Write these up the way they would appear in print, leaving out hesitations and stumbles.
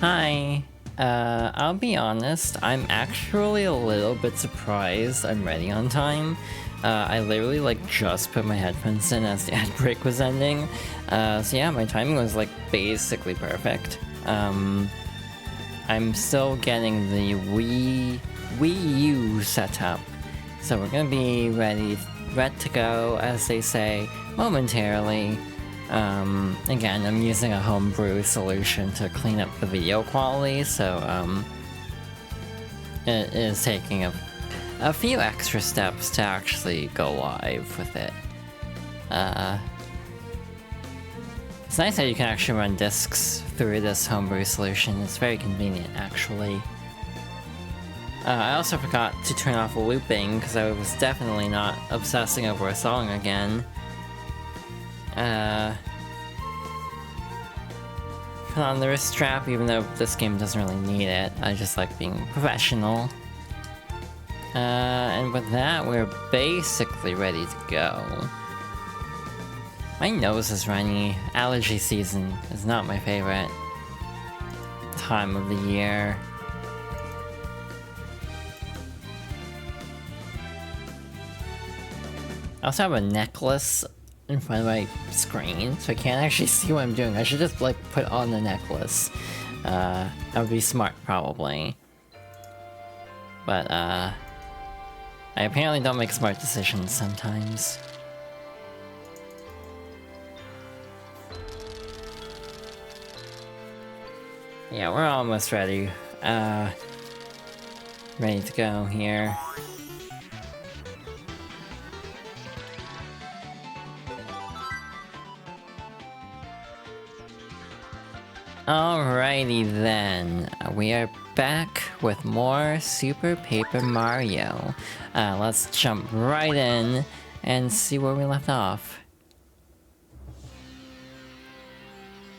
Hi. I'll be honest, I'm actually a little bit surprised I'm ready on time. I literally just put my headphones in as the ad break was ending. So yeah, my timing was basically perfect. I'm still getting the Wii U set up. So we're gonna be ready to go, as they say, momentarily. Again, I'm using a homebrew solution to clean up the video quality, so, it is taking a few extra steps to actually go live with it. It's nice that you can actually run discs through this homebrew solution. It's very convenient, actually. I also forgot to turn off looping, because I was definitely not obsessing over a song again. Put on the wrist strap, even though this game doesn't really need it. I just like being professional. And with that, we're basically ready to go. My nose is runny. Allergy season is not my favorite time of the year. I also have a necklace in front of my screen, so I can't actually see what I'm doing. I should just put on the necklace. That would be smart, probably. But I apparently don't make smart decisions sometimes. Yeah, we're almost ready. Ready to go here. Alrighty then, we are back with more Super Paper Mario. Let's jump right in and see where we left off.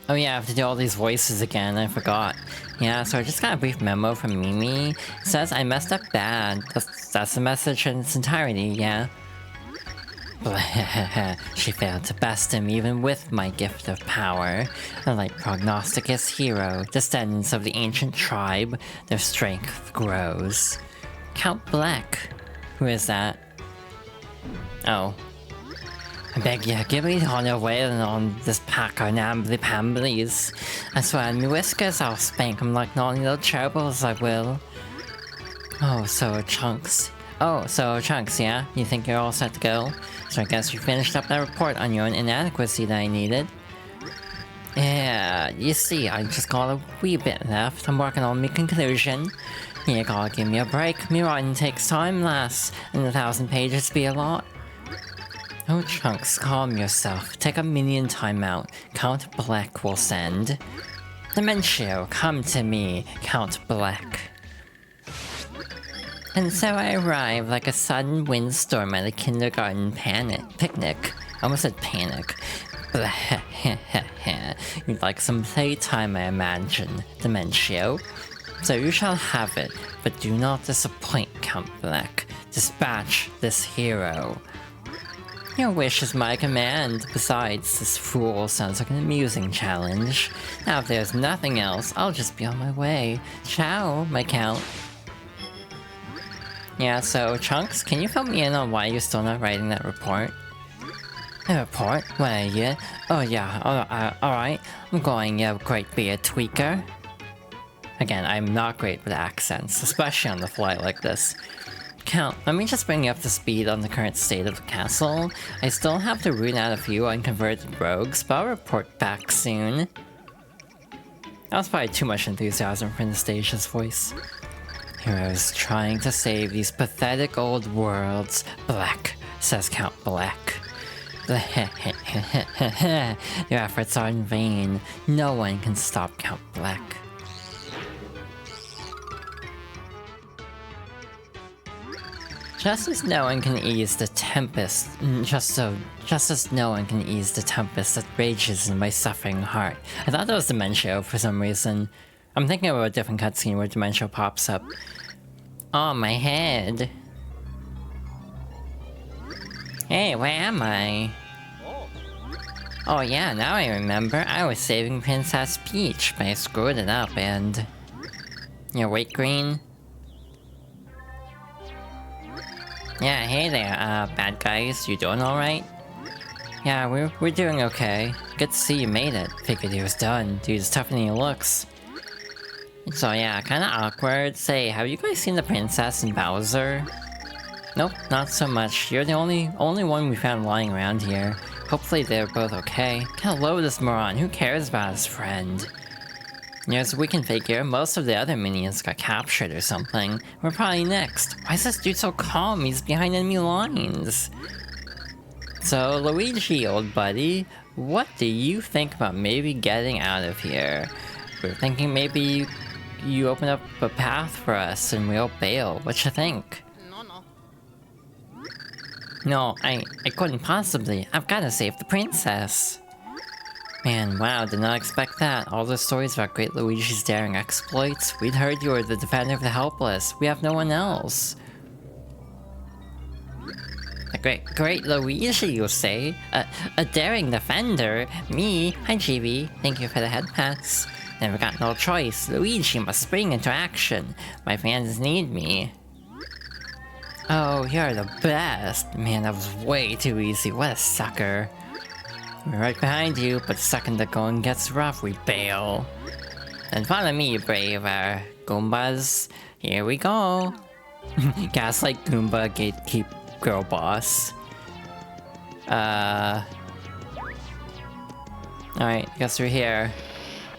Oh yeah, I have to do all these voices again, I forgot. Yeah, so I just got a brief memo from Mimi. It says I messed up bad. That's the message in its entirety, yeah? She failed to best him even with my gift of power. Like prognosticus hero, descendants of the ancient tribe, their strength grows. Count Black. Who is that? Oh. I beg you, give me honor wailing on this pack of nambly pamblies. I swear on me whiskers I'll spank 'em like naughty little gerbils, I will. Oh, so Chunks, yeah? You think you're all set to go? So I guess you finished up that report on your own inadequacy that I needed. Yeah, you see, I just got a wee bit left. I'm working on my conclusion. You gotta give me a break. Me writing takes time, lass, and 1,000 pages be a lot. Oh, Chunks, calm yourself. Take a minion timeout. Count Black will send. Dementio, come to me, Count Black. And so I arrive like a sudden windstorm at a kindergarten picnic. I almost said panic. You'd like some playtime, I imagine, Dementio. So you shall have it, but do not disappoint, Count Black. Dispatch this hero. Your wish is my command. Besides, this fool sounds like an amusing challenge. Now if there's nothing else, I'll just be on my way. Ciao, my Count. Yeah, so, Chunks, can you fill me in on why you're still not writing that report? A report? Where are you? Oh yeah, alright. I'm going, you great beard tweaker. Again, I'm not great with accents, especially on the fly like this. Count, let me just bring you up to speed on the current state of the castle. I still have to root out a few unconverted rogues, but I'll report back soon. That was probably too much enthusiasm for Anastasia's voice. Heroes trying to save these pathetic old worlds. Black, says Count Black. Your efforts are in vain. No one can stop Count Black. Just as no one can ease the tempest, just as no one can ease the tempest that rages in my suffering heart. I thought that was Dementio for some reason. I'm thinking of a different cutscene where Dementio pops up. Oh, my head. Hey, where am I? Oh yeah, now I remember. I was saving Princess Peach, but I screwed it up and... Your weight green? Yeah, hey there, bad guys. You doing alright? Yeah, we're doing okay. Good to see you made it. Figured he was done. Dude's tougher than he looks. So yeah, kinda awkward. Say, have you guys seen the princess and Bowser? Nope, not so much. You're the only one we found lying around here. Hopefully they're both okay. Kinda low this moron. Who cares about his friend? As we can figure, most of the other minions got captured or something. We're probably next. Why is this dude so calm? He's behind enemy lines. So, Luigi, old buddy, what do you think about maybe getting out of here? We're thinking maybe you open up a path for us and we'll bail. What you think? No, I couldn't possibly. I've gotta save the princess. Man, wow, did not expect that. All the stories about Great Luigi's daring exploits. We'd heard you were the defender of the helpless. We have no one else. A great Luigi, you say? A daring defender? Me? Hi, GB. Thank you for the head pats. Never got no choice. Luigi must spring into action. My fans need me. Oh, you're the best. Man, that was way too easy. What a sucker. We're right behind you, but the second the going gets rough, we bail. Then follow me, brave Goombas. Here we go. Gaslight Goomba, gatekeep girl boss. Alright, guess we're here.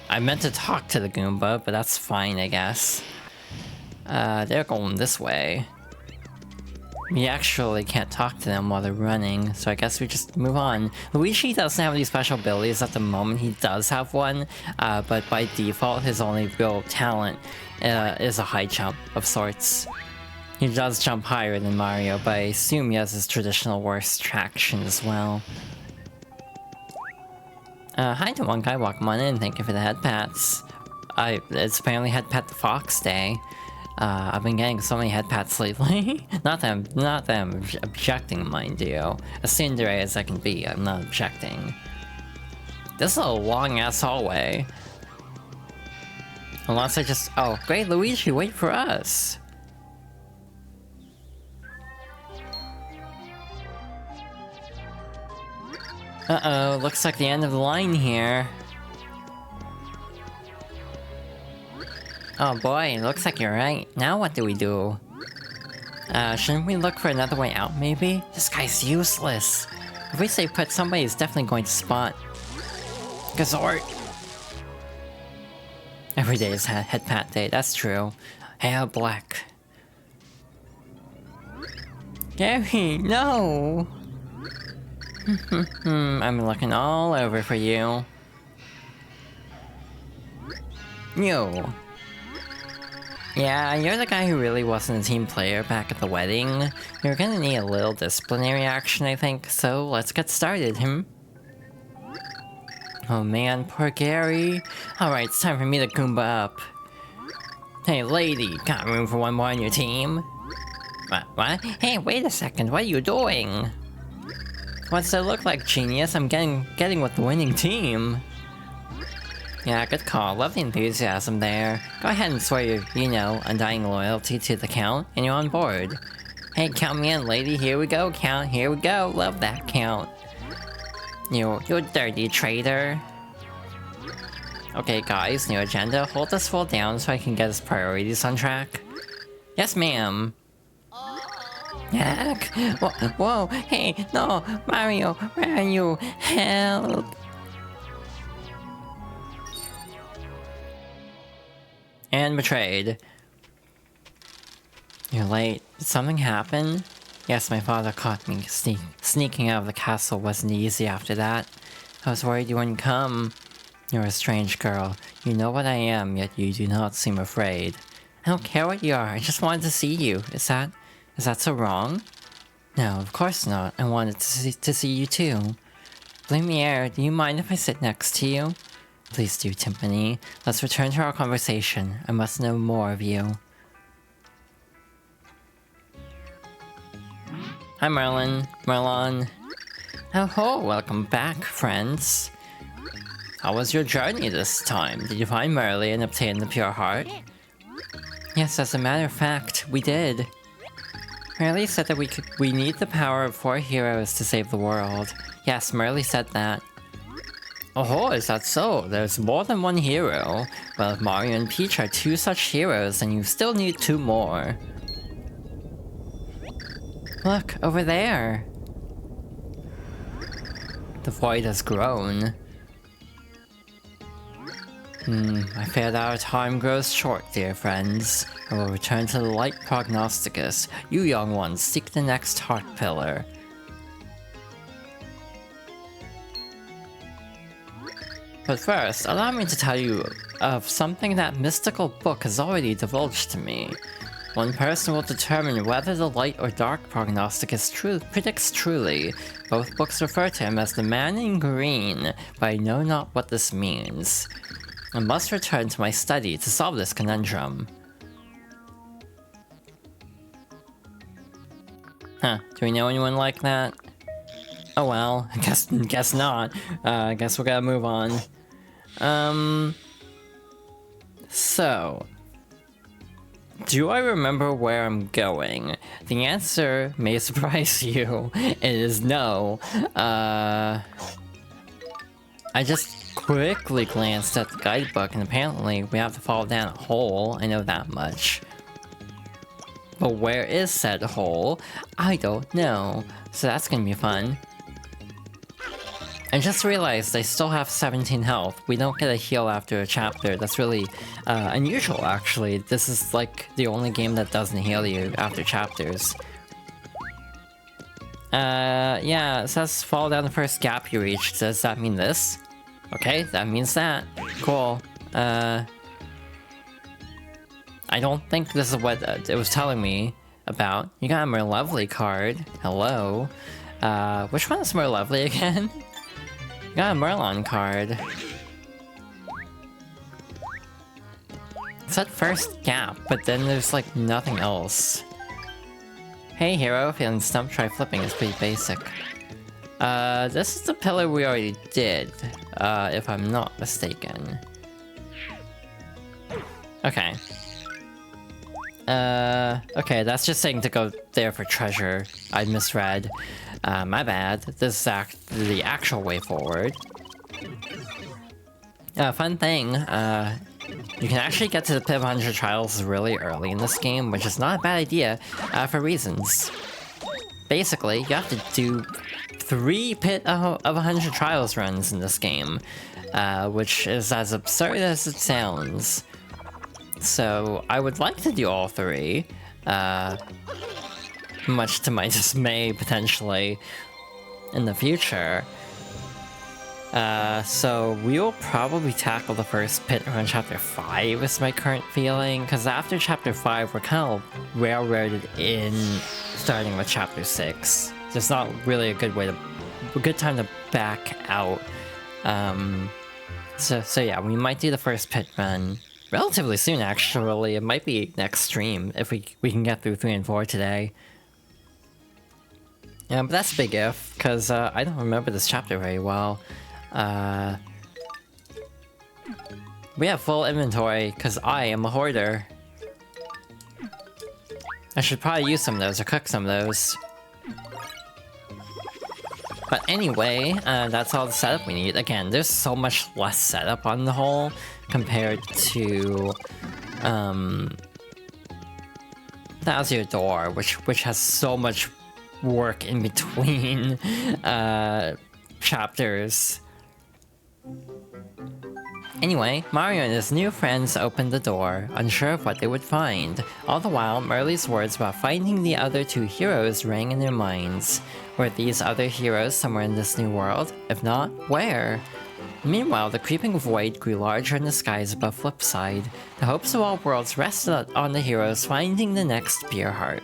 I meant to talk to the Goomba, but that's fine, I guess. They're going this way. We actually can't talk to them while they're running, so I guess we just move on. Luigi doesn't have any special abilities at the moment. He does have one, but by default, his only real talent is a high jump of sorts. He does jump higher than Mario, but I assume he has his traditional worst traction as well. Hi to one guy, welcome on in, thank you for the head pats. It's apparently Head Pat the Fox Day. I've been getting so many head pats lately. not that I'm objecting, mind you. As tsundere as I can be, I'm not objecting. This is a long-ass hallway. Unless I just... Oh, great Luigi, wait for us! Uh-oh, looks like the end of the line here. Oh boy, looks like you're right. Now what do we do? Shouldn't we look for another way out, maybe? This guy's useless. If we stay put, somebody is definitely going to spot. Gazort! Every day is head pat day, that's true. Hail Black. Gary, no! I'm looking all over for you. You. Yeah, you're the guy who really wasn't a team player back at the wedding. You're gonna need a little disciplinary action, I think, so let's get started, Oh man, poor Gary. Alright, it's time for me to Goomba up. Hey Lady, got room for one more on your team? What? Hey, wait a second, what are you doing? What's it look like, genius? I'm getting with the winning team. Yeah, good call. Love the enthusiasm there. Go ahead and swear your, undying loyalty to the Count, and you're on board. Hey, count me in, lady. Here we go, Count. Here we go. Love that, Count. You dirty traitor. Okay, guys, new agenda. Hold this fool down so I can get his priorities on track. Yes, ma'am. Heck! Whoa! Hey, no! Mario, where are you? Help! And betrayed. You're late. Did something happen? Yes, my father caught me. Sneaking out of the castle wasn't easy after that. I was worried you wouldn't come. You're a strange girl. You know what I am, yet you do not seem afraid. I don't care what you are, I just wanted to see you. Is that so wrong? No, of course not. I wanted to see you too. Blumiere, do you mind if I sit next to you? Please do, Timpani. Let's return to our conversation. I must know more of you. Hi, Merlin. Oh, welcome back, friends. How was your journey this time? Did you find Merly and obtain the pure heart? Yes, as a matter of fact, we did. Merly said that we need the power of 4 heroes to save the world. Yes, Merly said that. Oh, is that so? There's more than 1 hero. Well, if Mario and Peach are 2 such heroes, then you still need 2 more. Look, over there. The void has grown. I fear that our time grows short, dear friends. I will return to the light prognosticus. You young ones, seek the next heart pillar. But first, allow me to tell you of something that mystical book has already divulged to me. One person will determine whether the light or dark prognosticus predicts truly. Both books refer to him as the man in green, but I know not what this means. I must return to my study to solve this conundrum. Huh, do we know anyone like that? Oh well, guess not. I guess we gotta move on. So... do I remember where I'm going? The answer may surprise you. It is no. I just quickly glanced at the guidebook and apparently we have to fall down a hole. I know that much. But where is said hole? I don't know. So that's gonna be fun. I just realized I still have 17 health. We don't get a heal after a chapter. That's really unusual, actually. This is like the only game that doesn't heal you after chapters. Yeah, it says fall down the first gap you reach. Does that mean this? Okay, that means that. Cool. I don't think this is what it was telling me about. You got a more lovely card. Hello. Which one is more lovely again? Got a Merlon card. It's that first gap, but then there's like nothing else. Hey hero, feeling stumped, try flipping, it's pretty basic. This is the pillar we already did, if I'm not mistaken. Okay. Okay, that's just saying to go there for treasure. I misread. My bad. This is the actual way forward. Fun thing, you can actually get to the Pit of 100 Trials really early in this game, which is not a bad idea, for reasons. Basically, you have to do 3 Pit of 100 Trials runs in this game, which is as absurd as it sounds. So, I would like to do all 3, much to my dismay, potentially, in the future. So we'll probably tackle the first pit around chapter 5 is my current feeling, because after chapter 5 we're kind of railroaded in starting with chapter 6. There's not really a good time to back out. So yeah, we might do the first pit run relatively soon, actually. It might be next stream if we can get through 3 and 4 today. Yeah, but that's a big if, because I don't remember this chapter very well. We have full inventory, because I am a hoarder. I should probably use some of those, or cook some of those. But anyway, that's all the setup we need. Again, there's so much less setup on the whole, compared to... Thousand Door, which has so much work in between chapters. Anyway, Mario and his new friends opened the door, unsure of what they would find. All the while, Merly's words about finding the other 2 heroes rang in their minds. Were these other heroes somewhere in this new world? If not, where? Meanwhile, the creeping void grew larger in the skies above Flipside. The hopes of all worlds rested on the heroes finding the next pure heart.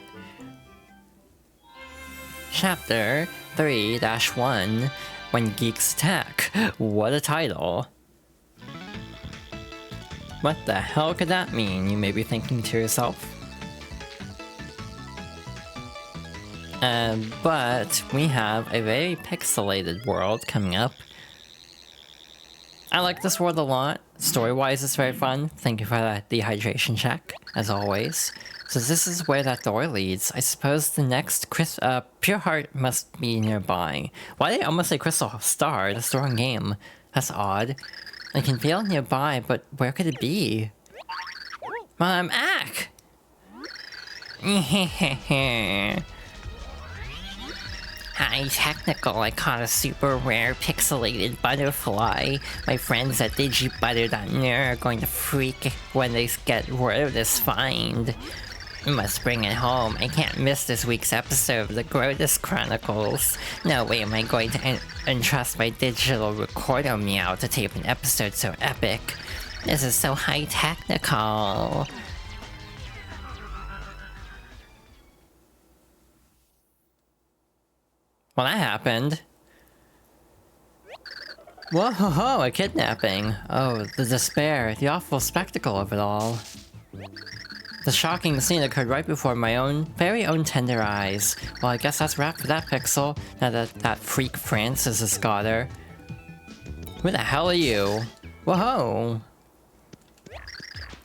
Chapter 3-1, When Geeks Attack. What a title. What the hell could that mean, you may be thinking to yourself? But we have a very pixelated world coming up. I like this world a lot. Story-wise, it's very fun. Thank you for that dehydration check, as always. So this is where that door leads. I suppose the next Pure Heart must be nearby. Why did I almost say Crystal Star? That's the wrong game. That's odd. I can feel it nearby, but where could it be? Well, I'm Ack! Hi, technical. I caught a super rare pixelated butterfly. My friends at digibutter.ner are going to freak when they get word of this find. I must bring it home. I can't miss this week's episode of the Grotus Chronicles. No way am I going to entrust my digital recorder meow to tape an episode so epic. This is so high technical. Well, that happened. Whoa, ho, ho, a kidnapping. Oh, the despair, the awful spectacle of it all. The shocking scene occurred right before my very own tender eyes. Well, I guess that's wrap for that pixel, now that that freak Francis has got her. Who the hell are you? Whoa!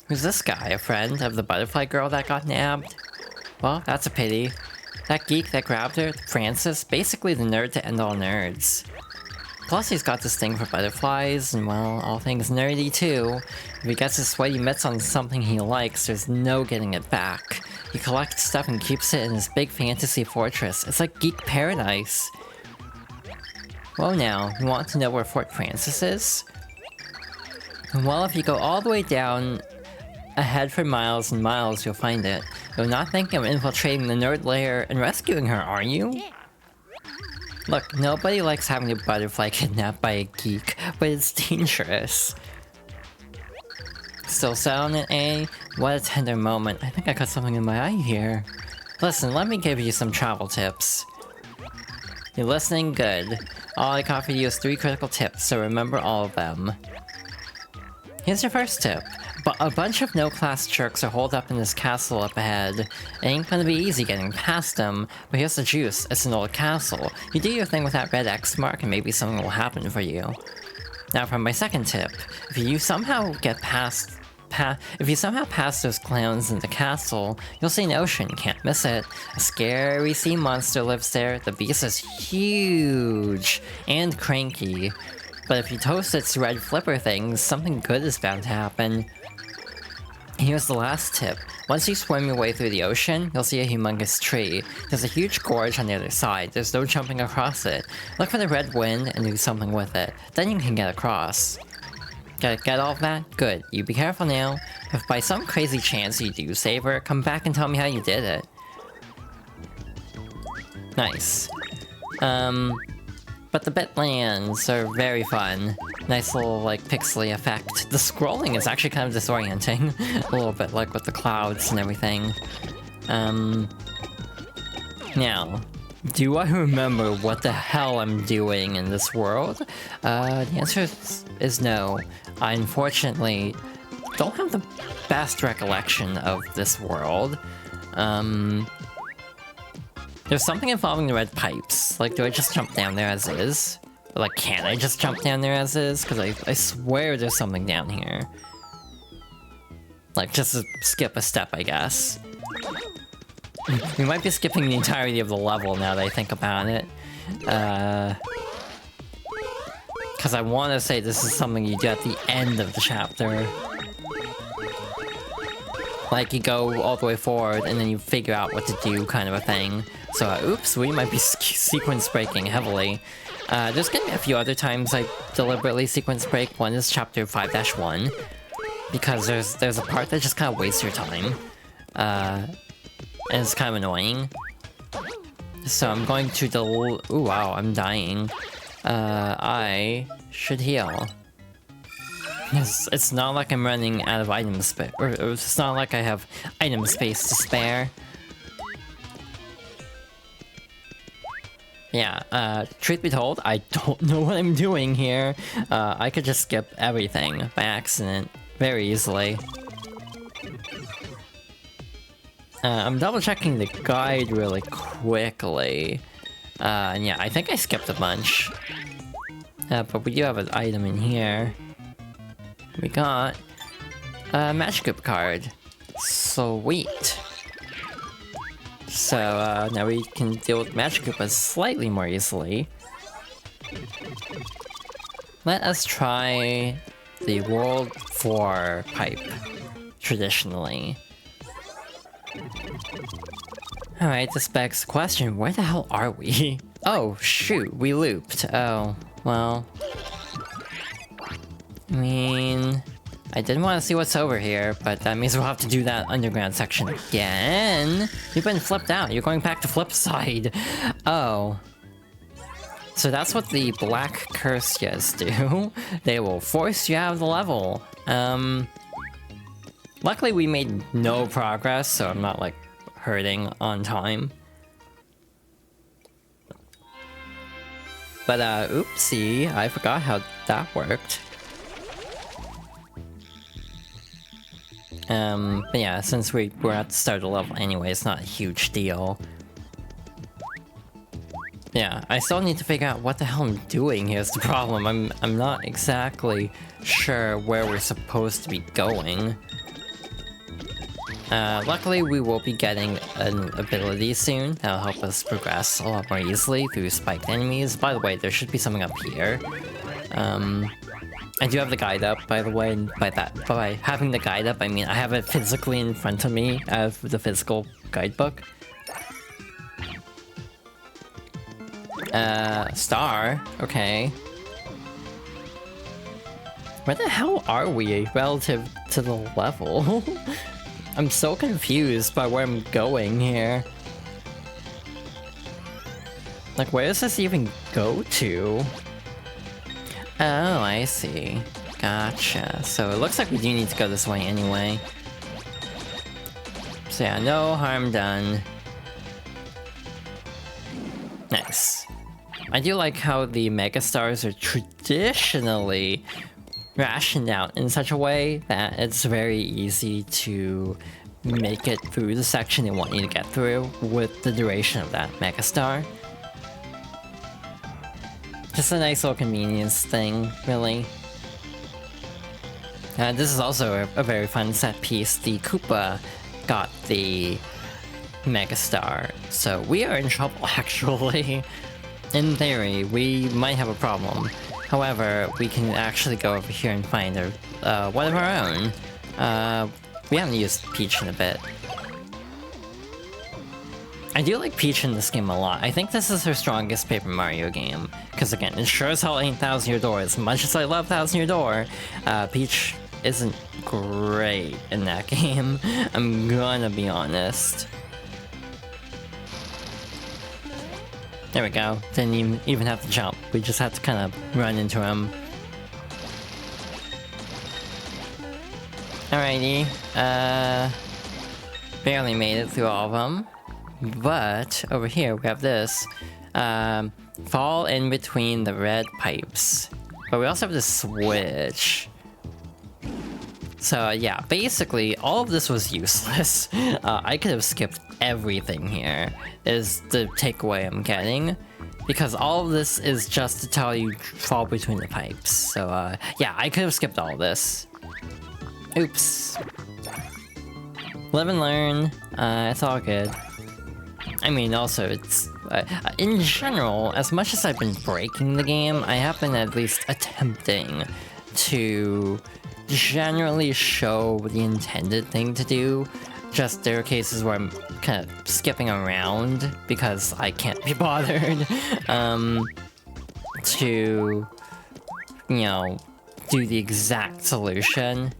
Who's this guy, a friend of the butterfly girl that got nabbed? Well, that's a pity. That geek that grabbed her, Francis, basically the nerd to end all nerds. Plus he's got this thing for butterflies, and well, all things nerdy too. If he gets his sweaty mitts on something he likes, there's no getting it back. He collects stuff and keeps it in his big fantasy fortress. It's like geek paradise. Whoa now, you want to know where Fort Francis is? Well, if you go all the way down ahead for miles and miles, you'll find it. You're not thinking of infiltrating the nerd lair and rescuing her, are you? Look, nobody likes having a butterfly kidnapped by a geek, but it's dangerous. Still set on it, eh? What a tender moment. I think I got something in my eye here. Listen, let me give you some travel tips. You're listening? Good. All I got for you is 3 critical tips, so remember all of them. Here's your first tip. But a bunch of no-class jerks are holed up in this castle up ahead. It ain't gonna be easy getting past them, but here's the juice. It's an old castle. You do your thing with that red X mark and maybe something will happen for you. Now for my second tip. If you somehow pass those clowns in the castle, you'll see an ocean, can't miss it. A scary sea monster lives there. The beast is huge and cranky. But if you toast its red flipper things, something good is bound to happen. Here's the last tip. Once you swim your way through the ocean, you'll see a humongous tree. There's a huge gorge on the other side. There's no jumping across it. Look for the red wind and do something with it. Then you can get across. Get all of that? Good. You be careful now. If by some crazy chance you do save her, come back and tell me how you did it. Nice. But the bitlands are very fun. Nice little, like, pixely effect. The scrolling is actually kind of disorienting. A little bit, like, with the clouds and everything. Now, do I remember what the hell I'm doing in this world? The answer is no. I unfortunately don't have the best recollection of this world. There's something involving the red pipes. Like, do I just jump down there as is? Or, like, can I just jump down there as is? Because I swear there's something down here. Like, just to skip a step, I guess. We might be skipping the entirety of the level now that I think about it. Because I want to say this is something you do at the end of the chapter. Like, you go all the way forward, and then you figure out what to do, kind of a thing. So, oops, we might be sequence breaking heavily. There's gonna be a few other times I deliberately sequence break. One is chapter 5-1, because there's a part that just kind of wastes your time. And it's kind of annoying. So I'm going to ooh, wow, I'm dying. I should heal. It's not like I'm running out of item space, or it's not like I have item space to spare. Yeah, truth be told, I don't know what I'm doing here. I could just skip everything by accident very easily. I'm double checking the guide really quickly. And yeah, I think I skipped a bunch. But we do have an item in here. We got a Magic card. Sweet. So now we can deal with Magikarp slightly more easily. Let us try the World 4 pipe, traditionally. Alright, this begs the question, where the hell are we? Oh, shoot, we looped. Oh, well... I mean... I did want to see what's over here, but that means we'll have to do that underground section again. You've been flipped out. You're going back to flip side. Oh. So that's what the black curses do. They will force you out of the level. Luckily we made no progress, so I'm not, like, hurting on time. But, oopsie. I forgot how that worked. But yeah, since we're at the start of the level anyway, it's not a huge deal. Yeah, I still need to figure out what the hell I'm doing here is the problem. I'm not exactly sure where we're supposed to be going. Luckily we will be getting an ability soon that'll help us progress a lot more easily through spiked enemies. By the way, there should be something up here. I do have the guide up, by the way, and by having the guide up, I mean I have it physically in front of me as the physical guidebook. Star? Okay. Where the hell are we relative to the level? I'm so confused by where I'm going here. Like, where does this even go to? Oh, I see. Gotcha. So it looks like we do need to go this way anyway. So yeah, no harm done. Nice. I do like how the megastars are traditionally rationed out in such a way that it's very easy to make it through the section they want you to get through with the duration of that megastar. Just a nice little convenience thing, really. This is also a very fun set piece. The Koopa got the megastar, so we are in trouble actually. In theory, we might have a problem. However, we can actually go over here and find one of our own. We haven't used Peach in a bit. I do like Peach in this game a lot. I think this is her strongest Paper Mario game. Because again, it sure as hell ain't Thousand Year Door. As much as I love Thousand Year Door, Peach isn't great in that game. I'm gonna be honest. There we go. Didn't even have to jump. We just had to kind of run into him. Alrighty. Barely made it through all of them. But over here we have this. Fall in between the red pipes. But we also have this switch. So yeah, basically all of this was useless. I could have skipped everything here, is the takeaway I'm getting. Because all of this is just to tell you fall between the pipes. So yeah, I could have skipped all this. Oops. Live and learn. It's all good. I mean, also, it's... in general, as much as I've been breaking the game, I have been at least attempting to generally show the intended thing to do. Just there are cases where I'm kind of skipping around because I can't be bothered to, you know, do the exact solution.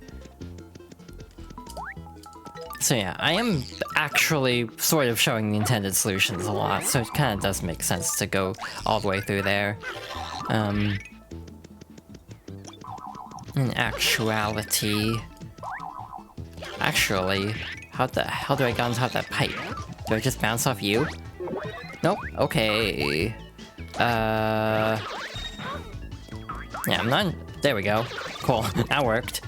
So yeah, I am actually sort of showing the intended solutions a lot, so it kind of does make sense to go all the way through there. In actuality... Actually, how the hell do I get on top of that pipe? Do I just bounce off you? Nope, okay. Yeah, I'm not... There we go. Cool, that worked.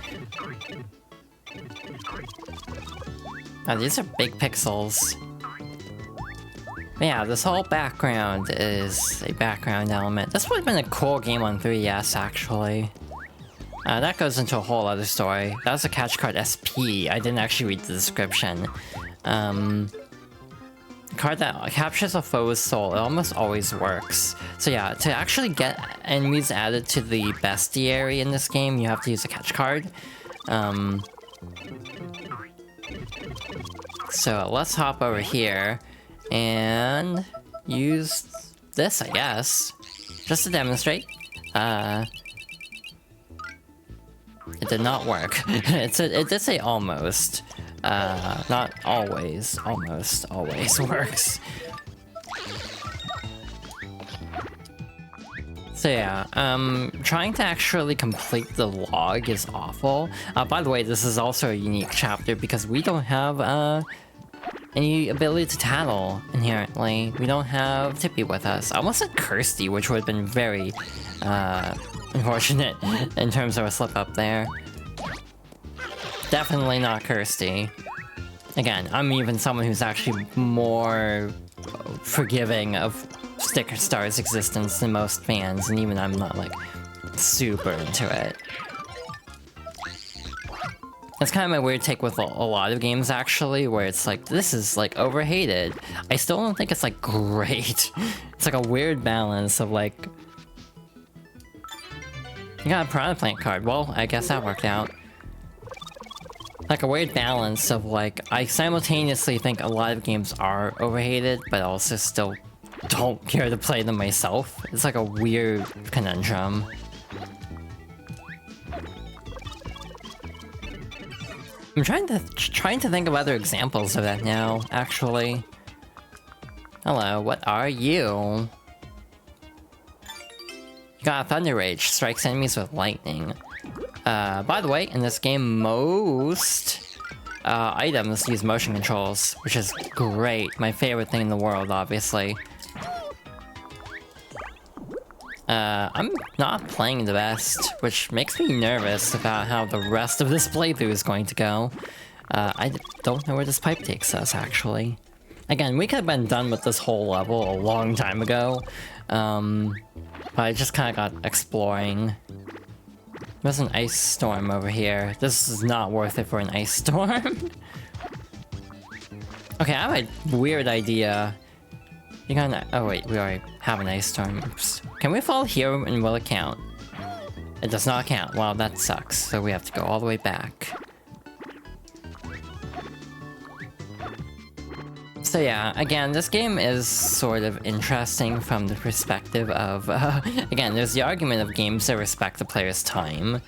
Now these are big pixels. But yeah, this whole background is a background element. This would have been a cool game on 3DS, actually. That goes into a whole other story. That was a catch card SP. I didn't actually read the description. Card that captures a foe's soul. It almost always works. So yeah, to actually get enemies added to the bestiary in this game, you have to use a catch card. So let's hop over here and use this, I guess, just to demonstrate. It did not work. It did say almost. Not always. Almost always works. So yeah, trying to actually complete the log is awful. By the way, this is also a unique chapter because we don't have any ability to tattle inherently. We don't have Tippy with us. I almost said Kirsty, which would have been very unfortunate in terms of a slip up there. Definitely not Kirsty. Again, I'm even someone who's actually more forgiving of Sticker Star's existence than most fans, and even I'm not like super into it. That's kind of my weird take with a lot of games, actually, where it's like, this is like overhated. I still don't think it's like great. It's like a weird balance of like, you got a Piranha Plant card. Well, I guess that worked out. Like a weird balance of like, I simultaneously think a lot of games are overhated, but also still don't care to play them myself. It's like a weird conundrum. I'm trying to think of other examples of that now, actually. Hello, what are you? You got Thunder Rage, strikes enemies with lightning. By the way, in this game, most items use motion controls, which is great. My favorite thing in the world, obviously. I'm not playing the best, which makes me nervous about how the rest of this playthrough is going to go. I don't know where this pipe takes us, actually. Again, we could have been done with this whole level a long time ago, but I just kind of got exploring. There's an ice storm over here. This is not worth it for an ice storm. Okay, I have a weird idea. You got an... Oh wait, we already have an ice storm. Oops. Can we fall here and will it count? It does not count. Well, that sucks. So we have to go all the way back. So yeah, again, this game is sort of interesting from the perspective of... again, there's the argument of games that respect the player's time.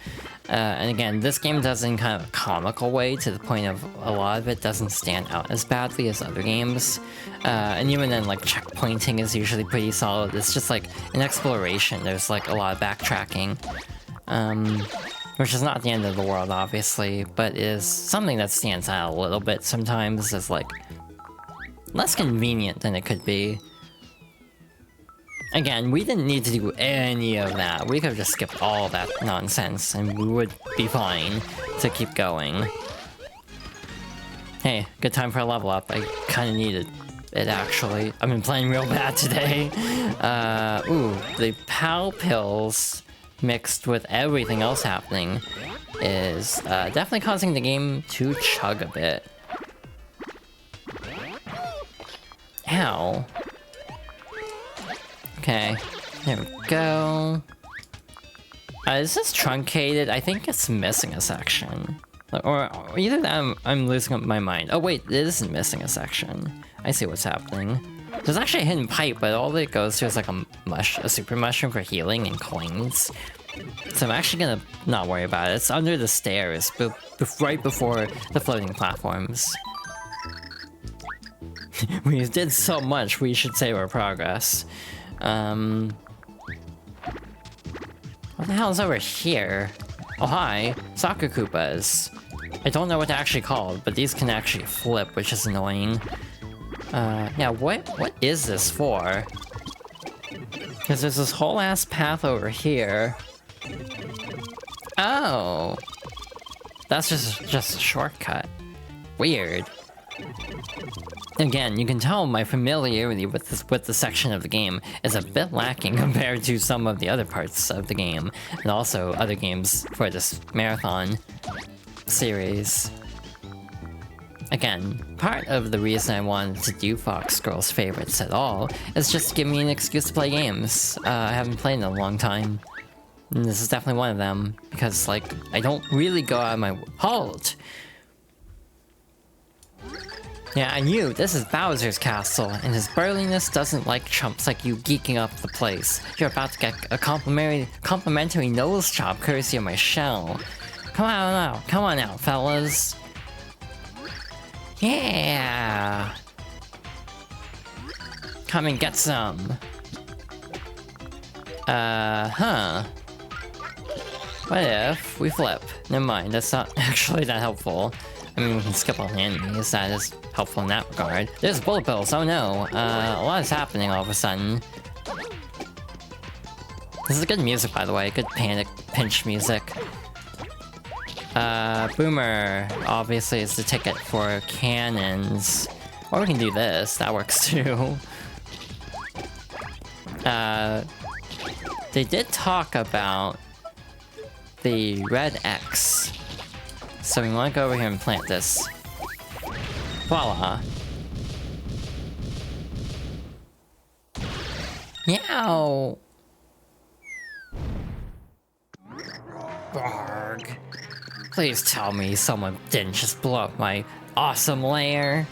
And again, this game does it in kind of a comical way, to the point of a lot of it doesn't stand out as badly as other games. And even then, like, checkpointing is usually pretty solid. It's just like an exploration. There's like a lot of backtracking. Which is not the end of the world, obviously, but is something that stands out a little bit sometimes as like less convenient than it could be. Again, we didn't need to do any of that. We could have just skipped all that nonsense and we would be fine to keep going. Hey, good time for a level up. I kinda needed it, actually. I've been playing real bad today. Ooh, the PAL pills mixed with everything else happening is definitely causing the game to chug a bit. Ow. Okay, there we go. Is this truncated? I think it's missing a section. Or either that I'm losing my mind. Oh wait, it isn't missing a section. I see what's happening. There's actually a hidden pipe, but all it goes to is like a super mushroom for healing and coins. So I'm actually gonna not worry about it. It's under the stairs, but right before the floating platforms. We did so much, we should save our progress. What the hell is over here? Oh hi, Soccer Koopas. I don't know what they're actually called, but these can actually flip, which is annoying. Yeah, what is this for? Because there's this whole ass path over here. Oh! That's just a shortcut. Weird. Again, you can tell my familiarity with the section of the game is a bit lacking compared to some of the other parts of the game, and also other games for this marathon series. Again, part of the reason I wanted to do Fox Girls Favorites at all is just to give me an excuse to play games. I haven't played in a long time. And this is definitely one of them, because, like, I don't really go out of my... Halt! Yeah, I knew, this is Bowser's castle, and his burliness doesn't like chumps like you geeking up the place. You're about to get a complimentary nose chop courtesy of my shell. Come on now, fellas. Yeah! Come and get some. What if we flip? Never mind, that's not actually that helpful. I mean, we can skip all the enemies, that is helpful in that regard. There's bullet bills, oh no. A lot is happening all of a sudden. This is good music, by the way, good panic pinch music. Boomer, obviously, is the ticket for cannons. Or we can do this, that works too. They did talk about the red X. So we want to go over here and plant this. Voila. Meow! Barg. Please tell me someone didn't just blow up my awesome lair.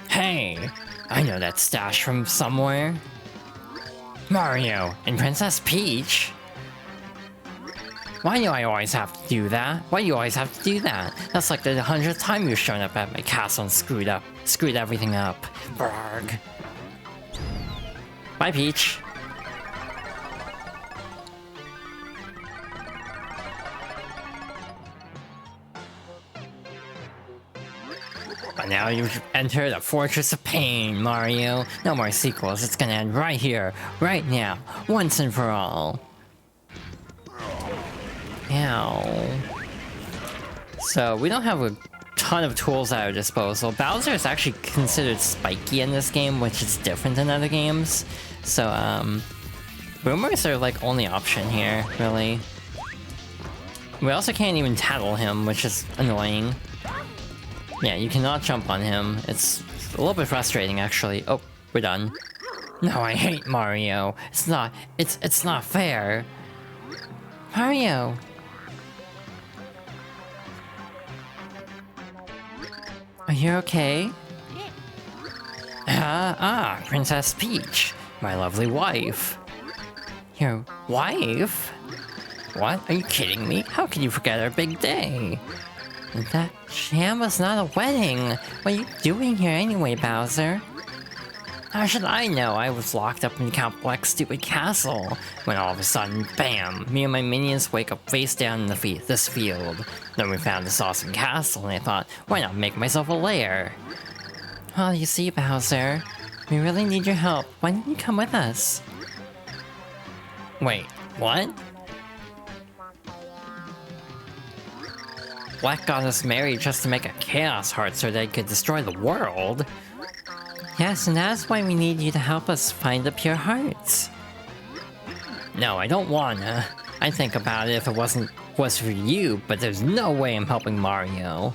Hey! I know that stash from somewhere. Mario and Princess Peach? Why do I always have to do that? Why do you always have to do that? That's like the 100th time you've shown up at my castle and screwed everything up. Brrg. Bye, Peach. But now you've entered the Fortress of Pain, Mario. No more sequels, it's gonna end right here, right now, once and for all. Ow. So, we don't have a ton of tools at our disposal. Bowser is actually considered spiky in this game, which is different than other games. So, boomers are like only option here, really. We also can't even tattle him, which is annoying. Yeah, you cannot jump on him. It's a little bit frustrating, actually. Oh, we're done. No, I hate Mario. It's not fair. Mario. Are you okay? Princess Peach, my lovely wife. Your wife? What? Are you kidding me? How can you forget our big day? That sham was not a wedding. What are you doing here anyway, Bowser? How should I know? I was locked up in Count Black's stupid castle. When all of a sudden, bam! Me and my minions wake up face down in this field. Then we found this awesome castle, and I thought, why not make myself a lair? Well, you see, Bowser, we really need your help. Why don't you come with us? Wait, what? Black got us married just to make a Chaos Heart so they could destroy the world. Yes, and that's why we need you to help us find the pure hearts. No, I don't wanna. I'd think about it if it was for you, but there's no way I'm helping Mario.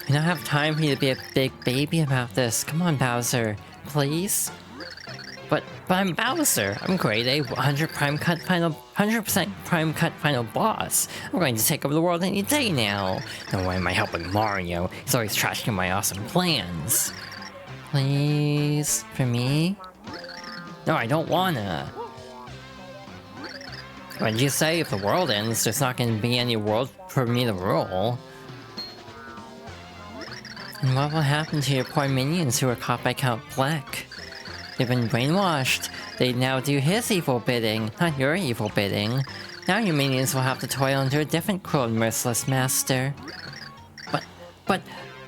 I don't have time for you to be a big baby about this. Come on, Bowser. Please? But I'm Bowser. I'm grade A 100% prime cut final boss. I'm going to take over the world any day now. No way am I helping Mario. He's always trashing my awesome plans. Please? For me? No, I don't wanna. What did you say? If the world ends, there's not gonna be any world for me to rule. And what will happen to your poor minions who were caught by Count Black? They've been brainwashed. They now do his evil bidding, not your evil bidding. Now your minions will have to toil under a different cruel and merciless master. But,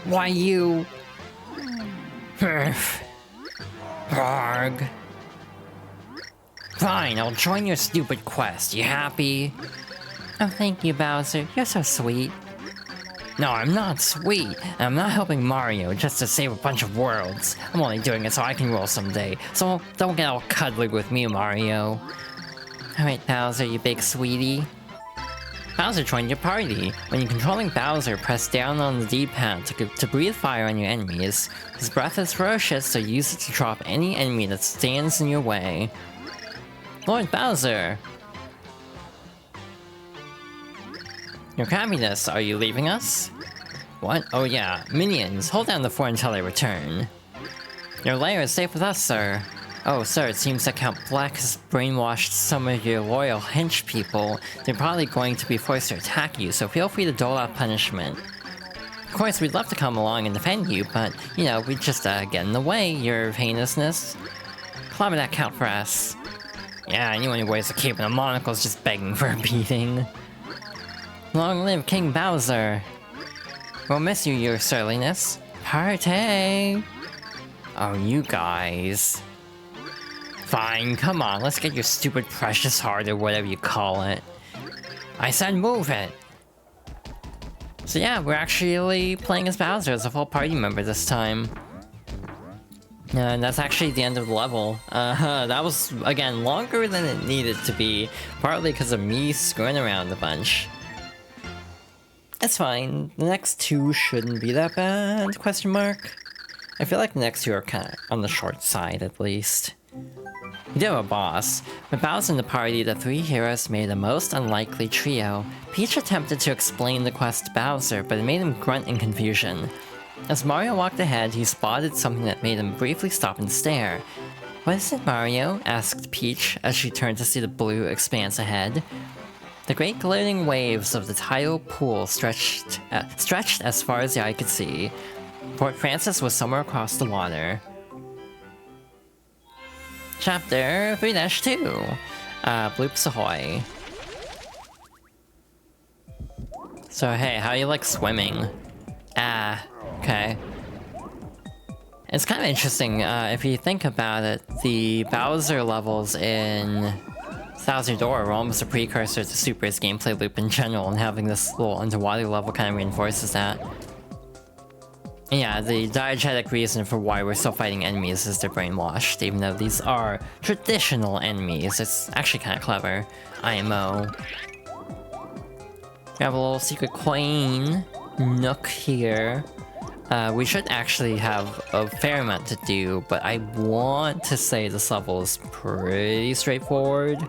why you... Arg. Fine, I'll join your stupid quest. You happy? Oh, thank you, Bowser. You're so sweet. No, I'm not sweet. I'm not helping Mario just to save a bunch of worlds. I'm only doing it so I can rule someday. So don't get all cuddly with me, Mario. Alright, Bowser, you big sweetie. Bowser joined your party. When you're controlling Bowser, press down on the D-pad to breathe fire on your enemies. His breath is ferocious, so use it to drop any enemy that stands in your way. Lord Bowser! Your crabbiness, are you leaving us? What? Oh yeah, minions, hold down the fort until I return. Your lair is safe with us, sir. Oh, sir, it seems that Count Black has brainwashed some of your loyal hench people. They're probably going to be forced to attack you, so feel free to dole out punishment. Of course, we'd love to come along and defend you, but, you know, we'd just, get in the way, your heinousness. Clobber that Count for us. Yeah, anyone who wears a cape and a monocle is just begging for a beating. Long live King Bowser! We'll miss you, your surliness. Party! Oh, you guys. Fine, come on, let's get your stupid precious heart or whatever you call it. I said move it! So yeah, we're actually playing as Bowser as a full party member this time. And that's actually the end of the level. That was, again, longer than it needed to be, partly because of me screwing around a bunch. It's fine. The next two shouldn't be that bad, question mark. I feel like the next two are kind of on the short side, at least. We do have a boss. With Bowser in the party, the three heroes made a most unlikely trio. Peach attempted to explain the quest to Bowser, but it made him grunt in confusion. As Mario walked ahead, he spotted something that made him briefly stop and stare. "What is it, Mario?" asked Peach as she turned to see the blue expanse ahead. The great glittering waves of the tidal pool stretched as far as the eye could see. Port Francis was somewhere across the water. Chapter 3-2. Bloops ahoy. So hey, how you like swimming? Okay. It's kind of interesting, if you think about it, the Bowser levels in Thousand Door were almost a precursor to Super's gameplay loop in general, and having this little underwater level kind of reinforces that. And yeah, the diegetic reason for why we're still fighting enemies is they're brainwashed, even though these are traditional enemies. It's actually kind of clever. IMO. We have a little secret coin nook here. We should actually have a fair amount to do, but I want to say this level is pretty straightforward.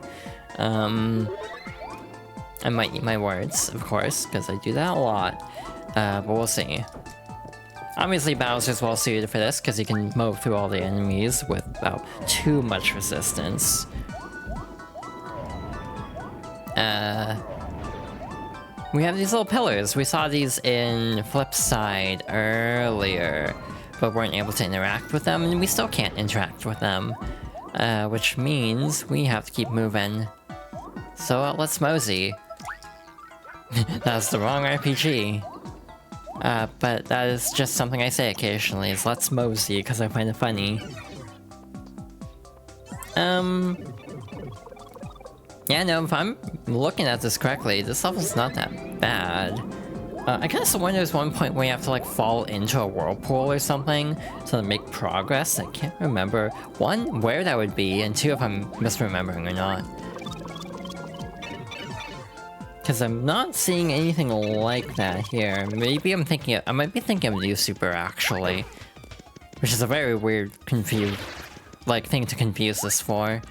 I might eat my words, of course, because I do that a lot. But we'll see. Obviously, Bowser's well suited for this, because he can mow through all the enemies without too much resistance. We have these little pillars. We saw these in Flipside earlier, but weren't able to interact with them, and we still can't interact with them. Which means we have to keep moving. So let's mosey. That's the wrong RPG. But that is just something I say occasionally, is let's mosey, because I find it funny. Yeah, no, if I'm looking at this correctly, this level's not that bad. I kind of wonder there's one point where you have to like fall into a whirlpool or something to make progress. I can't remember, one, where that would be, and two, if I'm misremembering or not. Because I'm not seeing anything like that here. Maybe I might be thinking of VTuber actually. Which is a very weird, thing to confuse this for.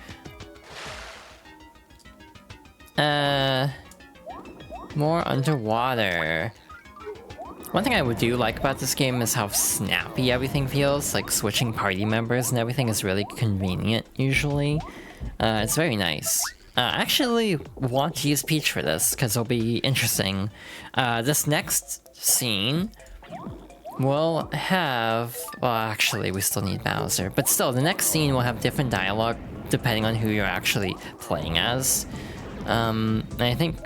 More underwater. One thing I do like about this game is how snappy everything feels. Like switching party members and everything is really convenient usually. It's very nice. I actually want to use Peach for this because it'll be interesting. This next scene will have... Well, actually, we still need Bowser. But still, the next scene will have different dialogue depending on who you're actually playing as. And I think...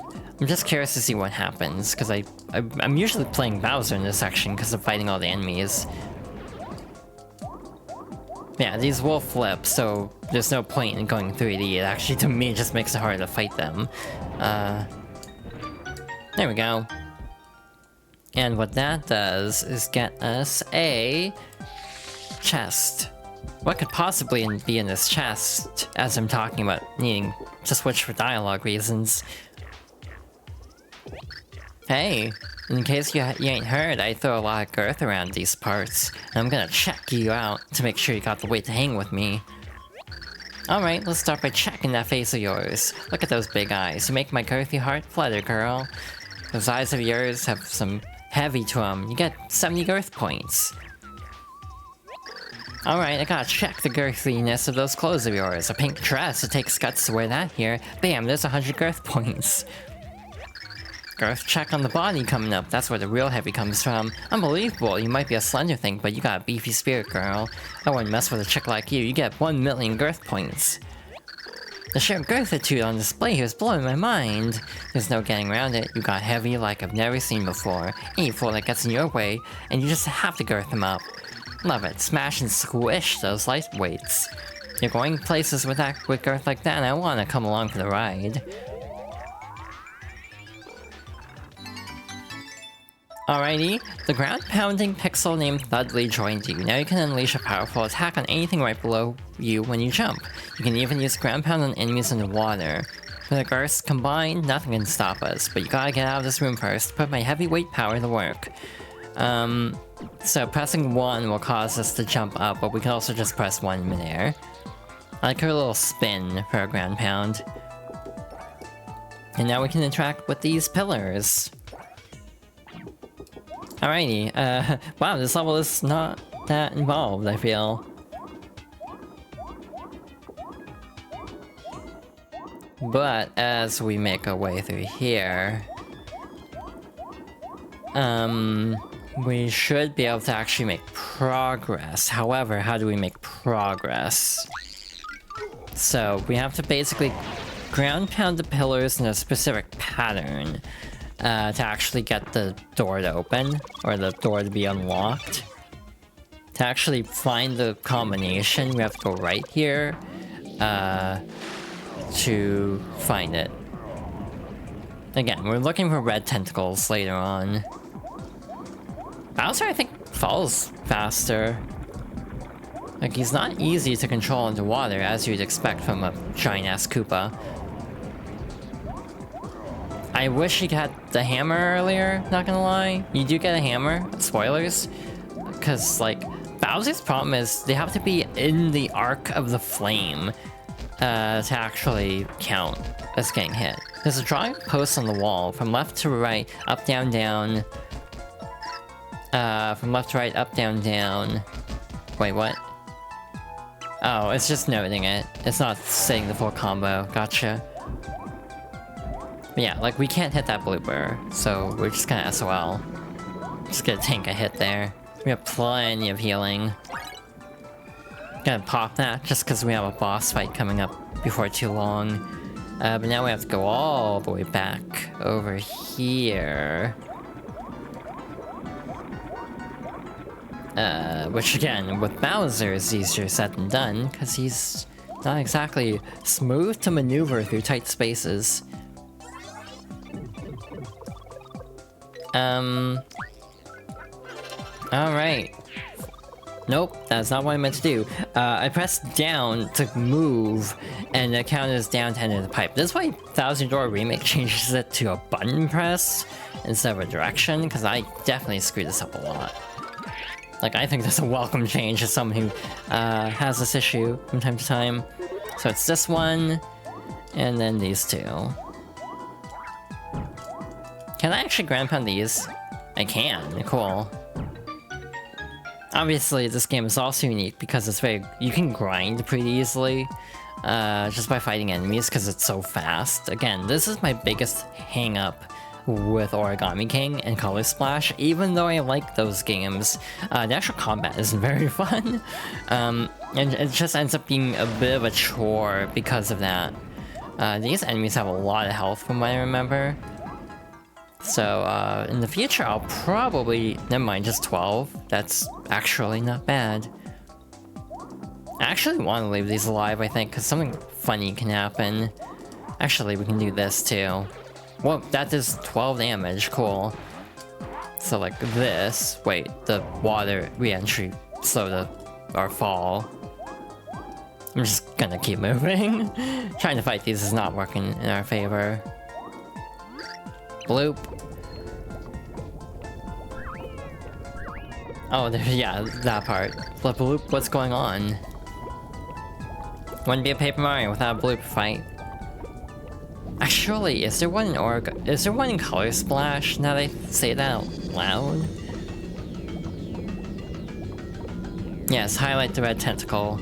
I'm just curious to see what happens, because I'm usually playing Bowser in this section because of fighting all the enemies. Yeah, these will flip, so there's no point in going 3D. It actually, to me, just makes it harder to fight them. There we go. And what that does is get us a chest. What could possibly be in this chest, as I'm talking about needing to switch for dialogue reasons? Hey, in case you ain't heard, I throw a lot of girth around these parts. And I'm gonna check you out to make sure you got the weight to hang with me. Alright, let's start by checking that face of yours. Look at those big eyes. You make my girthy heart flutter, girl. Those eyes of yours have some heavy to them. You get 70 girth points. Alright, I gotta check the girthiness of those clothes of yours. A pink dress, it takes guts to wear that here. Bam, there's 100 girth points. Girth check on the body coming up, that's where the real heavy comes from. Unbelievable, you might be a slender thing, but you got a beefy spirit, girl. I wouldn't mess with a chick like you, you get 1 million girth points. The sheer girthitude on display here is blowing my mind. There's no getting around it, you got heavy like I've never seen before. Any fool that gets in your way, and you just have to girth him up. Love it, smash and squish those lightweights. You're going places with girth like that, and I wanna come along for the ride. Alrighty, the ground-pounding pixel named Thudley joined you. Now you can unleash a powerful attack on anything right below you when you jump. You can even use ground pound on enemies in the water. With the girths combined, nothing can stop us, but you gotta get out of this room first to put my heavyweight power to work. So pressing 1 will cause us to jump up, but we can also just press 1 in midair. I like her little spin for a ground pound. And now we can interact with these pillars. Alrighty, wow, this level is not that involved, I feel. But as we make our way through here, we should be able to actually make progress. However, how do we make progress? So we have to basically ground pound the pillars in a specific pattern. To actually get the door to open, or the door to be unlocked. To actually find the combination, we have to go right here, to find it. Again, we're looking for red tentacles later on. Bowser, I think, falls faster. Like, he's not easy to control underwater, as you'd expect from a giant-ass Koopa. I wish he had the hammer earlier, not gonna lie. You do get a hammer, spoilers. Because, like, Bowser's problem is they have to be in the arc of the flame to actually count as getting hit. There's a drawing post on the wall, from left to right, up, down, down. From left to right, up, down, down. Wait, what? Oh, it's just noting it. It's not saying the full combo. Gotcha. But yeah, like, we can't hit that blooper, so we're just gonna SOL. Just gonna tank a hit there. We have plenty of healing. Gonna pop that, just because we have a boss fight coming up before too long. But now we have to go all the way back over here. Which again, with Bowser is easier said than done, because he's not exactly smooth to maneuver through tight spaces. Alright. Nope, that's not what I meant to do. I pressed down to move, and it counted as down to enter the pipe. This is why Thousand Door Remake changes it to a button press instead of a direction, because I definitely screwed this up a lot. Like, I think that's a welcome change as someone who has this issue from time to time. So it's this one, and then these two. Can I actually ground pound these? I can, cool. Obviously, this game is also unique because it's you can grind pretty easily, just by fighting enemies because it's so fast. Again, this is my biggest hang-up with Origami King and Color Splash. Even though I like those games, the actual combat isn't very fun. And it just ends up being a bit of a chore because of that. These enemies have a lot of health from what I remember. So, in the future, I'll probably... Never mind, just 12. That's actually not bad. I actually want to leave these alive, I think, because something funny can happen. Actually, we can do this, too. Whoa, that does 12 damage, cool. So like this, wait, the water re-entry slow the, or fall. I'm just gonna keep moving. Trying to fight these is not working in our favor. Bloop. Oh, there, yeah, that part. Bloop, bloop, what's going on? Wouldn't be a Paper Mario without a bloop fight. Actually, is there one in is there one in Color Splash? Now they say that out loud. Yes, highlight the red tentacle.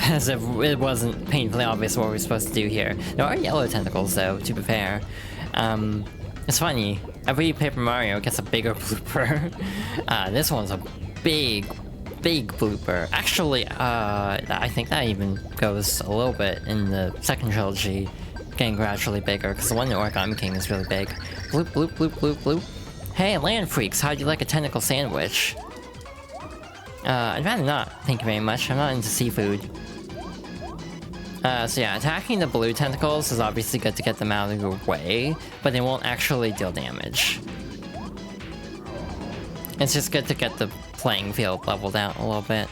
As if it wasn't painfully obvious what we're supposed to do here. There are yellow tentacles though, to be fair. It's funny, every Paper Mario gets a bigger blooper. This one's a big blooper. Actually, I think that even goes a little bit in the second trilogy, getting gradually bigger, because the one in Origami King is really big. Bloop, bloop, bloop, bloop, bloop. Hey, land freaks, how'd you like a tentacle sandwich? I'd rather not, thank you very much, I'm not into seafood. So yeah, attacking the blue tentacles is obviously good to get them out of your way, but they won't actually deal damage. It's just good to get the playing field leveled out a little bit.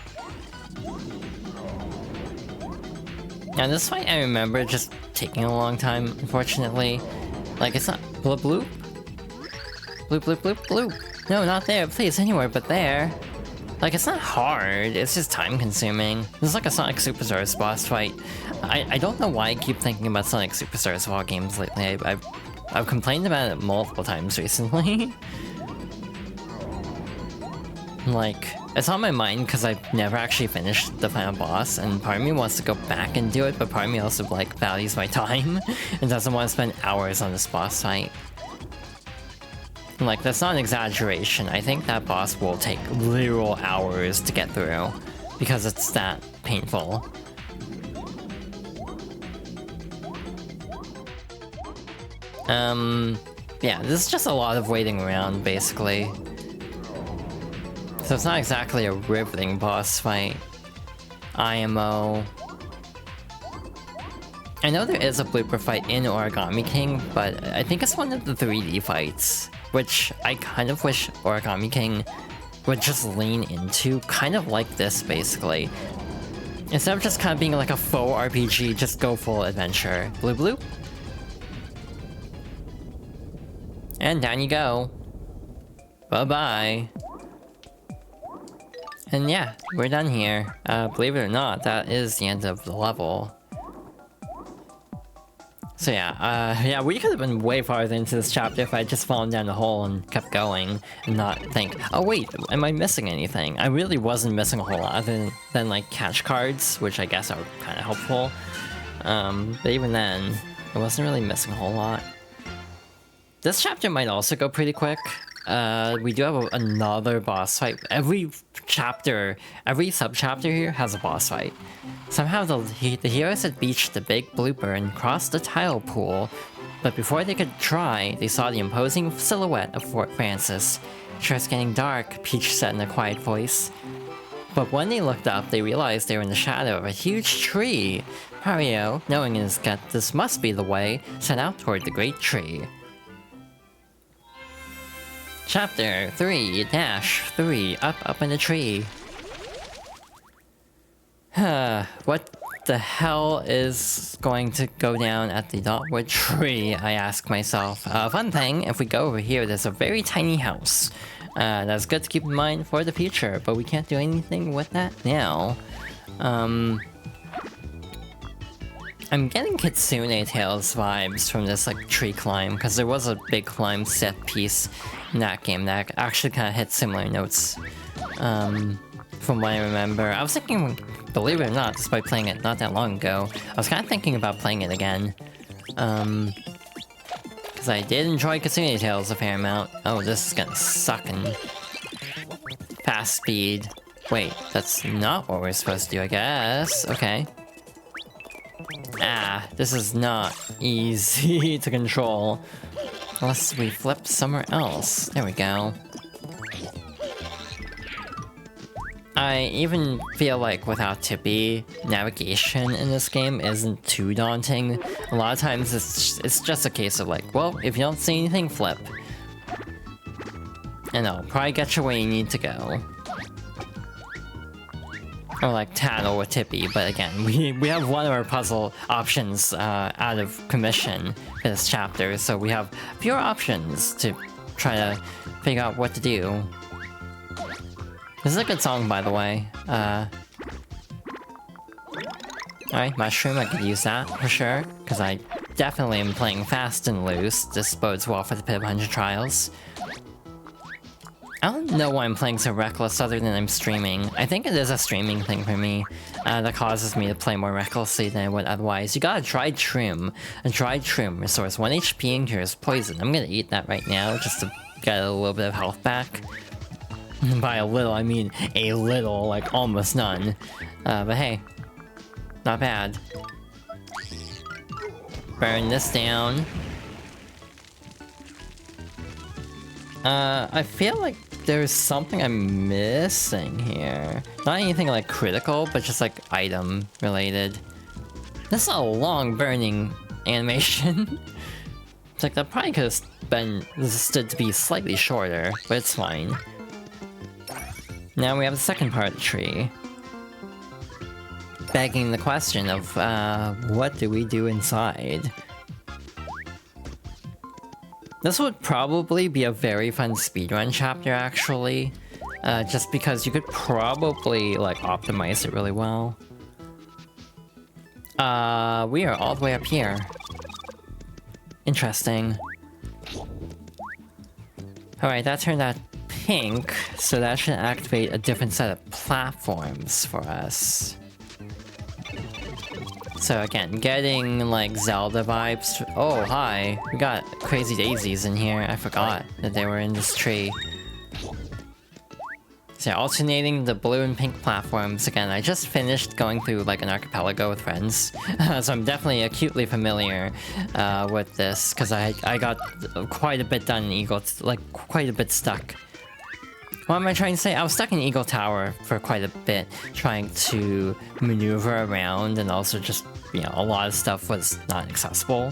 Now this fight I remember just taking a long time, unfortunately. Like, it's not bloop bloop? Bloop bloop bloop bloop. No, not there, please, anywhere but there. Like, it's not hard, it's just time consuming. This is like a Sonic Superstars boss fight. I don't know why I keep thinking about Sonic Superstars of all games lately. I've complained about it multiple times recently. Like, it's on my mind because I've never actually finished the final boss, and part of me wants to go back and do it, but part of me also, like, values my time and doesn't want to spend hours on this boss fight. Like, that's not an exaggeration. I think that boss will take literal hours to get through, because it's that painful. Yeah, this is just a lot of waiting around, basically. So it's not exactly a riveting boss fight. IMO. I know there is a blooper fight in Origami King, but I think it's one of the 3D fights, which I kind of wish Origami King would just lean into, kind of like this, basically. Instead of just kind of being like a faux RPG, just go full adventure. Bloop bloop. And down you go. Bye-bye. And yeah, we're done here. Believe it or not, that is the end of the level. So yeah, we could have been way farther into this chapter if I had just fallen down the hole and kept going and not think, oh wait, am I missing anything? I really wasn't missing a whole lot other than like catch cards, which I guess are kind of helpful. But even then, I wasn't really missing a whole lot. This chapter might also go pretty quick. We do have another boss fight. Every chapter, every sub-chapter here has a boss fight. Somehow the heroes had beached the big blooper and crossed the tile pool, but before they could try, they saw the imposing silhouette of Fort Francis. "Sure, it's getting dark," Peach said in a quiet voice. But when they looked up, they realized they were in the shadow of a huge tree. Mario, knowing in his gut this must be the way, set out toward the great tree. Chapter 3-3, up in the tree. What the hell is going to go down at the dotwood tree, I ask myself. Fun thing, if we go over here, there's a very tiny house. That's good to keep in mind for the future, but we can't do anything with that now. I'm getting Kitsune Tales vibes from this like tree climb, because there was a big climb set piece in that game that actually kind of hit similar notes, from what I remember. I was thinking, believe it or not, despite playing it not that long ago, I was kind of thinking about playing it again, because I did enjoy Kitsune Tales a fair amount. Oh, this is gonna suck in fast speed. Wait, that's not what we're supposed to do, I guess. Okay. Ah, this is not easy to control. Unless we flip somewhere else. There we go. I even feel like without Tippy, navigation in this game isn't too daunting. A lot of times it's just a case of like, well, if you don't see anything, flip. And it'll probably get you where you need to go. Or like tattle with Tippy, but again, we have one of our puzzle options out of commission for this chapter, so we have fewer options to try to figure out what to do. This is a good song, by the way. Alright, mushroom, I could use that for sure, because I definitely am playing fast and loose. This bodes well for the Pit of 100 Trials. I don't know why I'm playing so reckless other than I'm streaming. I think it is a streaming thing for me that causes me to play more recklessly than I would otherwise. You got a dried shroom. A dried shroom restores 1 HP and cures poison. I'm gonna eat that right now just to get a little bit of health back. By a little, I mean a little, like almost none. But hey, not bad. Burn this down. I feel like there's something I'm missing here. Not anything like critical, but just like item related. This is a long burning animation. It's like that probably could have been stood to be slightly shorter, but it's fine. Now we have the second part of the tree. Begging the question of, what do we do inside? This would probably be a very fun speedrun chapter, actually. Just because you could probably, like, optimize it really well. We are all the way up here. Interesting. Alright, that turned out pink, so that should activate a different set of platforms for us. So again, getting like Zelda vibes. Oh, hi. We got crazy daisies in here. I forgot that they were in this tree. So alternating the blue and pink platforms. Again, I just finished going through like an archipelago with friends. So I'm definitely acutely familiar with this, because I got quite a bit done in Eagle, like quite a bit stuck. What am I trying to say? I was stuck in Eagle Tower for quite a bit, trying to maneuver around, and also just, you know, a lot of stuff was not accessible.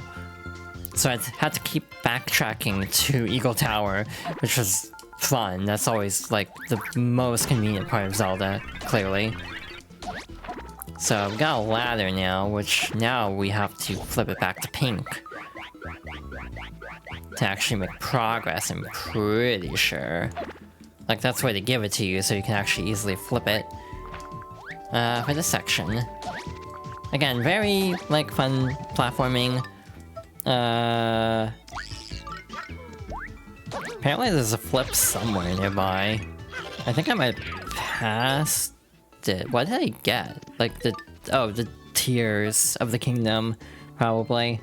So I had to keep backtracking to Eagle Tower, which was fun. That's always, like, the most convenient part of Zelda, clearly. So we got a ladder now, which now we have to flip it back to pink to actually make progress, I'm pretty sure. Like, that's the way to give it to you, so you can actually easily flip it. For this section. Again, very, like, fun platforming. Apparently there's a flip somewhere nearby. I think I might have passed it. What did I get? Like, the tears of the kingdom, probably.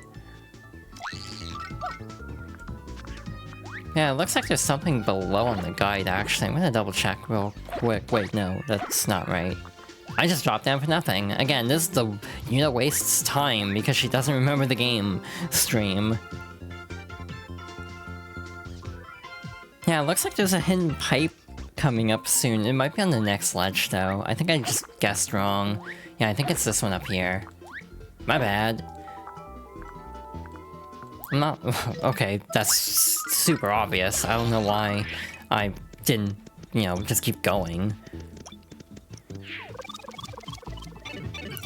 Yeah, it looks like there's something below on the guide, actually. I'm gonna double check real quick. Wait, no, that's not right. I just dropped down for nothing. Again, this is the Yuna wastes time because she doesn't remember the game stream. Yeah, it looks like there's a hidden pipe coming up soon. It might be on the next ledge, though. I think I just guessed wrong. Yeah, I think it's this one up here. My bad. Not... Okay, that's super obvious. I don't know why I didn't, you know, just keep going.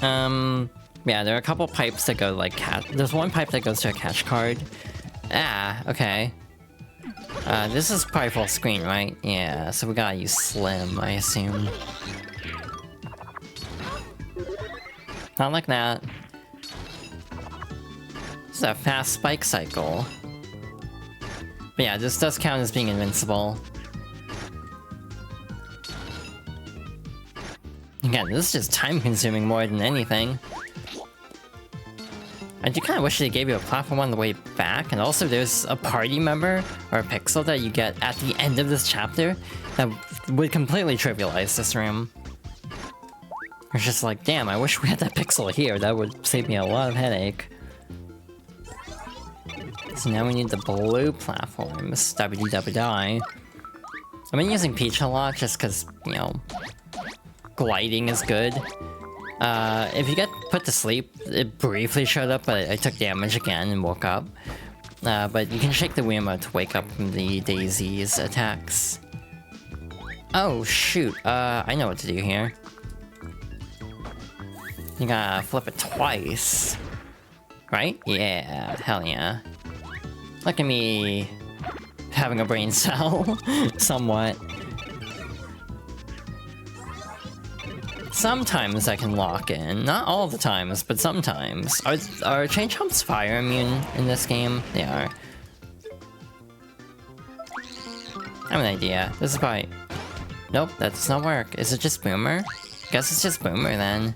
Yeah, there are a couple pipes that go, like, there's one pipe that goes to a catch card. Ah, okay. This is probably full screen, right? Yeah, so we gotta use Slim, I assume. Not like that. This is a fast spike cycle. But yeah, this does count as being invincible. Again, this is just time-consuming more than anything. I do kind of wish they gave you a platform on the way back, and also there's a party member, or a pixel that you get at the end of this chapter that would completely trivialize this room. It's just like, damn, I wish we had that pixel here, that would save me a lot of headache. So now we need the blue platforms, WD. I've been using Peach a lot just because, you know, gliding is good. If you get put to sleep, it briefly showed up, but I took damage again and woke up. But you can shake the Wiimote to wake up from the Daisy's attacks. Oh shoot, I know what to do here. You gotta flip it twice. Right? Yeah, hell yeah. Look at me having a brain cell, somewhat. Sometimes I can lock in. Not all the times, but sometimes. Are chain chomps fire immune in this game? They are. I have an idea. This is probably... Nope, that does not work. Is it just Boomer? Guess it's just Boomer then.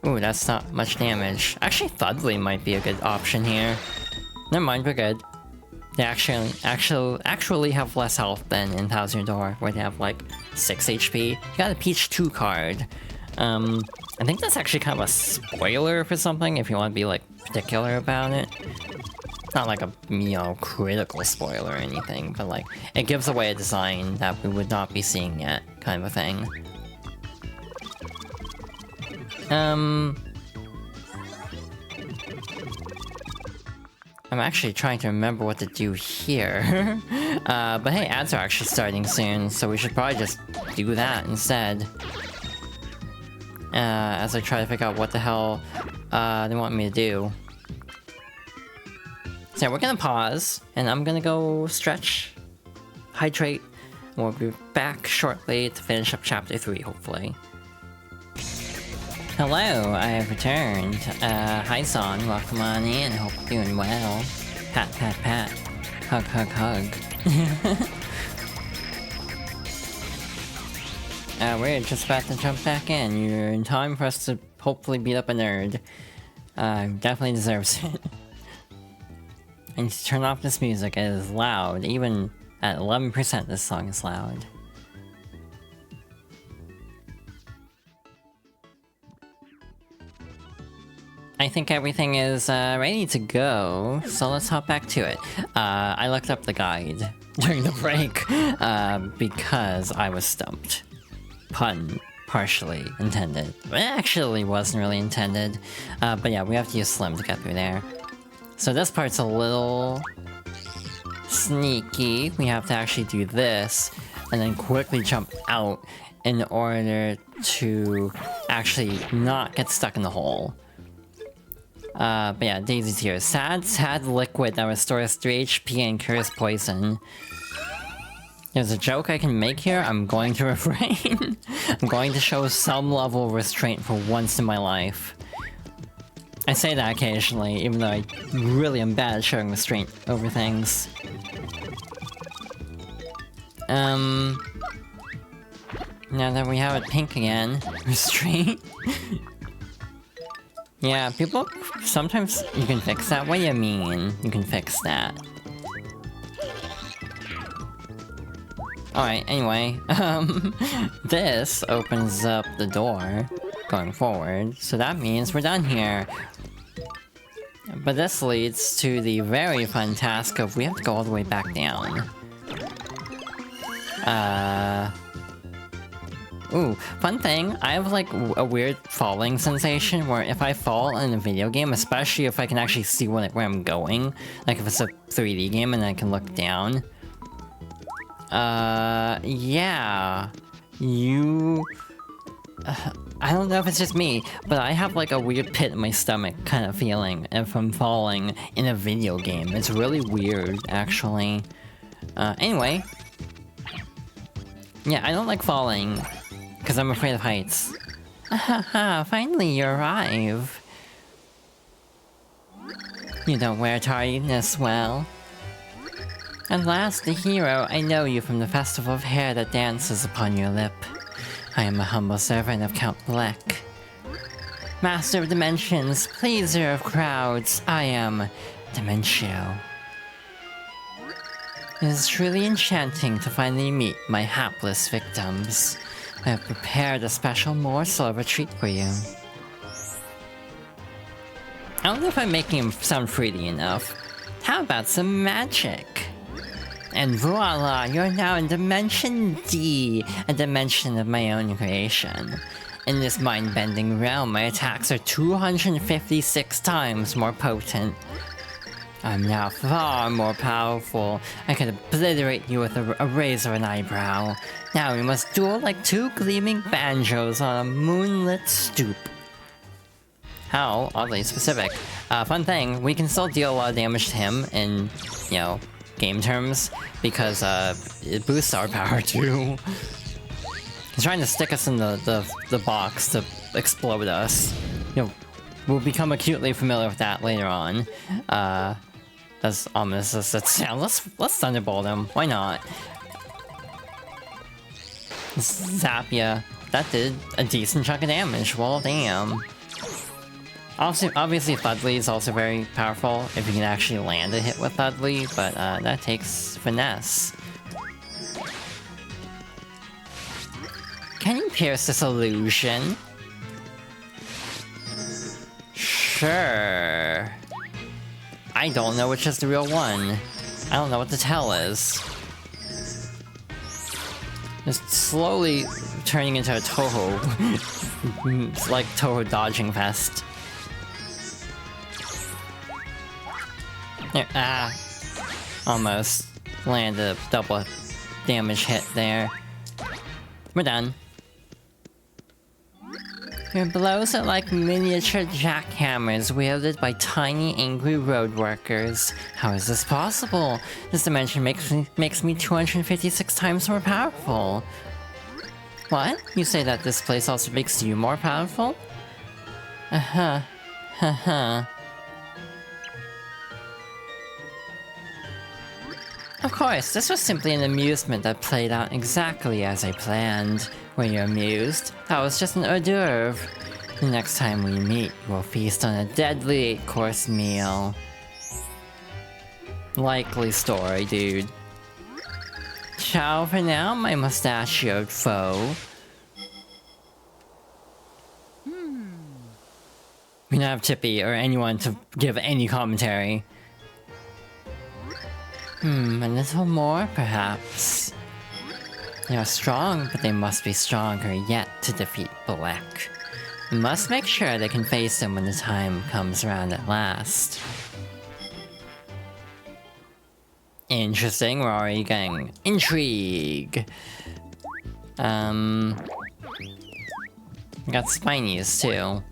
Ooh, that's not much damage. Actually, Thudley might be a good option here. Never mind, we're good. They actually have less health than in Thousand Door, where they have like 6 HP. You got a Peach 2 card. I think that's actually kind of a spoiler for something, if you want to be like particular about it. Not like a, you know, critical spoiler or anything, but like, it gives away a design that we would not be seeing yet, kind of a thing. I'm actually trying to remember what to do here. But hey, ads are actually starting soon, so we should probably just do that instead. As I try to figure out what the hell they want me to do. So yeah, we're gonna pause, and I'm gonna go stretch, hydrate, and we'll be back shortly to finish up chapter 3, hopefully. Hello, I have returned. Hi Son, welcome on in, hope you're doing well. Pat, pat, pat. Hug, hug, hug. We're just about to jump back in. You're in time for us to hopefully beat up a nerd. Definitely deserves it. I need to turn off this music, it is loud. Even at 11% this song is loud. I think everything is ready to go, so let's hop back to it. I looked up the guide during the break because I was stumped. Pun partially intended. It actually wasn't really intended, but yeah, we have to use Slim to get through there. So this part's a little sneaky. We have to actually do this and then quickly jump out in order to actually not get stuck in the hole. But yeah, Daisy's here. Sad liquid that restores 3 HP and cures poison. There's a joke I can make here, I'm going to refrain. I'm going to show some level of restraint for once in my life. I say that occasionally, even though I really am bad at showing restraint over things. Now that we have it pink again, restraint. Yeah, people, sometimes you can fix that. What do you mean, you can fix that? Alright, anyway, this opens up the door going forward, so that means we're done here. But this leads to the very fun task of we have to go all the way back down. Ooh, fun thing, I have like a weird falling sensation where if I fall in a video game, especially if I can actually see where I'm going, like if it's a 3D game and I can look down. Yeah. I don't know if it's just me, but I have like a weird pit in my stomach kind of feeling if I'm falling in a video game. It's really weird, actually. Anyway. Yeah, I don't like falling, because I'm afraid of heights. Haha, finally you arrive. You don't wear tardiness well. At last, the hero, I know you from the festival of hair that dances upon your lip. I am a humble servant of Count Black. Master of Dimensions, pleaser of crowds, I am Dementio. It is truly enchanting to finally meet my hapless victims. I have prepared a special morsel of a treat for you. I don't know if I'm making him sound fruity enough. How about some magic? And voila, you're now in Dimension D, a dimension of my own creation. In this mind-bending realm, my attacks are 256 times more potent. I'm now far more powerful. I can obliterate you with a raise of an eyebrow. Now we must duel like two gleaming banjos on a moonlit stoop. How oddly specific. Fun thing, we can still deal a lot of damage to him in, you know, game terms, because it boosts our power too. He's trying to stick us in the box to explode us. You know, we'll become acutely familiar with that later on. As ominous as that sounds, let's Thunderbolt him. Why not? Zap ya. That did a decent chunk of damage. Well, damn. Obviously, Thudley is also very powerful if you can actually land a hit with Thudley, but that takes finesse. Can you pierce this illusion? Sure. I don't know which is the real one. I don't know what the tell is. Just slowly turning into a Toho. It's like Toho dodging fest. There, almost landed a double damage hit there. We're done. Your blows are like miniature jackhammers wielded by tiny, angry road workers. How is this possible? This dimension makes me 256 times more powerful. What? You say that this place also makes you more powerful? Uh-huh. Haha. Of course, this was simply an amusement that played out exactly as I planned. Were you amused? That was just an hors d'oeuvre. The next time we meet, we'll feast on a deadly 8-course meal. Likely story, dude. Ciao for now, my mustachioed foe. We don't have Tippy or anyone to give any commentary. A little more, perhaps. They are strong, but they must be stronger yet to defeat Black. We must make sure they can face him when the time comes around at last. Interesting, we're already getting intrigue. We got Spinies too.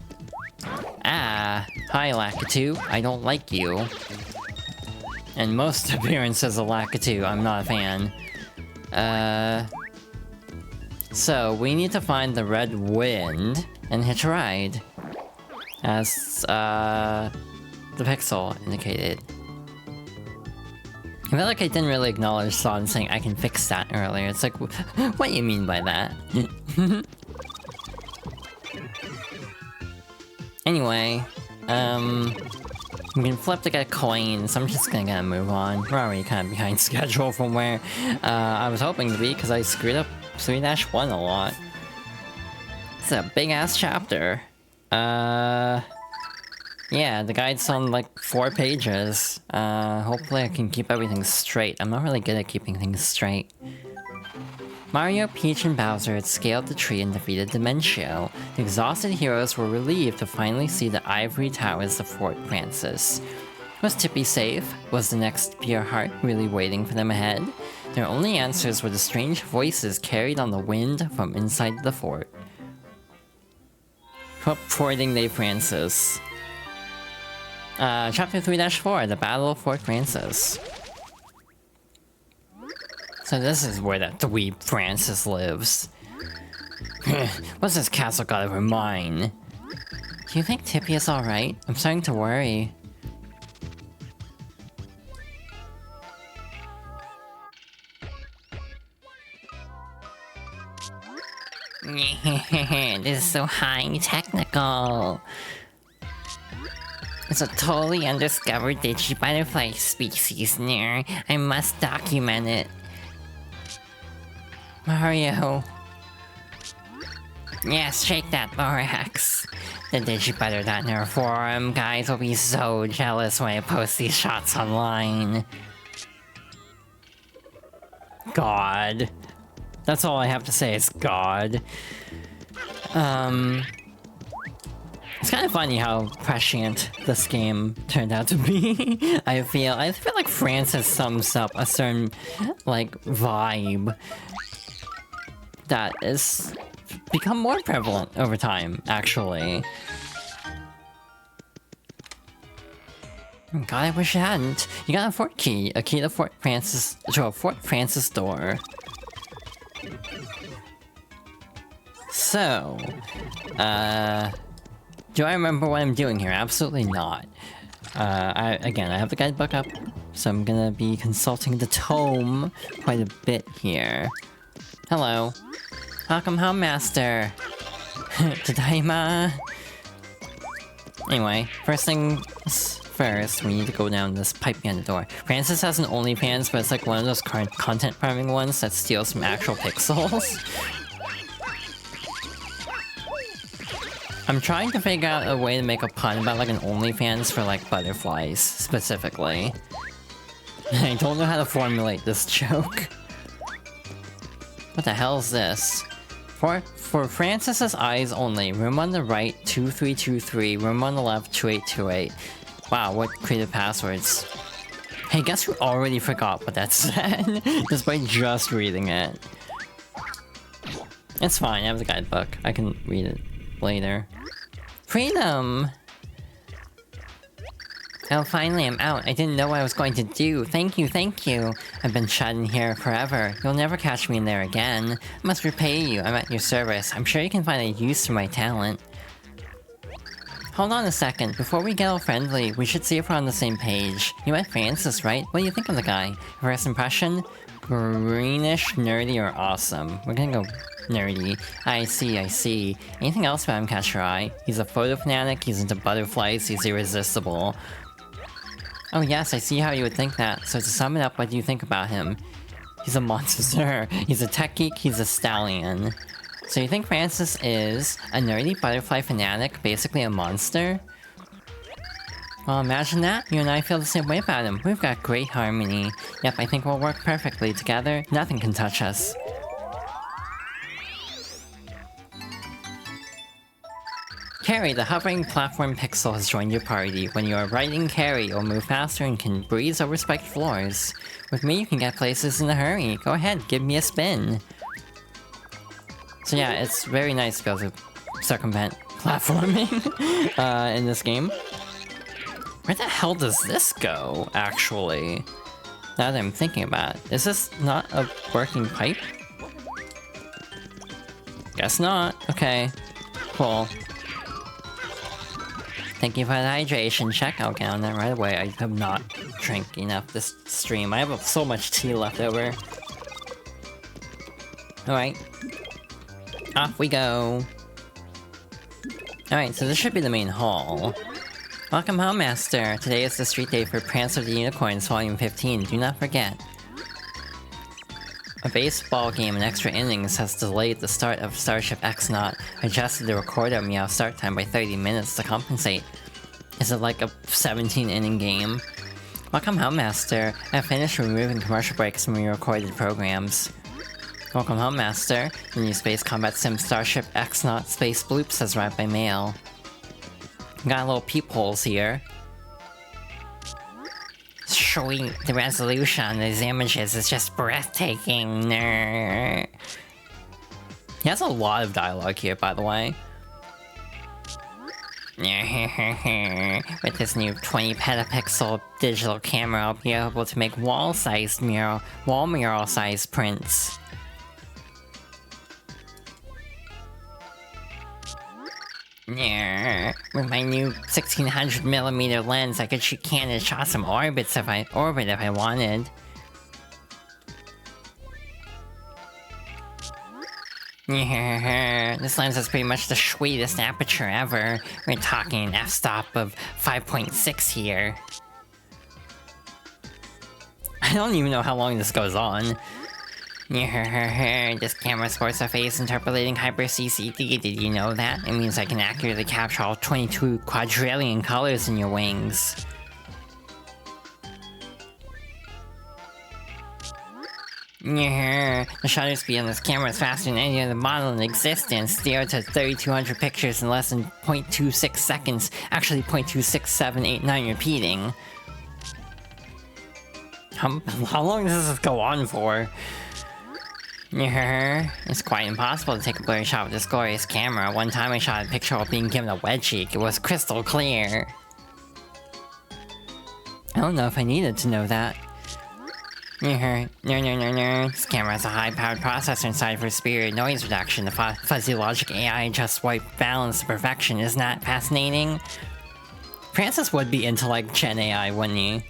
Ah, hi Lakitu, I don't like you. And most appearances of Lakitu, I'm not a fan. So, we need to find the Red Wind and hitch a ride. As, the pixel indicated. I feel like I didn't really acknowledge Son saying I can fix that earlier. It's like, what do you mean by that? Anyway, we can flip to get a coin, so I'm just gonna move on. We're already kind of behind schedule from where I was hoping to be, because I screwed up 3-1 a lot. It's a big-ass chapter. Yeah, the guide's on like 4 pages. Hopefully I can keep everything straight. I'm not really good at keeping things straight. Mario, Peach, and Bowser had scaled the tree and defeated Dementio. The exhausted heroes were relieved to finally see the ivory towers of Fort Francis. Was Tippy safe? Was the next Pure Heart really waiting for them ahead? Their only answers were the strange voices carried on the wind from inside the fort. Forting Day Francis. Chapter 3-4, The Battle of Fort Francis. So this is where that dweeb Francis lives. What's this castle got over mine? Do you think Tippy is alright? I'm starting to worry. This is so high technical. It's a totally undiscovered digi-butterfly species near. I must document it. Mario. Yes, shake that thorax. The Digibutter.net forum guys will be so jealous when I post these shots online. God. That's all I have to say is God. It's kind of funny how prescient this game turned out to be. I feel like Francis sums up a certain, like, vibe that is become more prevalent over time, actually. God, I wish it hadn't. You got a fort key. A key to Fort Francis door. So, do I remember what I'm doing here? Absolutely not. I have the guidebook up, so I'm gonna be consulting the tome quite a bit here. Hello. Welcome home, Master. Tadaima. Anyway, first things first, we need to go down this pipe behind the door. Francis has an OnlyFans, but it's like one of those content farming ones that steals from actual pixels. I'm trying to figure out a way to make a pun about like an OnlyFans for like butterflies, specifically. I don't know how to formulate this joke. What the hell is this? For Francis's eyes only, room on the right 2323, room on the left 2828. Wow, what creative passwords. Hey, guess who already forgot what that said? Just by just reading it. It's fine, I have the guidebook. I can read it later. Freedom! Oh, finally I'm out. I didn't know what I was going to do. Thank you, thank you. I've been shut in here forever. You'll never catch me in there again. I must repay you. I'm at your service. I'm sure you can find a use for my talent. Hold on a second. Before we get all friendly, we should see if we're on the same page. You met Francis, right? What do you think of the guy? First impression? Greenish, nerdy, or awesome? We're gonna go nerdy. I see. Anything else about him catch your eye? He's a photo fanatic, he's into butterflies, he's irresistible. Oh yes, I see how you would think that. So to sum it up, what do you think about him? He's a monster. He's a tech geek, he's a stallion. So you think Francis is a nerdy butterfly fanatic, basically a monster? Well, imagine that. You and I feel the same way about him. We've got great harmony. Yep, I think we'll work perfectly together. Nothing can touch us. Carrie, the hovering platform pixel has joined your party. When you are riding Carrie, you'll move faster and can breeze over spiked floors. With me, you can get places in a hurry. Go ahead, give me a spin. So yeah, it's very nice to be able to circumvent platforming in this game. Where the hell does this go, actually? Now that I'm thinking about it. Is this not a working pipe? Guess not. Okay. Cool. Thank you for the hydration check. I'll get on that right away. I have not drank enough this stream. I have so much tea left over. Alright. Off we go. Alright, so this should be the main hall. Welcome home, Master. Today is the street day for Prance of the Unicorns Volume 15. Do not forget. A baseball game in extra innings has delayed the start of Starship X-Naught, adjusted the recorder meow start time by 30 minutes to compensate. Is it like a 17-inning game? Welcome home, Master. I finished removing commercial breaks from your recorded programs. Welcome home, Master. The new Space Combat Sim Starship X-Naught Space Bloops has arrived by mail. Got little peepholes here. Sweet, the resolution on these images is just breathtaking. He has a lot of dialogue here, by the way. With this new 20 petapixel digital camera, I'll be able to make wall mural-sized prints. With my new 1600mm lens, I could shoot cannons, shot some orbit if I wanted. This lens is pretty much the sweetest aperture ever. We're talking an f-stop of 5.6 here. I don't even know how long this goes on. This camera sports a phase interpolating hyper CCD. Did you know that? It means I can accurately capture all 22 quadrillion colors in your wings. Yeah, the shutter speed on this camera is faster than any other model in existence. 0 to 3200 pictures in less than 0.26 seconds. Actually, 0.26789 repeating. How long does this go on for? Yeah, it's quite impossible to take a blurry shot with this glorious camera. One time I shot a picture while being given a wet cheek. It was crystal clear. I don't know if I needed to know that. No. This camera has a high-powered processor inside for superior noise reduction. The fuzzy logic AI adjusts white balance to perfection. Isn't that fascinating? Francis would be into, like, Gen AI, wouldn't he?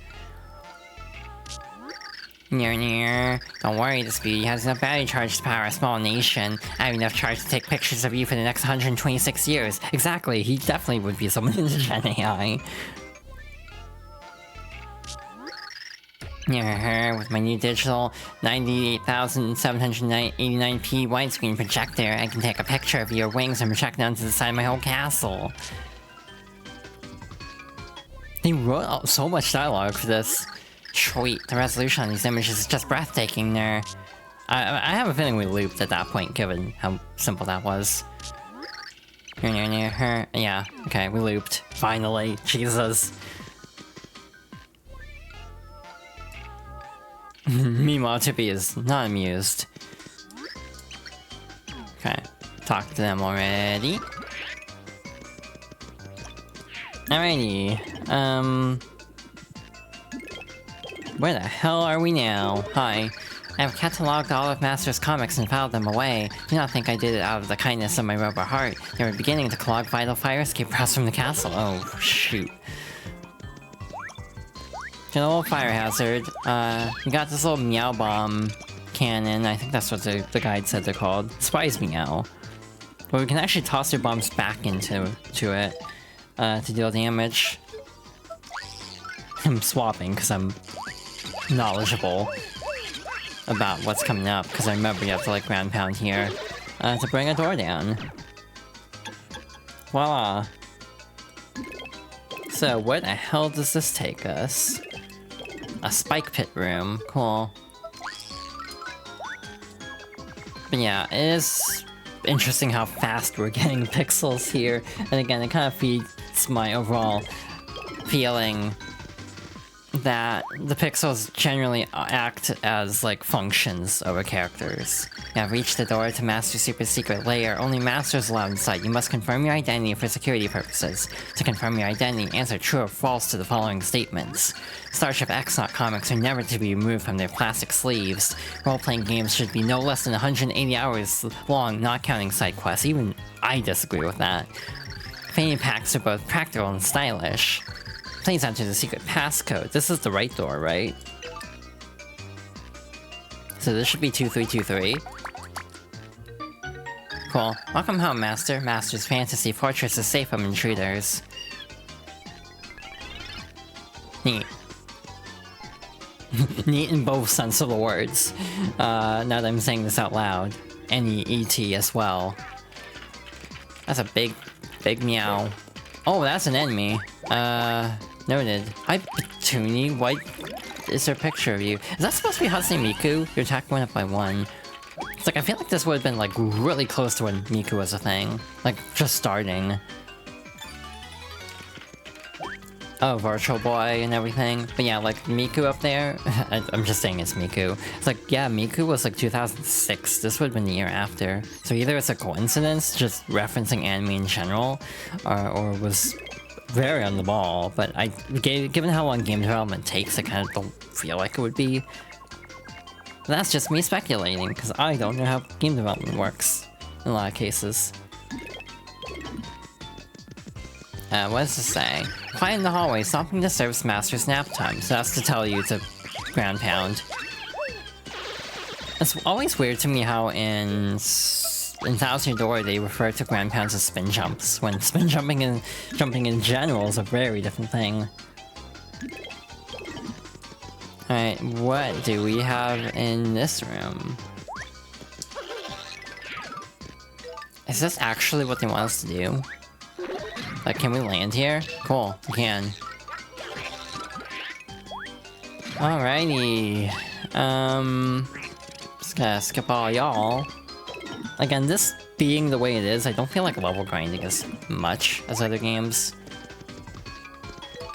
Don't worry, this beauty has enough battery charge to power a small nation. I have enough charge to take pictures of you for the next 126 years. Exactly, he definitely would be someone into Gen AI. With my new digital 98,789p widescreen projector, I can take a picture of your wings and project it onto the side of my whole castle. He wrote out so much dialogue for this. Sweet, the resolution on these images is just breathtaking there. I have a feeling we looped at that point, given how simple that was. Yeah, okay, we looped. Finally, Jesus. Meanwhile, Tippy is not amused. Okay, talk to them already. Alrighty, where the hell are we now? Hi. I have cataloged all of Master's comics and filed them away. Do not think I did it out of the kindness of my robot heart. They were beginning to clog vital fire escape routes from the castle. Oh, shoot. Get a little fire hazard. We got this little meow bomb cannon. I think that's what the guide said they're called. Spies meow. But we can actually toss their bombs back into it to deal damage. I'm swapping because I'm knowledgeable about what's coming up, because I remember you have to like ground pound here to bring a door down. Voila. So where the hell does this take us? A spike pit room. Cool. But yeah, it is interesting how fast we're getting pixels here. And again, it kind of feeds my overall feeling that the pixels generally act as, like, functions over characters. You have reached the door to Master's super secret lair. Only Masters allowed inside. You must confirm your identity for security purposes. To confirm your identity, answer true or false to the following statements. Starship X-Naut comics are never to be removed from their plastic sleeves. Role-playing games should be no less than 180 hours long, not counting side quests. Even I disagree with that. Fanny packs are both practical and stylish. Please enter the secret passcode. This is the right door, right? So this should be 2323. Cool. Welcome home, Master. Master's fantasy fortress is safe from intruders. Neat. Neat in both sense of the words. Now that I'm saying this out loud. N-E-E-T as well. That's a big meow. Oh, that's an enemy. Noted. Hi, Petuni. Why is there a picture of you? Is that supposed to be Hatsune Miku? Your attack went up by 1. It's like, I feel like this would have been, like, really close to when Miku was a thing. Like, just starting. Oh, Virtual Boy and everything. But yeah, like, Miku up there. I'm just saying it's Miku. It's like, yeah, Miku was, like, 2006. This would have been the year after. So either it's a coincidence, just referencing anime in general, or was very on the ball, but given how long game development takes, I kind of don't feel like it would be. But that's just me speculating, because I don't know how game development works in a lot of cases. What does this say? Quiet in the hallway, stopping to serve Master's nap time, so that's to tell you to ground pound. It's always weird to me how in Thousand Door they refer to ground pounds as spin jumps, when spin jumping and jumping in general is a very different thing. Alright, what do we have in this room? Is this actually what they want us to do? Like, can we land here? Cool, we can. Alrighty. Just gotta skip all y'all. Again, this being the way it is, I don't feel like level grinding as much as other games.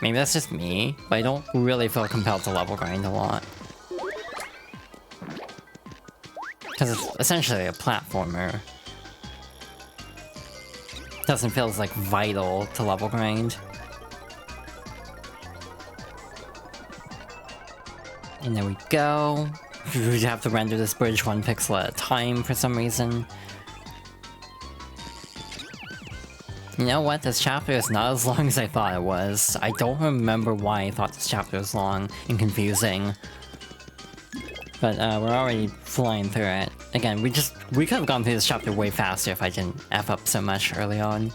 Maybe that's just me, but I don't really feel compelled to level grind a lot. Because it's essentially a platformer. Doesn't feel as, like, vital to level grind. And there we go. We have to render this bridge 1 pixel at a time for some reason. You know what? This chapter is not as long as I thought it was. I don't remember why I thought this chapter was long and confusing. But we're already flying through it. Again, we could have gone through this chapter way faster if I didn't F up so much early on.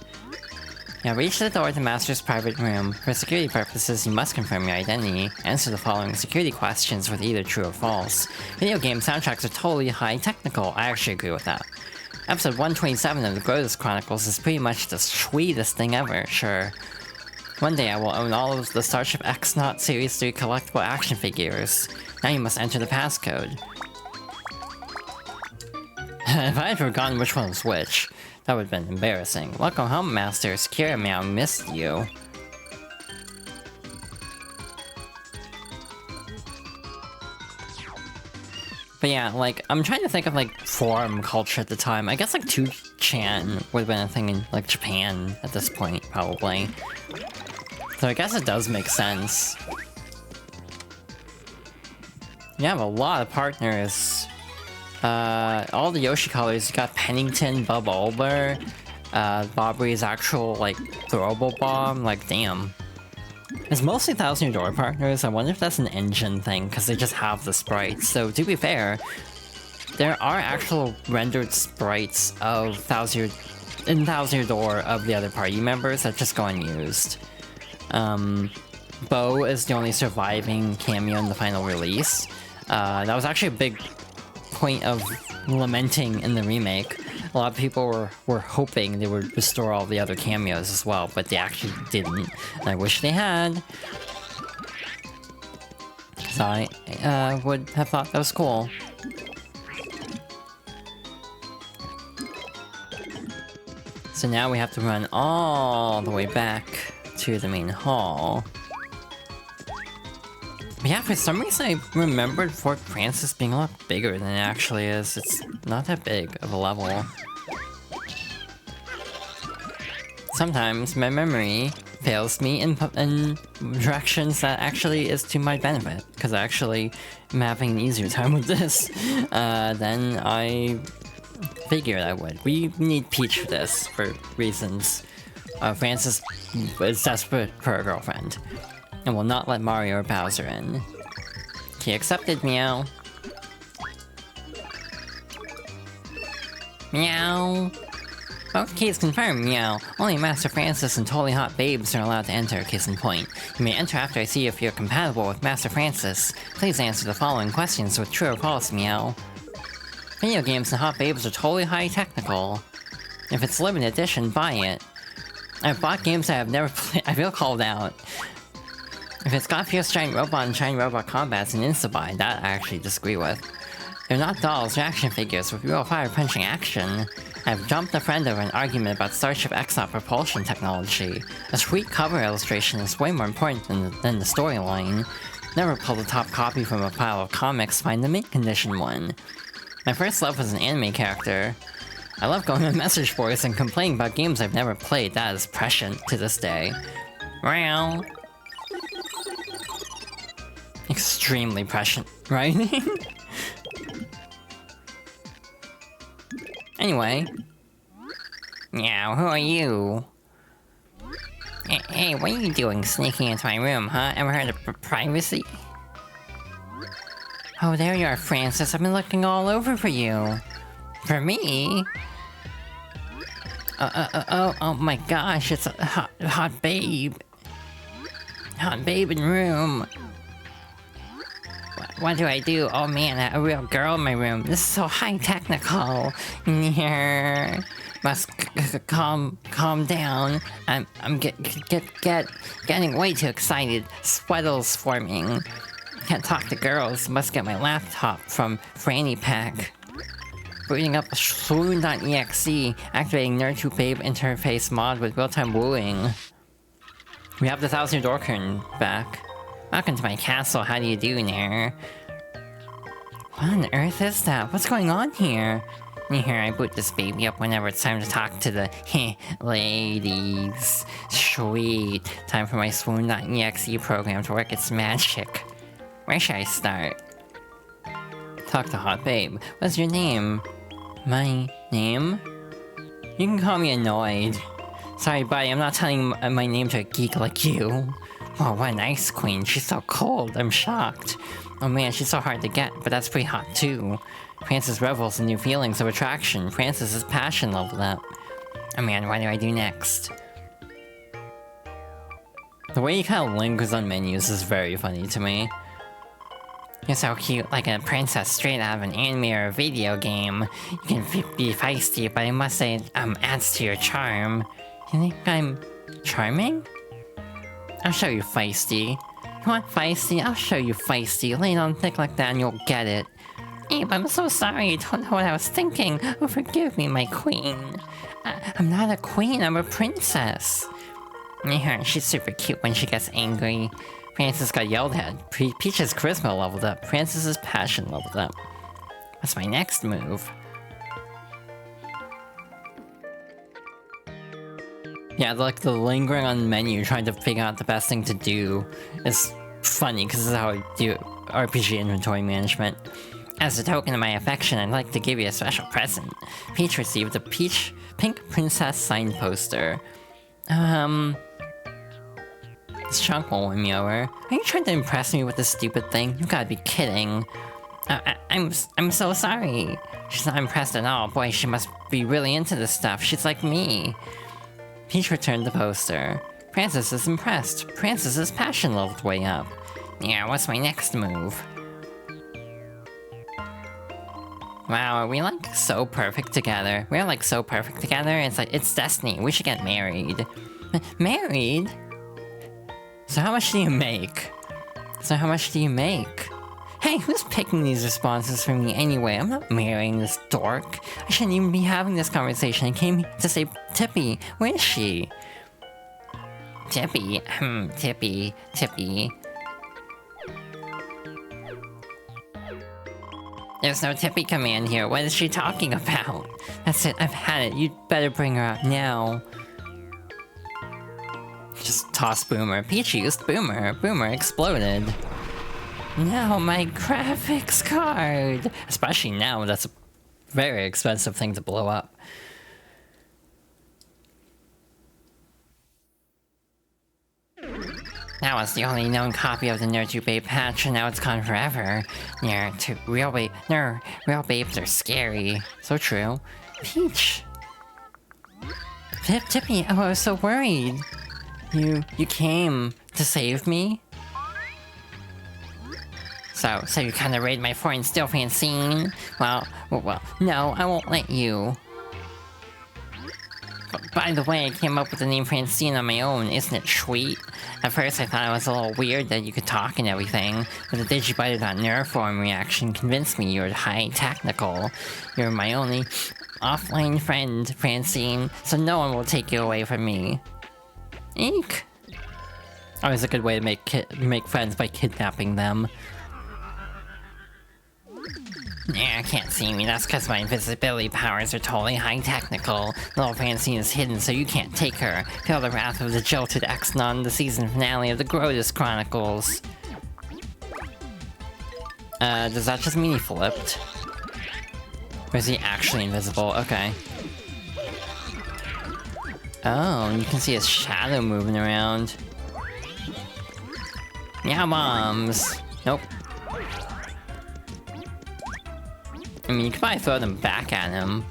Now reach the door to Master's private room. For security purposes, you must confirm your identity. Answer the following security questions with either true or false. Video game soundtracks are totally high technical. I actually agree with that. Episode 127 of the Grotus Chronicles is pretty much the sweetest thing ever, sure. One day I will own all of the Starship X-Naut Series 3 collectible action figures. Now you must enter the passcode. If I had forgotten which one was which, that would have been embarrassing. Welcome home, Master. Secure Meow missed you. But yeah, like, I'm trying to think of, like, forum culture at the time. I guess, like, 2chan would have been a thing in, like, Japan at this point, probably. So I guess it does make sense. You have a lot of partners. All the Yoshi colors, you got Pennington, Bulber, Bobby's actual, like, throwable bomb, like, damn. It's mostly Thousand Year Door partners. I wonder if that's an engine thing, because they just have the sprites. So, to be fair, there are actual rendered sprites of Thousand Year Door of the other party members that just go unused. Bo is the only surviving cameo in the final release. That was actually a big point of lamenting in the remake. A lot of people were hoping they would restore all the other cameos as well, but they actually didn't. And I wish they had. Because I would have thought that was cool. So now we have to run all the way back to the main hall. But yeah, for some reason I remembered Fort Francis being a lot bigger than it actually is. It's not that big of a level. Sometimes my memory fails me in directions that actually is to my benefit, because I actually am having an easier time with this than I figured I would. We need Peach for this, for reasons. Francis is desperate for a girlfriend, and will not let Mario or Bowser in. He accepted, Meow. Meow. Both keys confirmed, Meow. Only Master Francis and totally hot babes are allowed to enter, case in point. You may enter after I see if you're compatible with Master Francis. Please answer the following questions with true or false, Meow. Video games and hot babes are totally high technical. If it's limited edition, buy it. I've bought games I have never played. I feel called out. If it's got Fierce Giant Robot and Giant Robot combats and insta-buy, that I actually disagree with. They're not dolls, they're action figures with real fire-punching action. I've jumped a friend over an argument about Starship X-Naut propulsion technology. A sweet cover illustration is way more important than the storyline. Never pull a top copy from a pile of comics, find the mint condition one. My first love was an anime character. I love going on message boards and complaining about games I've never played. That is prescient to this day. Meow. Extremely prescient, right? Anyway. Meow, who are you? Hey, what are you doing sneaking into my room, huh? Ever heard of privacy? Oh, there you are, Francis. I've been looking all over for you. For me? Oh my gosh, it's a hot babe. Hot babe in room. What do I do? Oh man, a real girl in my room. This is so high technical. Must calm down. I'm getting way too excited. Sweatles forming. Can't talk to girls. Must get my laptop from Franny Pack. Booting up Swoon.exe. Activating Nerd to Babe interface mod with real-time wooing. We have the 1000 door curtain back. Welcome to my castle. How do you do there? What on earth is that? What's going on here? Here, I boot this baby up whenever it's time to talk to the ladies. Sweet. Time for my Swoon.exe program to work its magic. Where should I start? Talk to Hot Babe. What's your name? My name? You can call me Annoyed. Sorry, buddy, I'm not telling my name to a geek like you. Oh, what an ice queen. She's so cold. I'm shocked. Oh man, she's so hard to get, but that's pretty hot too. Francis revels in new feelings of attraction. Francis's passion leveled up. Oh man, what do I do next? The way he kind of lingers on menus is very funny to me. You're so cute, like a princess straight out of an anime or a video game. You can be feisty, but I must say it adds to your charm. You think I'm charming? I'll show you feisty. You want feisty? I'll show you feisty. Lay it on thick like that and you'll get it. Abe, I'm so sorry. I don't know what I was thinking. Oh, forgive me, my queen. I'm not a queen, I'm a princess. Yeah, she's super cute when she gets angry. Francis got yelled at. Peach's charisma leveled up. Francis's passion leveled up. What's my next move? Yeah, like the lingering on the menu, trying to figure out the best thing to do is funny, because this is how I do RPG inventory management. As a token of my affection, I'd like to give you a special present. Peach received a pink princess sign poster. This chunk won't win me over. Are you trying to impress me with this stupid thing? You gotta be kidding. I'm so sorry. She's not impressed at all. Boy, she must be really into this stuff. She's like me. Peach returned the poster. Francis is impressed. Francis's passion leveled way up. Yeah, what's my next move? Wow, are we like so perfect together? We're like so perfect together. It's like, it's destiny. We should get married. Married? So how much do you make? Hey, who's picking these responses for me anyway? I'm not marrying this dork. I shouldn't even be having this conversation. I came to say Tippy. Where is she? Tippy. Tippy. There's no Tippy command here. What is she talking about? That's it. I've had it. You'd better bring her out now. Just toss Boomer. Peach used Boomer. Boomer exploded. No, my graphics card! Especially now, that's a very expensive thing to blow up. That was the only known copy of the Nerd to Babe patch, and now it's gone forever. Real babes are scary. So true. Peach! Tippy, oh, I was so worried. You came to save me? So you kinda raid my foreign still Francine? Well, no, I won't let you. But by the way, I came up with the name Francine on my own, isn't it sweet? At first I thought it was a little weird that you could talk and everything, but the Digibiter.nerform reaction convinced me you're high technical. You're my only offline friend, Francine, so no one will take you away from me. Eek! Always a good way to make friends by kidnapping them. Yeah, can't see me. That's because my invisibility powers are totally high technical. Little Francine is hidden, so you can't take her. Feel the wrath of the jilted Exnon, the season finale of the Grotus Chronicles. Does that just mean he flipped? Or is he actually invisible? Okay. Oh, you can see his shadow moving around. Yeah, bombs. Nope. I mean, you could probably throw them back at him.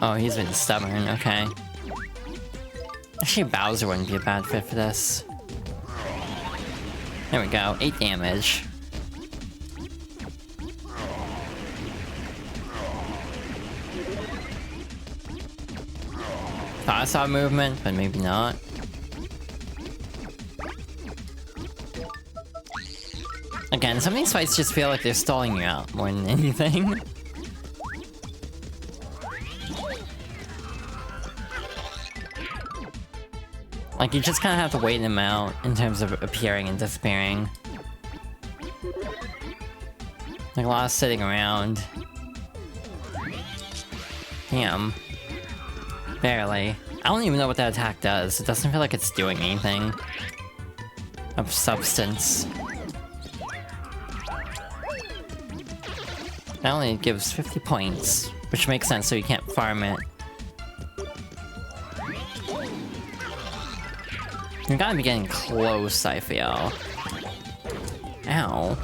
Oh, he's been stubborn, okay. Actually, Bowser wouldn't be a bad fit for this. There we go, 8 damage. Thought I saw movement, but maybe not. Again, some of these fights just feel like they're stalling you out more than anything. Like, you just kind of have to wait them out in terms of appearing and disappearing. Like, a lot of sitting around. Damn. Barely. I don't even know what that attack does. It doesn't feel like it's doing anything of substance. That only gives 50 points, which makes sense, so you can't farm it. You gotta be getting close, I feel. Ow.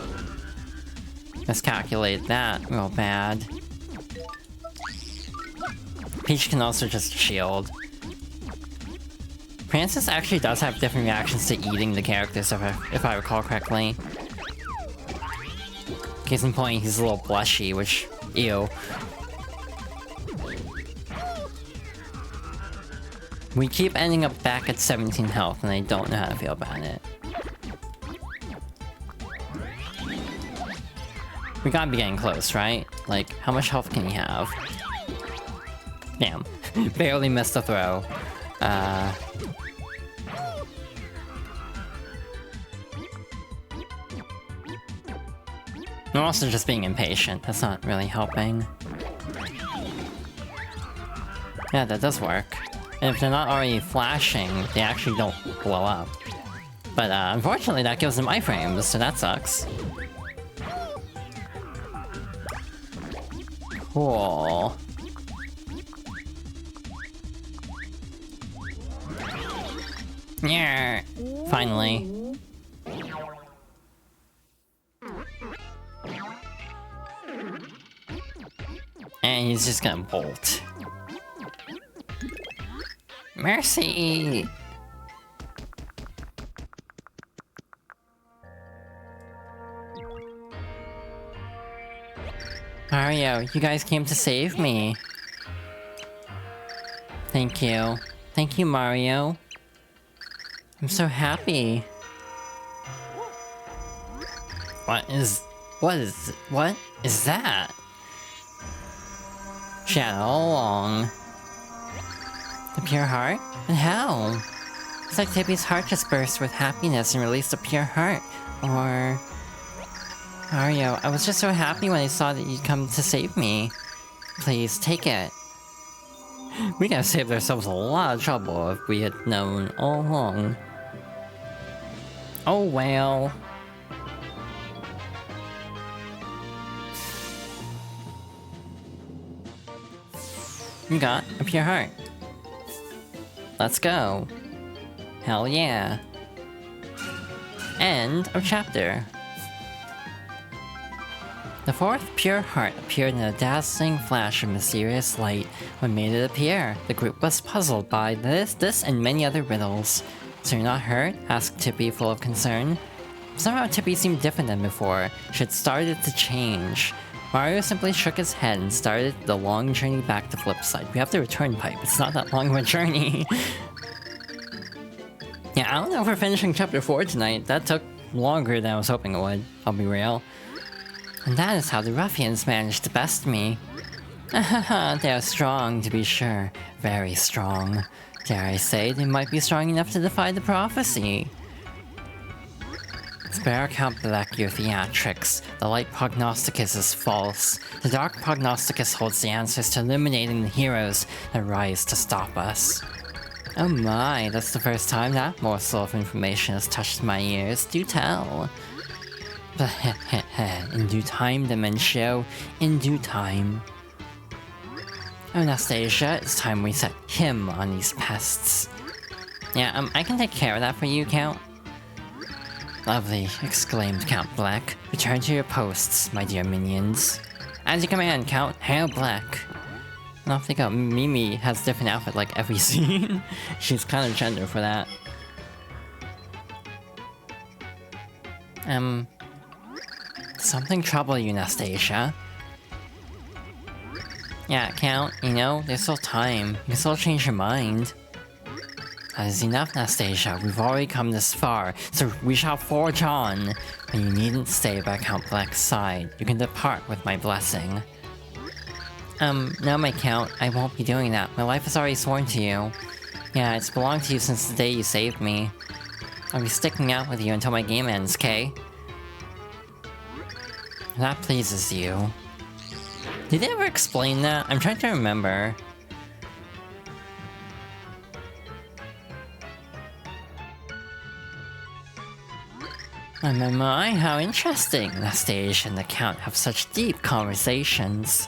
Miscalculate that real bad. Peach can also just shield. Francis actually does have different reactions to eating the characters, if I recall correctly. Case in point, he's a little blushy, which... ew. We keep ending up back at 17 health, and I don't know how to feel about it. We gotta be getting close, right? Like, how much health can he have? Damn. Barely missed a throw. I'm also just being impatient. That's not really helping. Yeah, that does work. And if they're not already flashing, they actually don't blow up. But unfortunately, that gives them iframes, so that sucks. Cool. Yeah. Finally. And he's just gonna bolt. Mercy! Mario, you guys came to save me. Thank you. Thank you, Mario. I'm so happy. What is that? She had it all along. The pure heart? And how? It's like Tippy's heart just burst with happiness and released a pure heart. Or... Mario, I was just so happy when I saw that you'd come to save me. Please, take it. We could have saved ourselves a lot of trouble if we had known all along. Oh well. You got a pure heart. Let's go. Hell yeah. End of chapter. The fourth pure heart appeared in a dazzling flash of mysterious light. What made it appear? The group was puzzled by this and many other riddles. So you're not hurt? Asked Tippy, full of concern. Somehow Tippy seemed different than before. She had started to change. Mario simply shook his head and started the long journey back to Flipside. We have the return pipe. It's not that long of a journey. Yeah, I don't know if we're finishing chapter 4 tonight. That took longer than I was hoping it would. I'll be real. And that is how the ruffians managed to best me. They are strong, to be sure. Very strong. Dare I say, they might be strong enough to defy the prophecy. Spare Count Black your theatrics. The light prognosticus is false. The dark prognosticus holds the answers to illuminating the heroes that rise to stop us. Oh my, that's the first time that morsel of information has touched my ears. Do tell. In due time, Dementio. In due time. Anastasia, it's time we set him on these pests. Yeah, I can take care of that for you, Count. Lovely, exclaimed Count Black. Return to your posts, my dear minions. As you command, Count. Hail Black. And off they go. Mimi has a different outfit like every scene. She's kind of gender for that. Something trouble you, Anastasia? Yeah, Count, you know, there's still time. You can still change your mind. That is enough, Nastasia. We've already come this far, so we shall forge on. But you needn't stay by Count Black's side. You can depart with my blessing. No, my Count. I won't be doing that. My life is already sworn to you. Yeah, it's belonged to you since the day you saved me. I'll be sticking out with you until my game ends, Kay? If that pleases you. Did they ever explain that? I'm trying to remember. My, how interesting. Nastasia and the Count have such deep conversations.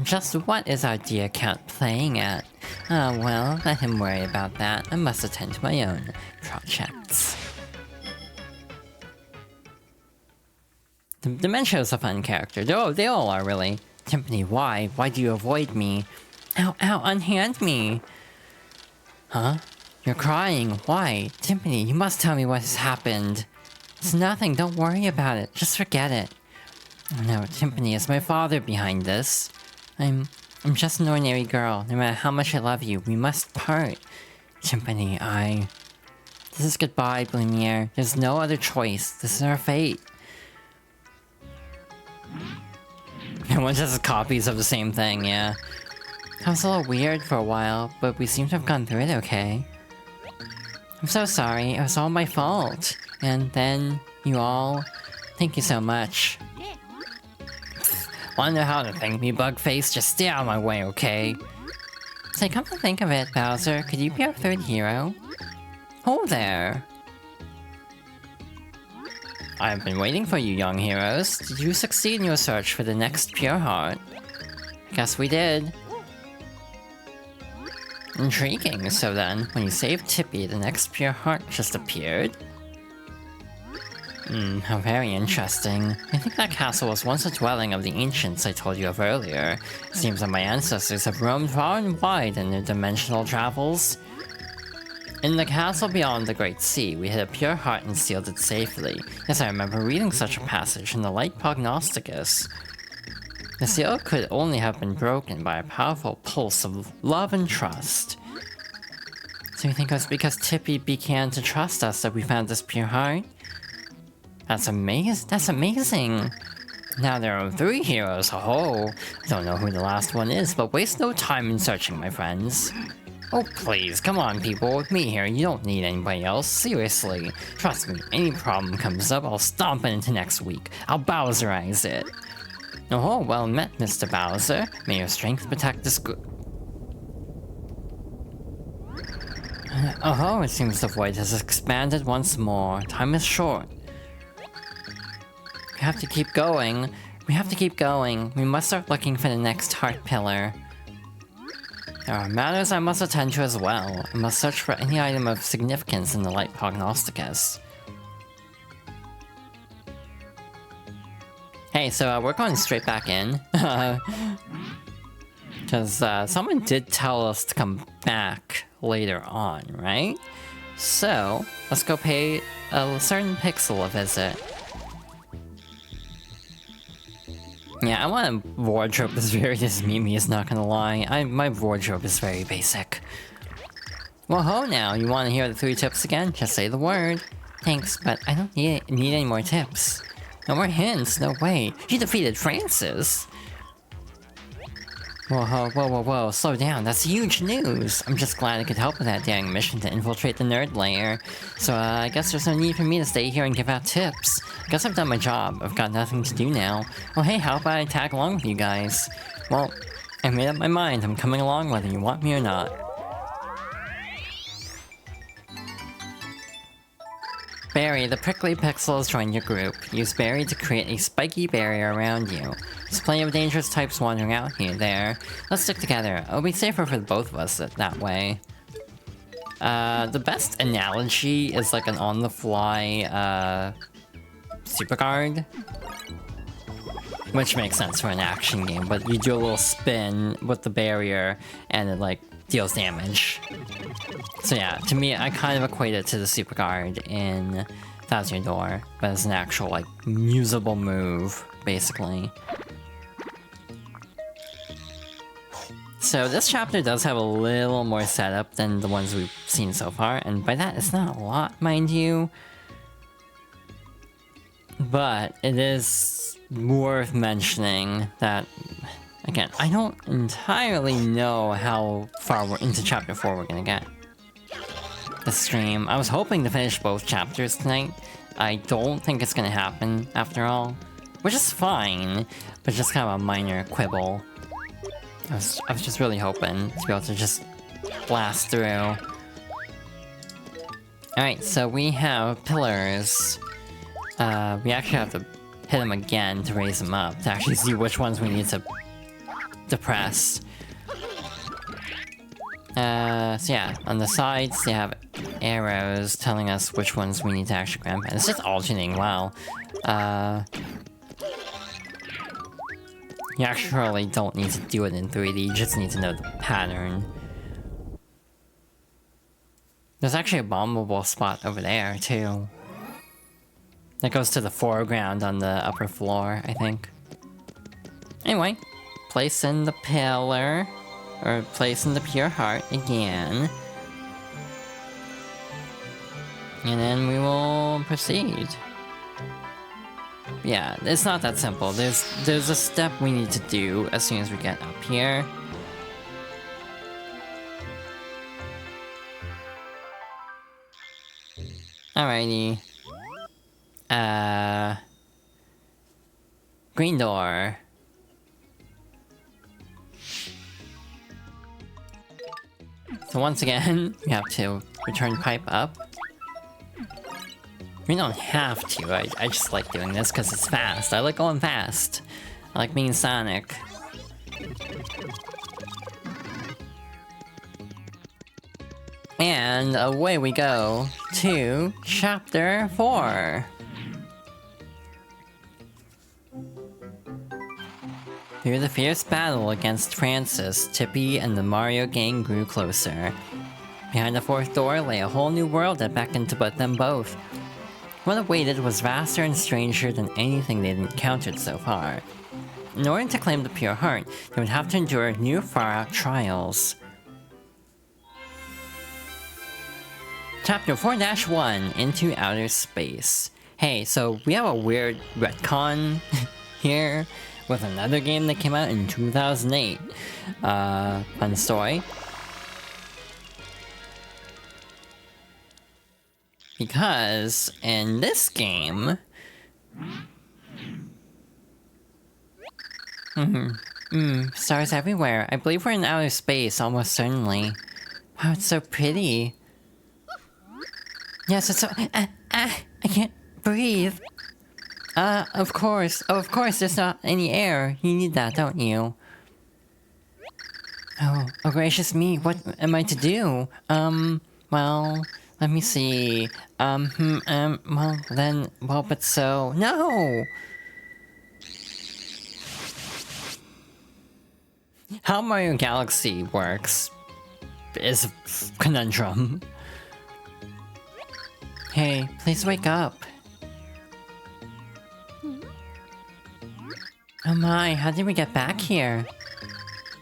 Just what is our dear Count playing at? Oh well, let him worry about that. I must attend to my own projects. The Dementia is a fun character. They all are, really. Timpani, why? Why do you avoid me? Ow, ow, unhand me! Huh? You're crying. Why? Timpani, you must tell me what has happened. It's nothing, don't worry about it. Just forget it. No, Timpani, is my father behind this? I'm just an ordinary girl. No matter how much I love you, we must part. Timpani, This is goodbye, Blumiere. There's no other choice. This is our fate. Everyone just has copies of the same thing, yeah. It was a little weird for a while, but we seem to have gone through it okay. I'm so sorry, it was all my fault. And then, you all... Thank you so much. Wanna know how to thank me, Bugface? Just stay out of my way, okay? Say, come to think of it, Bowser, could you be our third hero? Oh there! I've been waiting for you, young heroes. Did you succeed in your search for the next pure heart? I guess we did. Intriguing. So then, when you saved Tippy, the next pure heart just appeared? How very interesting. I think that castle was once a dwelling of the ancients I told you of earlier. It seems that my ancestors have roamed far and wide in their dimensional travels. In the castle beyond the Great Sea, we hid a pure heart and sealed it safely. Yes, I remember reading such a passage in the Light Prognosticus. The seal could only have been broken by a powerful pulse of love and trust. So you think it was because Tippy began to trust us that we found this pure heart? That's amazing! Now there are 3 heroes, ho! I don't know who the last one is, but waste no time in searching, my friends. Oh please, come on people, with me here, you don't need anybody else, seriously. Trust me, any problem comes up, I'll stomp it into next week. I'll Bowserize it. Oh, well met, Mr. Bowser. May your strength protect this Oh, it seems the void has expanded once more. Time is short. We have to keep going. We must start looking for the next heart pillar. There are matters I must attend to as well. I must search for any item of significance in the Light Prognosticus. Hey, so we're going straight back in. Because someone did tell us to come back later on, right? So, let's go pay a certain pixel a visit. Yeah, I want a wardrobe that's very dismeme, not gonna lie. My wardrobe is very basic. Well, ho now, you want to hear the 3 tips again? Just say the word. Thanks, but I don't need any more tips. No more hints, no way. You defeated Francis! Whoa, slow down, that's huge news! I'm just glad I could help with that dang mission to infiltrate the nerd lair. So, I guess there's no need for me to stay here and give out tips. I guess I've done my job, I've got nothing to do now. Well hey, how about I tag along with you guys? Well, I made up my mind, I'm coming along whether you want me or not. Barry, the prickly pixel has joined your group. Use Barry to create a spiky barrier around you. There's plenty of dangerous types wandering out here there. Let's stick together. It'll be safer for both of us that way. The best analogy is like an on-the-fly, super guard. Which makes sense for an action game, but you do a little spin with the barrier and it like deals damage. So yeah, to me, I kind of equate it to the super guard in Thousand Year Door, but as an actual like usable move, basically. So this chapter does have a little more setup than the ones we've seen so far, and by that, it's not a lot, mind you. But it is worth mentioning that, again, I don't entirely know how far we're into chapter 4 we're gonna get. The stream. I was hoping to finish both chapters tonight. I don't think it's gonna happen, after all. Which is fine, but just kind of a minor quibble. I was just really hoping to be able to just blast through. Alright, so we have pillars. We actually have to hit them again to raise them up, to actually see which ones we need to depress. So yeah, on the sides they have arrows telling us which ones we need to actually grab. And it's just alternating, wow. You actually don't need to do it in 3D, you just need to know the pattern. There's actually a bombable spot over there, too. That goes to the foreground on the upper floor, I think. Anyway, place in the pillar, or place in the pure heart again. And then we will proceed. Yeah, it's not that simple. There's a step we need to do as soon as we get up here. Alrighty. Green door. So once again, we have to return pipe up. We don't have to, I just like doing this because it's fast. I like going fast. I like being Sonic. And away we go to Chapter 4. Through the fierce battle against Francis, Tippy and the Mario gang grew closer. Behind the fourth door lay a whole new world that beckoned to put them both. What awaited was vaster and stranger than anything they'd encountered so far. In order to claim the pure heart, they would have to endure new far-out trials. Chapter 4-1, Into Outer Space. Hey, so we have a weird retcon here with another game that came out in 2008. Fun story. Because in this game... stars everywhere. I believe we're in outer space, almost certainly. Wow, it's so pretty. Yes, it's so... I can't breathe. Of course, there's not any air. You need that, don't you? Oh gracious me, what am I to do? Well, let me see. Well, but so... No! How Mario Galaxy works is a conundrum. Hey, please wake up. Oh my, how did we get back here?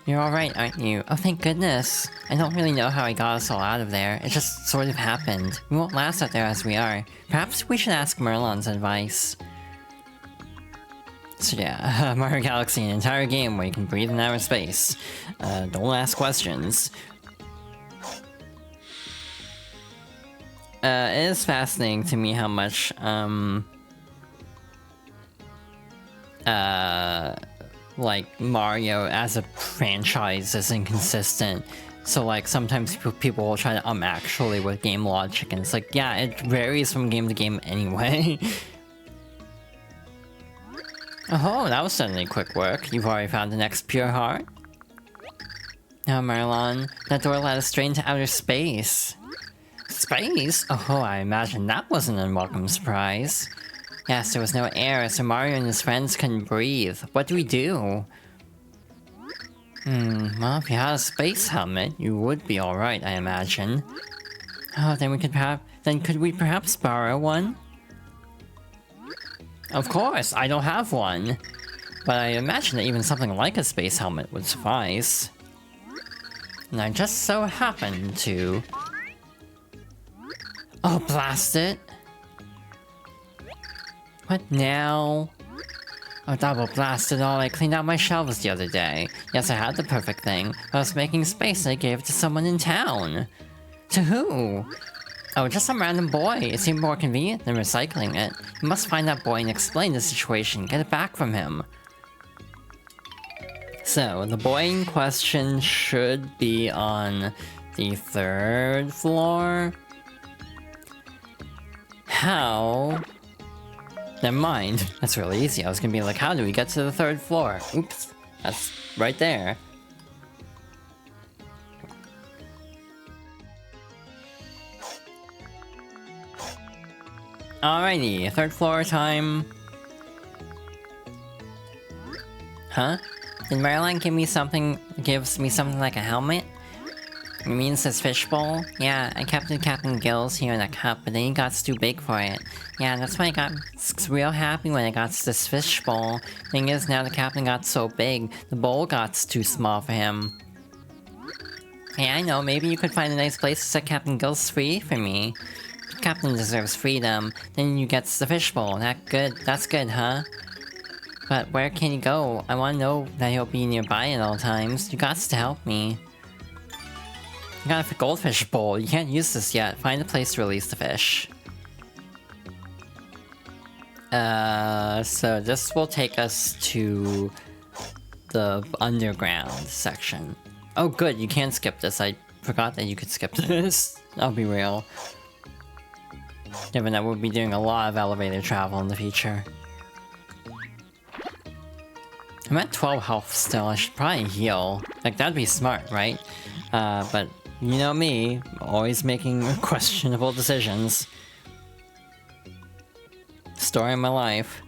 You're alright, aren't you? Oh, thank goodness. I don't really know how I got us all out of there. It just sort of happened. We won't last out there as we are. Perhaps we should ask Merlon's advice. So yeah, Mario Galaxy, an entire game where you can breathe in outer space. Don't ask questions. It is fascinating to me how much, like, Mario as a franchise is inconsistent. So, like, sometimes people will try to actually with game logic, and it's like, yeah, it varies from game to game anyway. Oh, that was suddenly quick work. You've already found the next pure heart? Now, Marlon, that door led us straight into outer space. Space? Oh, I imagine that was an unwelcome surprise. Yes, there was no air, so Mario and his friends couldn't breathe. What do we do? Well, if you had a space helmet, you would be alright, I imagine. Oh, then could we perhaps borrow one? Of course, I don't have one. But I imagine that even something like a space helmet would suffice. And I just so happened to... Oh, blast it! What now? Oh, double blasted all. I cleaned out my shelves the other day. Yes, I had the perfect thing. I was making space and I gave it to someone in town. To who? Oh, just some random boy. It seemed more convenient than recycling it. You must find that boy and explain the situation. Get it back from him. So, the boy in question should be on the 3rd floor. How? Never mind. That's really easy. I was gonna be like, how do we get to the 3rd floor? Oops. That's right there. Alrighty, 3rd floor time. Huh? Did Marilyn gives me something like a helmet? You mean it says fishbowl? Yeah, I kept Captain Gills here in a cup, but then he got too big for it. Yeah, that's why I got real happy when I got this fishbowl. Thing is, now the captain got so big, the bowl got too small for him. Hey, I know, maybe you could find a nice place to set Captain Gills free for me. Captain deserves freedom, then you get the fishbowl. That's good, huh? But where can he go? I want to know that he'll be nearby at all times. You got to help me. You got a goldfish bowl. You can't use this yet. Find a place to release the fish. So this will take us to the underground section. Oh good, you can skip this. I forgot that you could skip this. I'll be real. Given that we'll be doing a lot of elevator travel in the future. I'm at 12 health still. I should probably heal. Like, that'd be smart, right? But you know me, always making questionable decisions. Story of my life.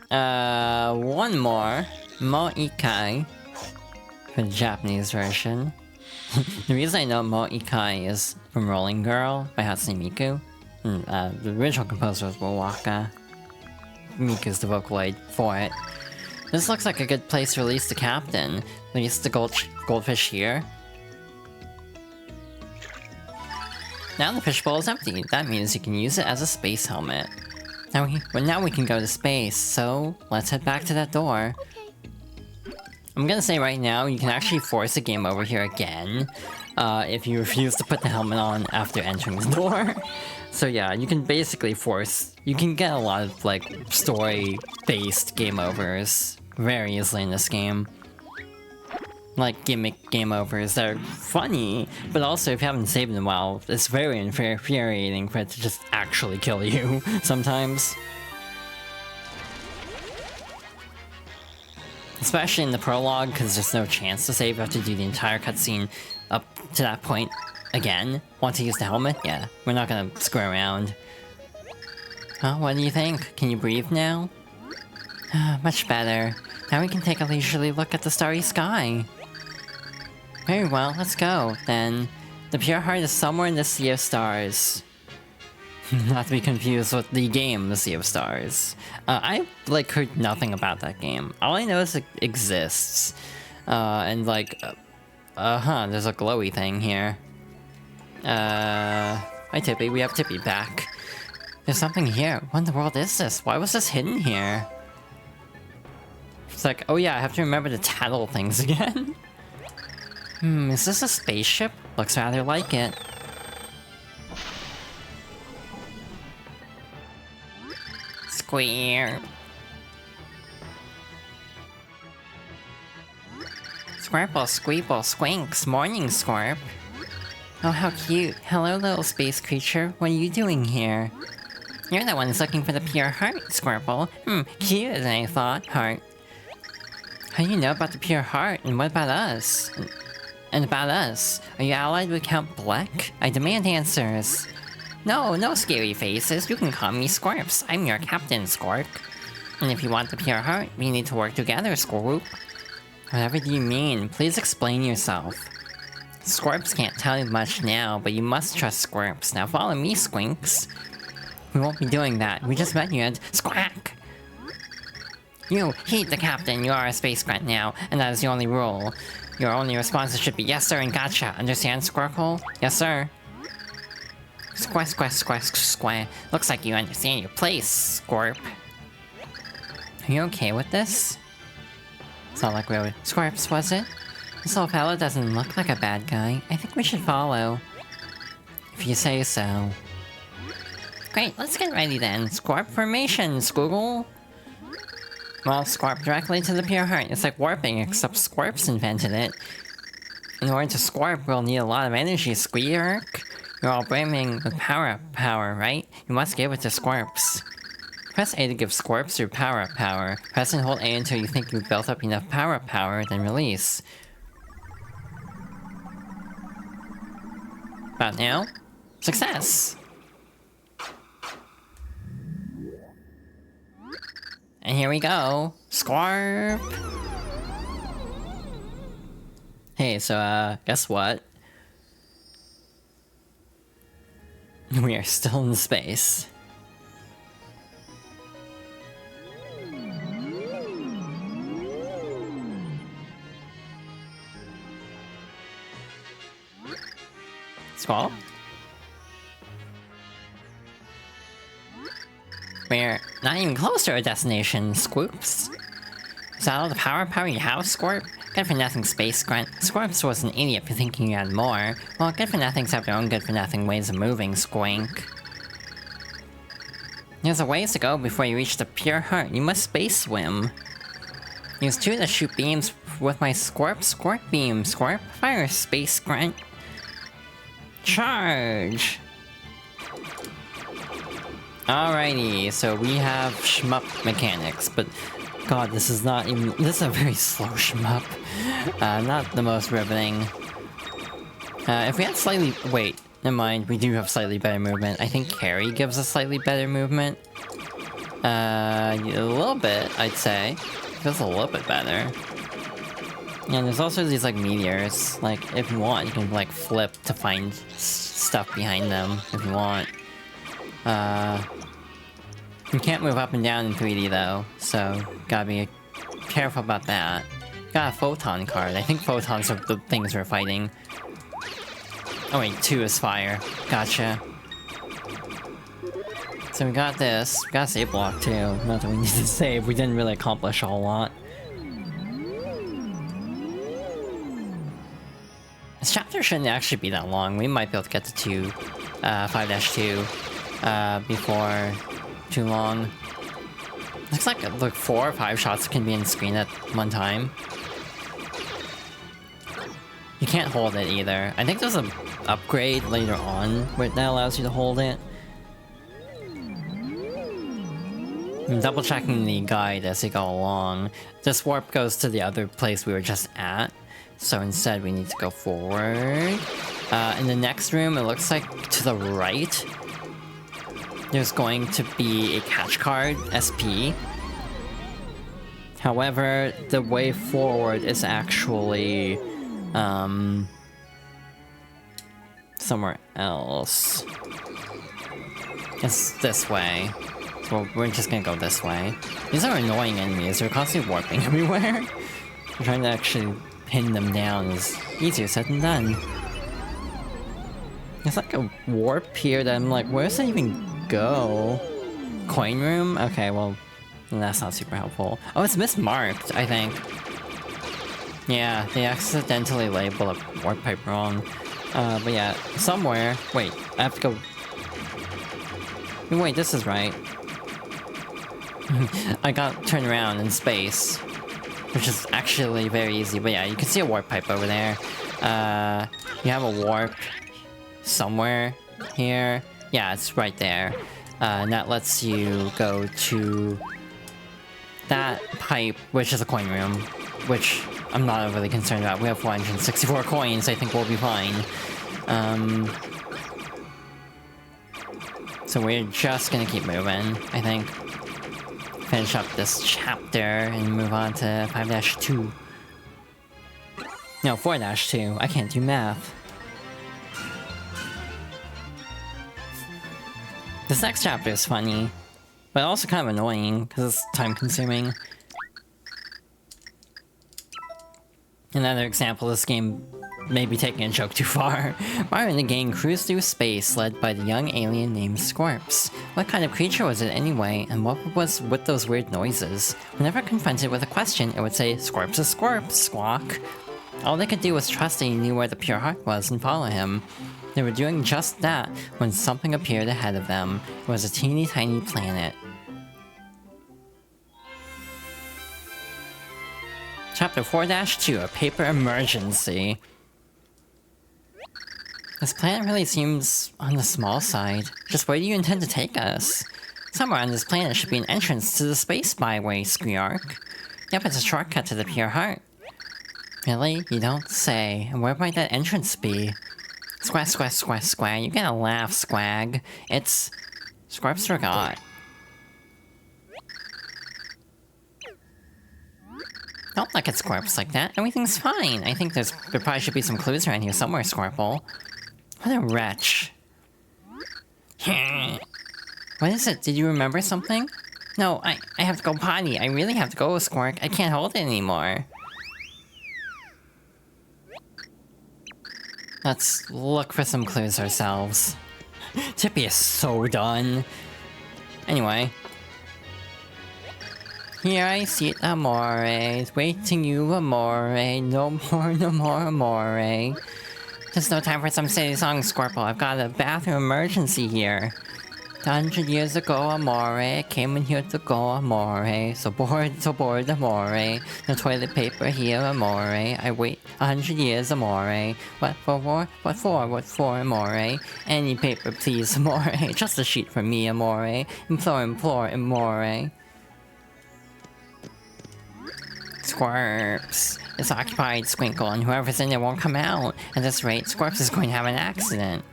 One more. Mo Ikai. For the Japanese version. The reason I know Mo Ikai is from Rolling Girl by Hatsune Miku. The original composer was Wawaka. Miku's the Vocaloid for it. This looks like a good place to release the captain. Release the goldfish here. Now the fishbowl is empty. That means you can use it as a space helmet. Now we can go to space, so let's head back to that door. I'm gonna say right now, you can actually force a game over here again, if you refuse to put the helmet on after entering the door. So yeah, you can basically you can get a lot of, like, story-based game overs very easily in this game. Like, gimmick game overs that are funny, but also if you haven't saved in a while, it's very infuriating for it to just actually kill you, sometimes. Especially in the prologue, because there's no chance to save. You have to do the entire cutscene up to that point again. Want to use the helmet? Yeah, we're not gonna screw around. Huh, what do you think? Can you breathe now? Much better. Now we can take a leisurely look at the starry sky. Very well, let's go, then. The pure heart is somewhere in the Sea of Stars. Not to be confused with the game, the Sea of Stars. I, like, heard nothing about that game. All I know is it exists. And, like, there's a glowy thing here. Hi Tippy, we have Tippy back. There's something here. What in the world is this? Why was this hidden here? It's like, oh yeah, I have to remember to tattle things again. Is this a spaceship? Looks rather like it. Square. Squirple, squeeple, squinks. Morning, Squirp. Oh, how cute. Hello, little space creature. What are you doing here? You're the one who's looking for the pure heart, Squirple. Cute as I thought, heart. How do you know about the pure heart, and what about us? And about us? Are you allied with Count Bleck? I demand answers. No scary faces. You can call me Squirps. I'm your captain, Squirk. And if you want the pure heart, we need to work together, Squirp. Whatever do you mean? Please explain yourself. Squirps can't tell you much now, but you must trust Squirps. Now follow me, Squinks. We won't be doing that. We just met you and squawk! You heed the captain. You are a space grunt now, and that is the only rule. Your only responses should be yes, sir, and gotcha. Understand, Squircle? Yes, sir. Square. Looks like you understand your place, Scorp. Are you okay with this? It's not like we were Scorps, was it? This little fella doesn't look like a bad guy. I think we should follow. If you say so. Great, let's get ready then. Scorp formation, Squiggle. Well, Scorp directly to the pure heart. It's like warping, except Scorps invented it. In order to Scorp, we'll need a lot of energy, Squeak. You're all brimming with power, right? You must give it to Scorps. Press A to give Scorps your power. Press and hold A until you think you've built up enough power, then release. About now? Success! And here we go. Scorp! Hey, so, guess what? We are still in space. Squall? We're not even close to our destination, Squoops. Is that all the power you have, Scorp? Good for nothing space grunt. Scorps was an idiot for thinking you had more. Well, good for nothings have their own good for nothing ways of moving, Squink. There's a ways to go before you reach the pure heart. You must space swim. Use 2 to shoot beams with my Scorp beam, Scorp. Fire, space grunt. Charge! Alrighty, so we have shmup mechanics, but god, this is a very slow shmup. Not the most riveting. If we had slightly, wait, never mind, we do have slightly better movement. I think Carrie gives us slightly better movement. A little bit, I'd say. Feels a little bit better. And there's also these, like, meteors. Like, if you want, you can, like, flip to find stuff behind them, if you want. You can't move up and down in 3D, though, so gotta be careful about that. Got a photon card. I think photons are the things we're fighting. Oh wait, 2 is fire. Gotcha. So we got this. We got a save block, too. Not that we need to save. We didn't really accomplish a whole lot. This chapter shouldn't actually be that long. We might be able to get to 5-2 before too long. Looks like 4 or 5 shots can be in screen at one time. You can't hold it either. I think there's an upgrade later on where that allows you to hold it. I'm double checking the guide as we go along. This warp goes to the other place we were just at. So instead we need to go forward. In the next room, it looks like to the right, there's going to be a catch card, SP. However, the way forward is actually somewhere else. It's this way. So we're just gonna go this way. These are annoying enemies, they're constantly warping everywhere. Trying to actually pin them down is easier said than done. There's like a warp here that I'm like, where does that even go? Coin room? Okay, well, that's not super helpful. Oh, it's mismarked, I think. Yeah, they accidentally labeled a warp pipe wrong. But yeah, somewhere. Wait, I have to go. Wait, this is right. I got turned around in space, which is actually very easy. But yeah, you can see a warp pipe over there. You have a warp somewhere here. Yeah, it's right there. And that lets you go to that pipe, which is a coin room, which I'm not overly concerned about. We have 464 coins, I think we'll be fine. So we're just gonna keep moving, I think. Finish up this chapter and move on to 5-2. No, 4-2. I can't do math. This next chapter is funny, but also kind of annoying, because it's time-consuming. Another example of this game may be taking a joke too far. Mario and the gang cruised through space, led by the young alien named Scorps. What kind of creature was it anyway, and what was with those weird noises? Whenever confronted with a question, it would say, "Scorps is Scorps, squawk." All they could do was trust that he knew where the pure heart was and follow him. They were doing just that when something appeared ahead of them. It was a teeny tiny planet. Chapter 4-2, a paper emergency. This planet really seems on the small side. Just where do you intend to take us? Somewhere on this planet should be an entrance to the space byway, Squeark. Yep, it's a shortcut to the pure heart. Really? You don't say. And where might that entrance be? Squag, squag, squag, squag. You gotta laugh, squag. It's... Scorps forgot. Don't look at Scorps like that. Everything's fine. I think there probably should be some clues around here somewhere, Scorple. What a wretch. What is it? Did you remember something? No, I have to go potty. I really have to go, Squark. I can't hold it anymore. Let's look for some clues ourselves. Tippy is so done. Anyway. Here I sit, amore, waiting you, amore, no more, amore. There's no time for some silly song, Scorple. I've got a bathroom emergency here. 100 years ago, amore, came in here to go, amore. So bored, amore. No toilet paper here, amore. I wait 100 years, amore. What for, amore? Any paper, please, amore. Just a sheet for me, amore. Implore, amore. Scorps. It's occupied, Squinkle, and whoever's in there won't come out. At this rate, Scorps is going to have an accident.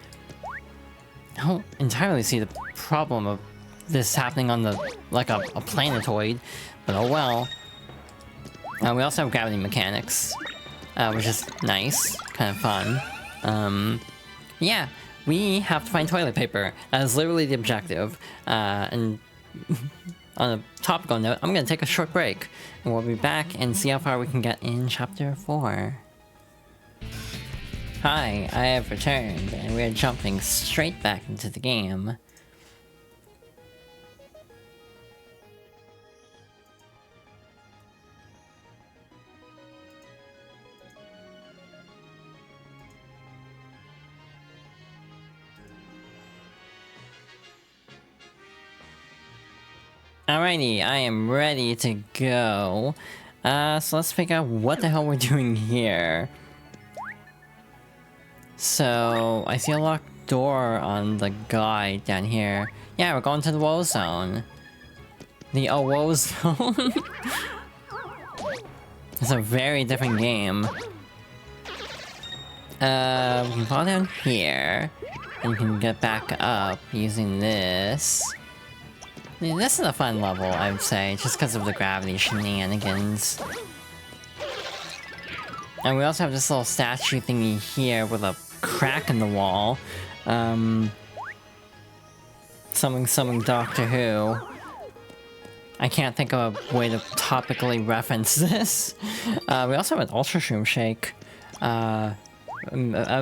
I don't entirely see the problem of this happening on the, like a planetoid, but oh well. We also have gravity mechanics, which is nice, kind of fun. Yeah, we have to find toilet paper. That is literally the objective. And on a topical note, I'm gonna take a short break, and we'll be back and see how far we can get in Chapter 4. Hi, I have returned, and we're jumping straight back into the game. Alrighty, I am ready to go. So let's figure out what the hell we're doing here. So, I see a locked door on the guide down here. Yeah, we're going to the woe zone. The woe zone? It's a very different game. We can fall down here. And you can get back up using this. Yeah, this is a fun level, I would say, just because of the gravity shenanigans. And we also have this little statue thingy here with a crack in the wall. Something Doctor Who. I can't think of a way to topically reference this. We also have an Ultra Shroom Shake. A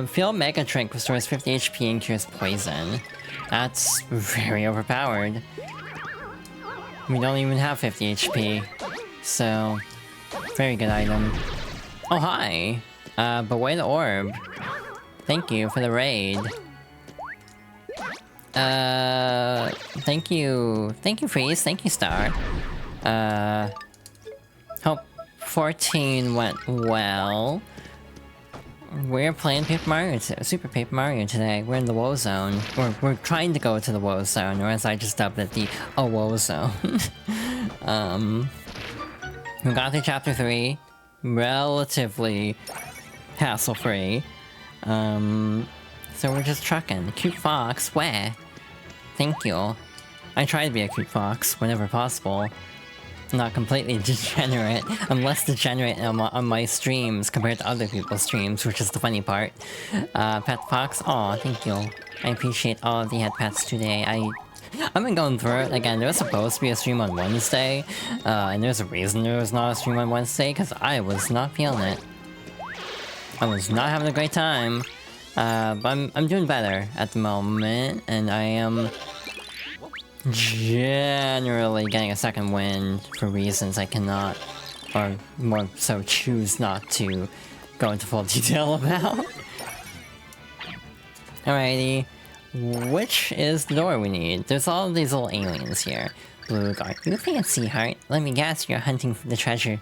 Field Mega Drink restores 50 HP and cures poison. That's very overpowered. We don't even have 50 HP. So, very good item. Oh, hi! Beware the orb. Thank you for the raid. Thank you, Freeze. Thank you, Star. Hope 14 went well. We're playing Super Paper Mario today. We're in the woe zone. We're trying to go to the woe zone, or as I just dubbed it, the woe zone. We got through Chapter 3. Relatively hassle-free. So we're just trucking. Cute fox, where? Thank you. I try to be a cute fox whenever possible. Not completely degenerate. I'm less degenerate on my streams compared to other people's streams, which is the funny part. Pet Fox, aw, thank you. I appreciate all of the head pets today. I've been going through it. Again, there was supposed to be a stream on Wednesday, and there's a reason there was not a stream on Wednesday, because I was not feeling it. I was not having a great time. But I'm doing better at the moment, and I am generally getting a second wind for reasons I cannot, or more so choose not to, go into full detail about. Alrighty, which is the door we need? There's all of these little aliens here. Blue guard, you fancy heart? Let me guess, you're hunting the treasure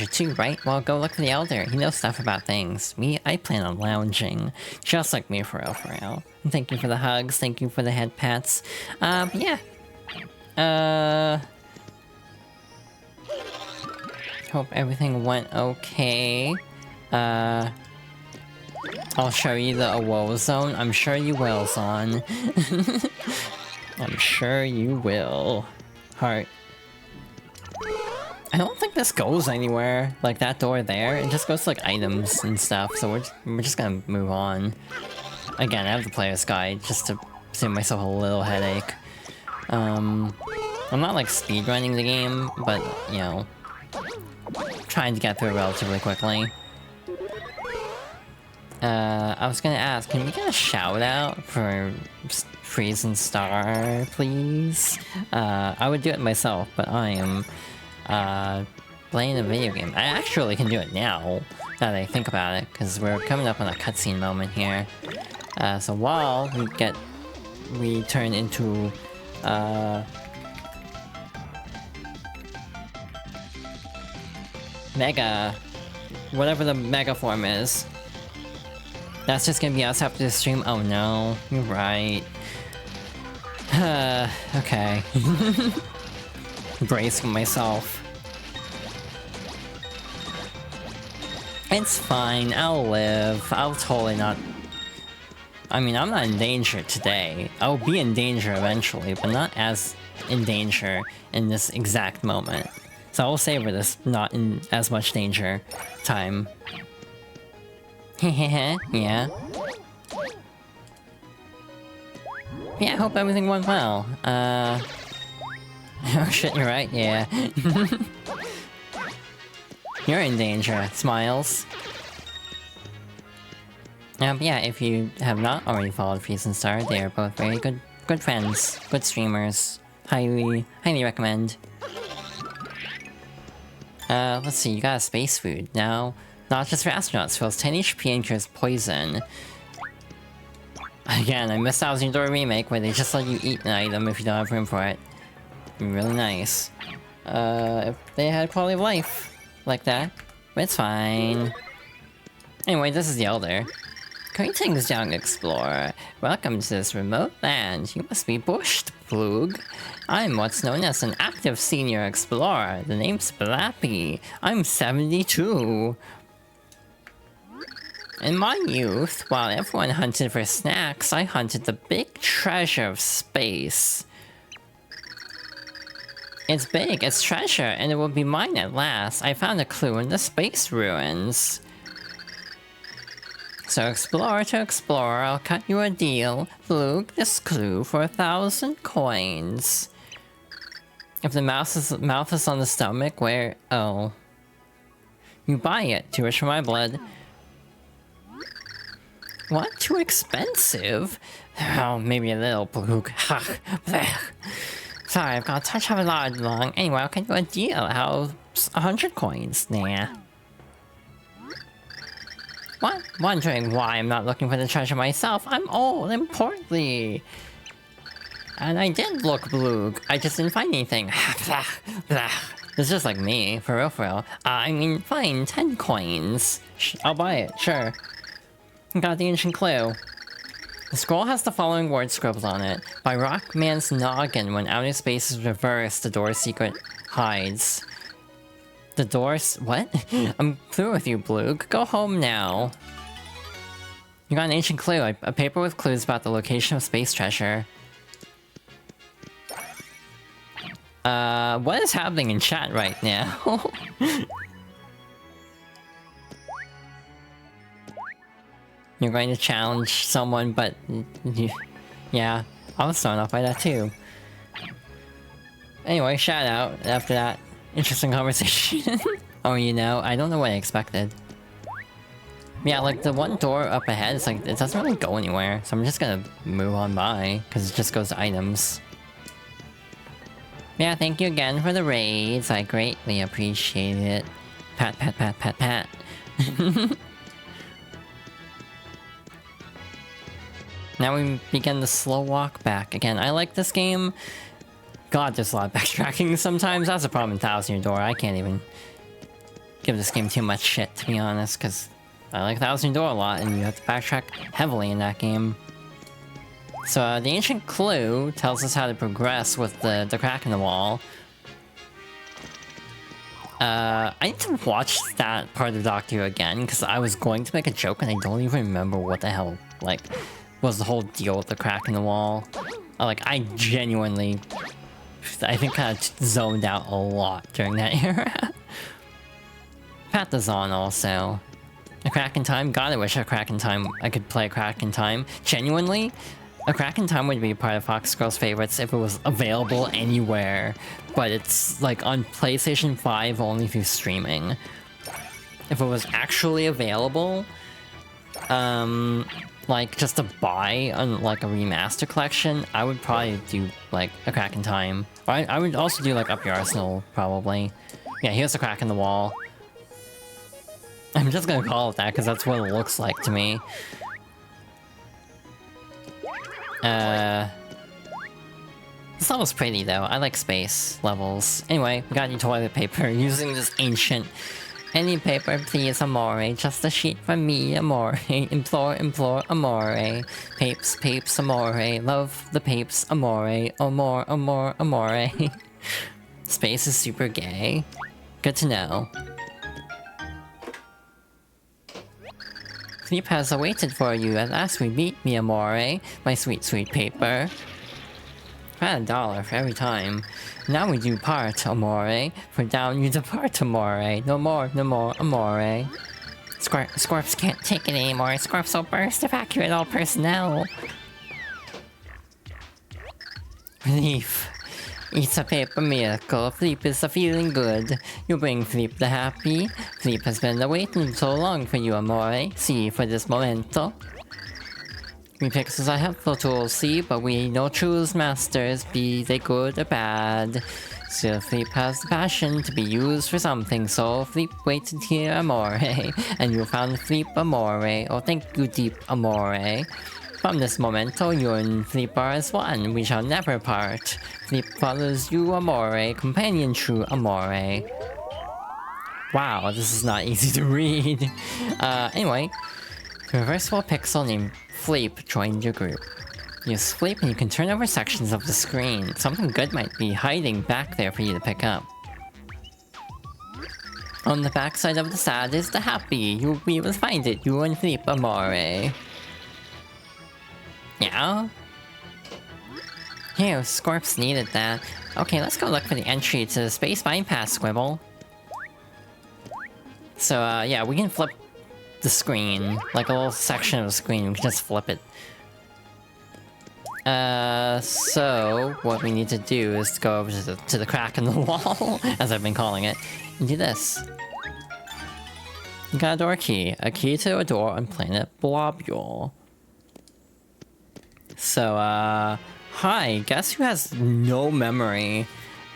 too, right? Well, go look for the Elder. He knows stuff about things. Me, I plan on lounging. Just like me, for real, for real. And thank you for the hugs, thank you for the head pats. Yeah. Hope everything went okay. I'll show you the woe zone. I'm sure you will, son. I'm sure you will. Heart. I don't think this goes anywhere. Like that door there, it just goes to like items and stuff. So we're just gonna move on. Again, I have the player's guide just to save myself a little headache. I'm not like speedrunning the game, but you know, trying to get through it relatively quickly. I was gonna ask, can we get a shout out for Freeze and Star, please? I would do it myself, but I am playing a video game. I actually can do it now, now that I think about it, because we're coming up on a cutscene moment here. So while we turn into Mega, whatever the Mega form is. That's just gonna be us after the stream? Oh no, you're right. Okay. Bracing myself. It's fine, I'll live. I'll totally not... I mean, I'm not in danger today. I'll be in danger eventually, but not as in danger in this exact moment. So I'll savor this not in as much danger time. Hehehe, yeah. Yeah, I hope everything went well. Oh shit, you're right, yeah. You're in danger, Smiles. Yeah, if you have not already followed Freeze and Star, they are both very good friends, good streamers. Highly recommend. Let's see, you got a space food. Now, not just for astronauts, fills 10 HP and cures poison. Again, I missed out on the Door remake where they just let you eat an item if you don't have room for it. Really nice. If they had quality of life like that, but it's fine. Anyway, this is the Elder. Greetings, young explorer. Welcome to this remote land. You must be bushed, Plug. I'm what's known as an active senior explorer. The name's Blappy. I'm 72. In my youth, while everyone hunted for snacks, I hunted the big treasure of space. It's big, it's treasure, and it will be mine at last. I found a clue in the space ruins. So explorer to explorer, I'll cut you a deal. Look, this clue for 1,000 coins. If the mouth is on the stomach, where... oh. You buy it, too rich for my blood. What? Too expensive? Oh, maybe a little, Plug. Sorry, I've got a touch of a lot long. Anyway, I'll cut you a deal. How's 100 coins? Nah. What? Wondering why I'm not looking for the treasure myself? I'm old and portly. And I did look blue. I just didn't find anything. It's just like me, for real, for real. I mean, fine, 10 coins. I'll buy it, sure. Got the ancient clue. The scroll has the following words scribbled on it. By Rockman's noggin, when outer space is reversed, the door's secret hides. The door's... what? I'm through with you, Blug. Go home now. You got an ancient clue. A paper with clues about the location of space treasure. What is happening in chat right now? You're going to challenge someone, but... yeah, I was thrown off by that too. Anyway, shout out after that interesting conversation. Oh, you know, I don't know what I expected. Yeah, like the one door up ahead, it's like, it doesn't really go anywhere. So I'm just gonna move on by, because it just goes to items. Yeah, thank you again for the raids. I greatly appreciate it. Pat, pat, pat, pat, pat. Now we begin the slow walk back. Again, I like this game. God, there's a lot of backtracking sometimes. That's a problem in Thousand Year Door. I can't even give this game too much shit, to be honest, because I like Thousand Year Door a lot, and you have to backtrack heavily in that game. So, the ancient clue tells us how to progress with the crack in the wall. I need to watch that part of the Doctor again, because I was going to make a joke, and I don't even remember what the hell, like, was the whole deal with the crack in the wall. Like, I genuinely, I think, kind of zoned out a lot during that era. Pat is on also. A crack in time? God, I wish a crack in time, I could play a crack in time. Genuinely, a crack in time would be part of Fox Girls' favorites if it was available anywhere. But it's, like, on PlayStation 5 only through streaming. If it was actually available, like, just to buy on, like, a remaster collection, I would probably do, like, a crack in time. Or I would also do, like, Up Your Arsenal, probably. Yeah, here's a crack in the wall. I'm just gonna call it that, because that's what it looks like to me. This level's pretty, though. I like space levels. Anyway, we got any toilet paper using this ancient... Any paper, please, amore. Just a sheet from me, amore. Implore, implore, amore. Papes, papes, amore. Love the papes, amore. Amore, amore, amore. Space is super gay. Good to know. Sleep has awaited for you. At last we meet, mi amore. My sweet, sweet paper. About $1 for every time. Now we do part, amore. For down you depart, amore. No more, amore. Scorps can't take it anymore. Scorps will burst, evacuate all personnel. Relief. It's a paper miracle. Fleep is a feeling good. You bring Fleep the happy. Fleep has been waiting so long for you, amore. See for this momento. We pixels are helpful tools, see, but we no choose masters, be they good or bad. Still, Fleep has the passion to be used for something, so Fleep waited here, amore. And you found Fleep, amore. Oh, thank you, deep amore. From this momento, you and Fleep are as one. We shall never part. Fleep follows you, amore. Companion true, amore. Wow, this is not easy to read. Anyway, a reversible pixel named Fleep joined your group. Use Fleep and you can turn over sections of the screen. Something good might be hiding back there for you to pick up. On the backside of the sad is the happy. You'll be able to find it, you and Fleep, amore. Yeah? Here, Scorps needed that. Okay, let's go look for the entry to the space bypass, Squibble. So, yeah, we can flip the screen, like a little section of the screen, we can just flip it. So what we need to do is go over to the crack in the wall, as I've been calling it, and do this. You got a door key. A key to a door on planet Blobule. So, hi, guess who has no memory?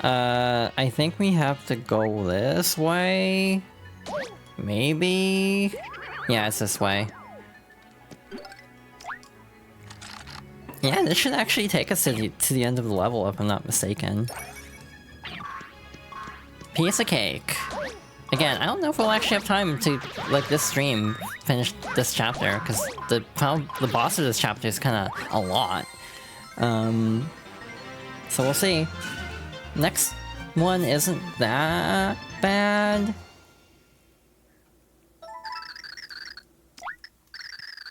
I think we have to go this way? Maybe? Yeah, it's this way. Yeah, this should actually take us to the end of the level, if I'm not mistaken. Piece of cake. Again, I don't know if we'll actually have time to, like, this stream, finish this chapter, because the boss of this chapter is kind of a lot. So we'll see. Next one isn't that bad.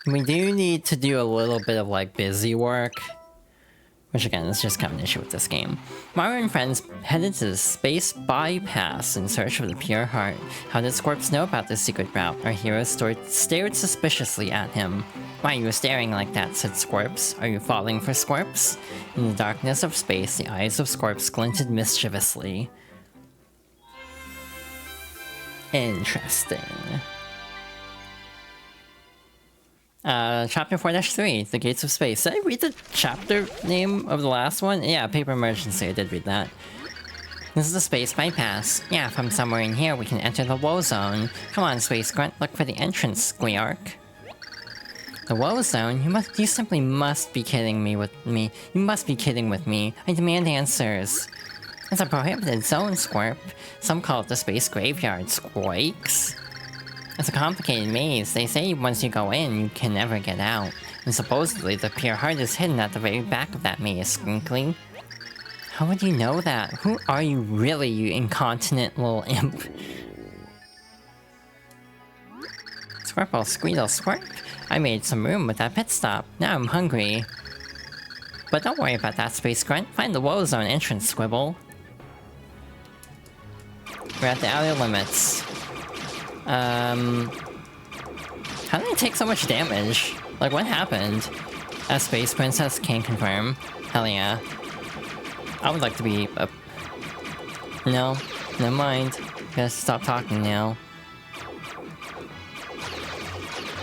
We do need to do a little bit of, like, busy work. Which, again, is just kind of an issue with this game. Mario and friends headed to the space bypass in search of the pure heart. How did Scorps know about this secret route? Our hero stared suspiciously at him. Why are you staring like that, said Scorps. Are you falling for Scorps? In the darkness of space, the eyes of Scorps glinted mischievously. Interesting. Chapter 4-3, The Gates of Space. Did I read the chapter name of the last one? Yeah, Paper Emergency, I did read that. This is the space bypass. Yeah, from somewhere in here we can enter the woe zone. Come on, Space Grunt, look for the entrance, Squeark. The woe zone? You simply must be kidding me with me. You must be kidding with me. I demand answers. It's a prohibited zone, Squirp. Some call it the space graveyard, Squeaks. It's a complicated maze. They say once you go in, you can never get out. And supposedly the pure heart is hidden at the very back of that maze, Squinkly. How would you know that? Who are you really, you incontinent little imp? Squirple, Squeedle, Squirp. I made some room with that pit stop. Now I'm hungry. But don't worry about that, Space Grunt. Find the woe zone entrance, Squibble. We're at the outer limits. How did I take so much damage? Like, what happened? A Space Princess can confirm. Hell yeah. I would like to be a... No, never mind. Gotta stop talking now.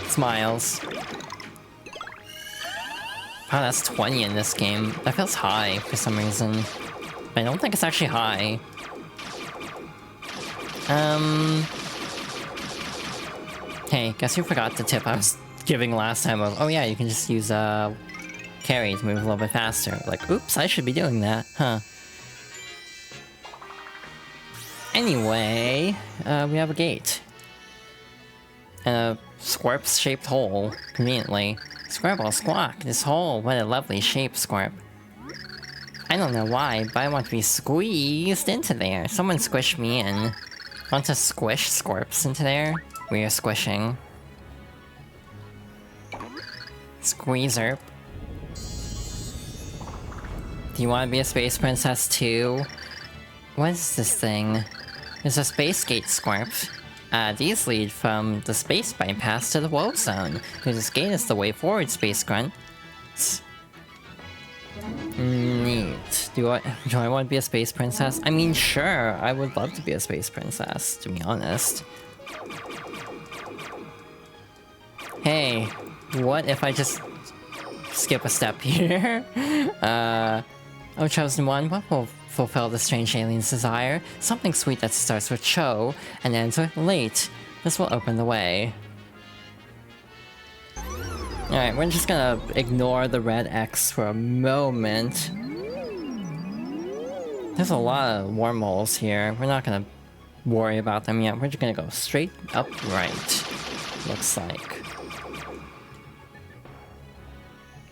Smiles. Wow, that's 20 in this game. That feels high for some reason. But I don't think it's actually high. Hey, guess who forgot the tip I was giving last time of, oh yeah, you can just use, carry to move a little bit faster. Like, oops, I should be doing that, huh? Anyway, we have a gate. And a Squirp-shaped hole, conveniently. Squirble, Squawk, this hole, what a lovely shape, Squirp. I don't know why, but I want to be squeezed into there. Someone squish me in. Want to squish Squirps into there? We are squishing. Squeezerp. Do you want to be a space princess too? What is this thing? There's a space gate, Squirp. These lead from the space bypass to the woe zone. This gate is the way forward, Space Grunt. Neat. Do I want to be a space princess? I mean, sure, I would love to be a space princess, to be honest. Hey, what if I just skip a step here? Oh, Chosen One, what will fulfill the strange alien's desire? Something sweet that starts with Cho and ends with late. This will open the way. Alright, we're just gonna ignore the red X for a moment. There's a lot of wormholes here. We're not gonna worry about them yet. We're just gonna go straight up right. Looks like.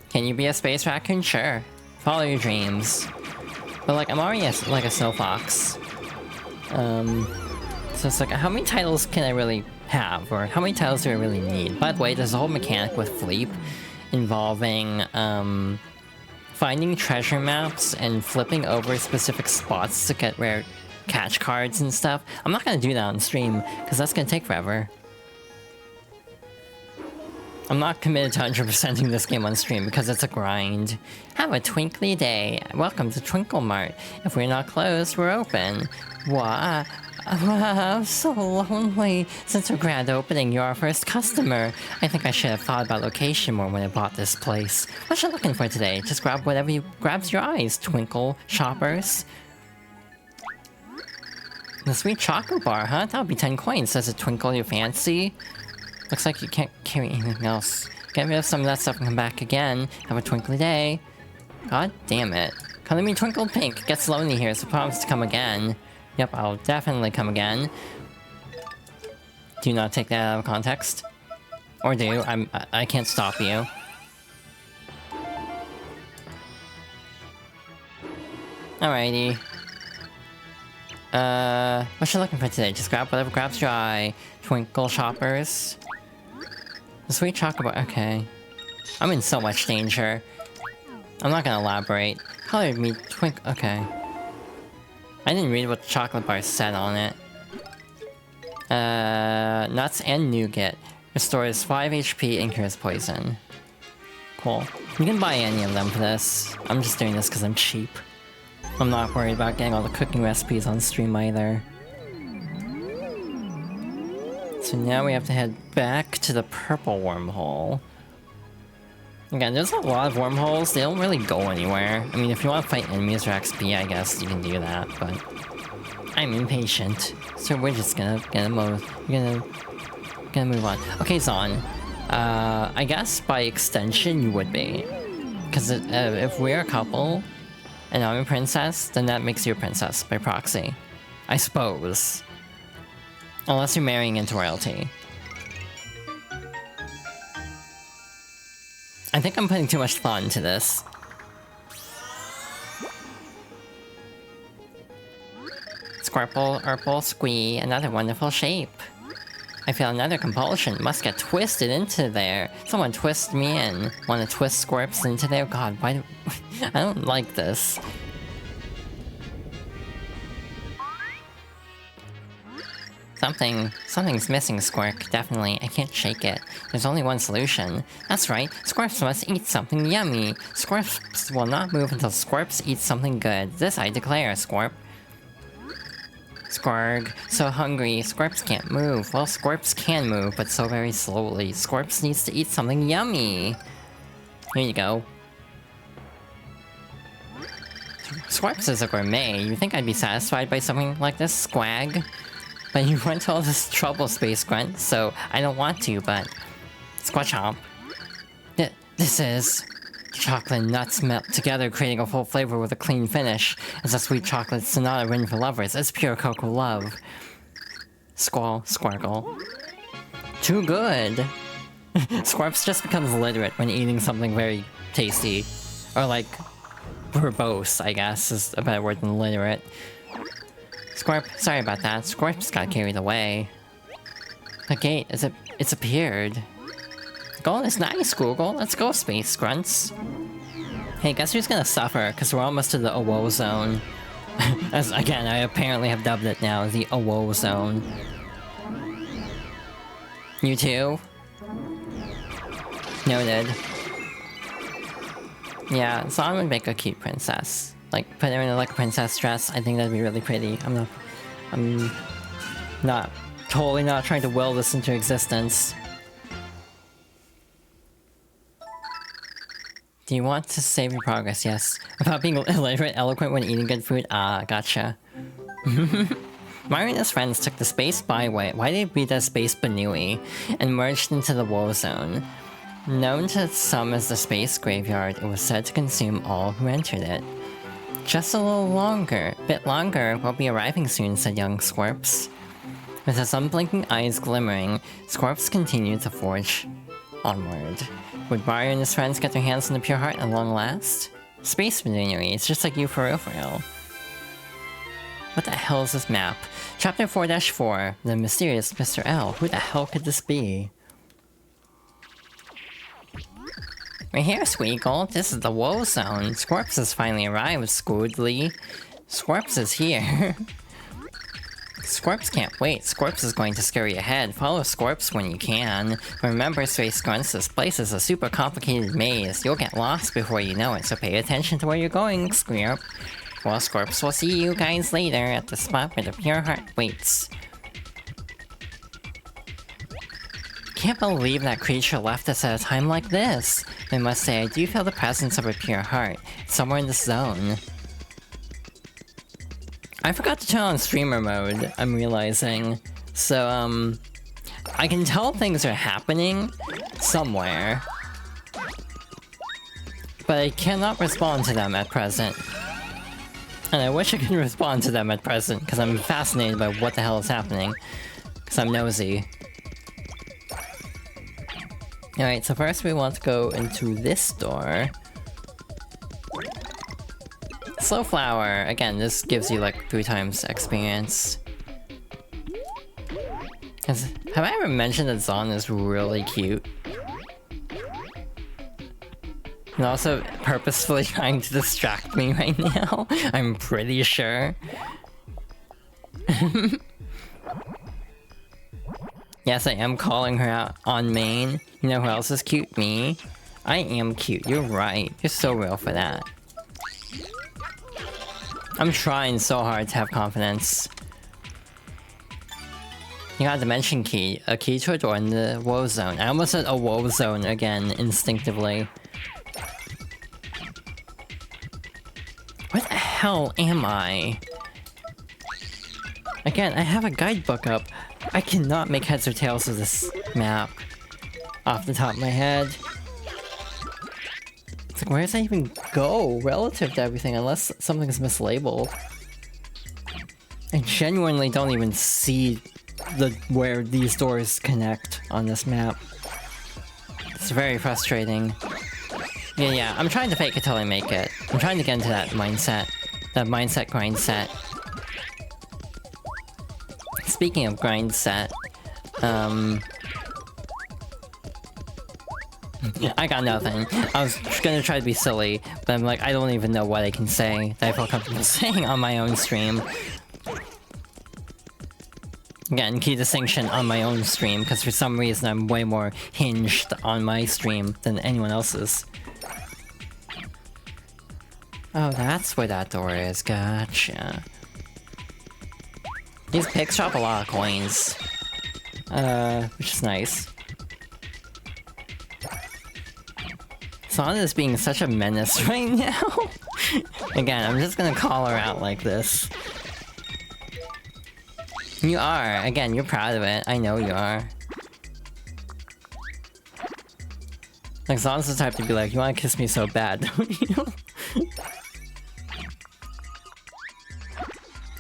Can you be a space raccoon? Sure. Follow your dreams. But like, I'm already like a snow fox. So it's like, how many titles can I really have? Or how many titles do I really need? By the way, there's a whole mechanic with Fleep involving, finding treasure maps and flipping over specific spots to get rare catch cards and stuff. I'm not gonna do that on stream, because that's gonna take forever. I'm not committed to 100%ing this game on stream because it's a grind. Have a twinkly day. Welcome to Twinkle Mart. If we're not closed, we're open. What? I'm so lonely. Since our grand opening, you're our first customer. I think I should have thought about location more when I bought this place. What you looking for today? Just grab whatever grabs your eyes, Twinkle shoppers. The sweet chocolate bar, huh? That'll be 10 coins. Does it twinkle your fancy? Looks like you can't carry anything else. Get rid of some of that stuff and come back again. Have a twinkly day. God damn it. Color me twinkle pink. Gets lonely here, so promise to come again. Yep, I'll definitely come again. Do not take that out of context. Or do. I can't stop you. Alrighty. What you looking for today? Just grab whatever grabs your eye. Twinkle shoppers. The sweet chocolate bar. Okay. I'm in so much danger. I'm not gonna elaborate. Colored me okay. I didn't read what the chocolate bar said on it. Nuts and nougat. Restores 5 HP and cures poison. Cool. You can buy any of them for this. I'm just doing this because I'm cheap. I'm not worried about getting all the cooking recipes on stream either. So now we have to head back to the purple wormhole. Again, there's a lot of wormholes. They don't really go anywhere. I mean, if you want to fight enemies or XP, I guess you can do that, but I'm impatient, so we're just gonna move on. Okay, Zon. I guess by extension you would be, because if we're a couple and I'm a princess, then that makes you a princess by proxy, I suppose. Unless you're marrying into royalty. I think I'm putting too much thought into this. Squirple, Urple, Squee, another wonderful shape. I feel another compulsion must get twisted into there. Someone twist me in. Want to twist Squirps into there? God, why do... I don't like this. Something's missing, Squirk. Definitely. I can't shake it. There's only one solution. That's right. Squirps must eat something yummy. Squirps will not move until Squirps eats something good. This I declare, Squirp. Squirg. So hungry. Squirps can't move. Well, Squirps can move, but so very slowly. Squirps needs to eat something yummy. Here you go. Squirps is a gourmet. You think I'd be satisfied by something like this, Squag? But you went to all this trouble, Space Grunt, so I don't want to, but... Squatchomp. This is... Chocolate and nuts melt together, creating a full flavor with a clean finish. It's a sweet chocolate sonata written for lovers. It's pure cocoa love. Squall, Squargle. Too good! Squirps just becomes literate when eating something very tasty. Or like... verbose, I guess, is a better word than literate. Squirp, sorry about that. Squirps got carried away. The gate, it's appeared. Gold is nice, Google. Let's go, Space Grunts. Hey, guess who's gonna suffer? Because we're almost to the Awo Zone. As, again, I apparently have dubbed it now, the Awo Zone. You too? Noted. Yeah, Zon would make a cute princess. Like, put her in a like princess dress, I think that'd be really pretty. I'm totally not trying to will this into existence. Do you want to save your progress? Yes. About being illiterate, eloquent when eating good food? Ah, gotcha. Mario and his friends took the space byway, why they beat the space Banui, and merged into the Woe Zone. Known to some as the Space Graveyard, it was said to consume all who entered it. Just a bit longer, we'll be arriving soon, said young Squirps. With his unblinking eyes glimmering, Squirps continued to forge onward. Would Mario and his friends get their hands on the pure heart at long last? Space Machinery, it's just like you for real. What the hell is this map? Chapter 4-4, the mysterious Mr. L. Who the hell could this be? We're here, Squeakle. This is the Woe Zone. Squirps has finally arrived, Squoodly. Squirps is here. Squirps can't wait. Squirps is going to scurry ahead. Follow Squirps when you can. Remember, Space Grunts, this place is a super complicated maze. You'll get lost before you know it, so pay attention to where you're going, Squirp. Well, Squirps will see you guys later at the spot where the pure heart waits. Can't believe that creature left us at a time like this. I must say, I do feel the presence of a pure heart. It's somewhere in this zone. I forgot to turn on streamer mode, I'm realizing. So, I can tell things are happening somewhere. But I cannot respond to them at present. And I wish I could respond to them at present, because I'm fascinated by what the hell is happening. Because I'm nosy. Alright, so first we want to go into this door. Slow Flower! Again, this gives you like 3 times experience. Have I ever mentioned that Zon is really cute? And also purposefully trying to distract me right now, I'm pretty sure. Yes, I am calling her out on main. You know who else is cute? Me. I am cute, you're right. You're so real for that. I'm trying so hard to have confidence. You got a dimension key. A key to a door in the woe zone. I almost said a woe zone again, instinctively. Where the hell am I? Again, I have a guidebook up. I cannot make heads or tails of this map. Off the top of my head. It's like, where does that even go relative to everything, unless something's mislabeled? I genuinely don't even see where these doors connect on this map. It's very frustrating. Yeah, I'm trying to fake it till I make it. I'm trying to get into that mindset. That mindset grind set. Speaking of grind set, I got nothing. I was gonna try to be silly, but I'm like, I don't even know what I can say that I feel comfortable saying on my own stream. Again, key distinction on my own stream, because for some reason I'm way more hinged on my stream than anyone else's. Oh, that's where that door is. Gotcha. These pigs drop a lot of coins. Which is nice. Sana is being such a menace right now. Again, I'm just gonna call her out like this. You are. Again, you're proud of it. I know you are. Like, Sana's the type to be like, you wanna kiss me so bad, don't you?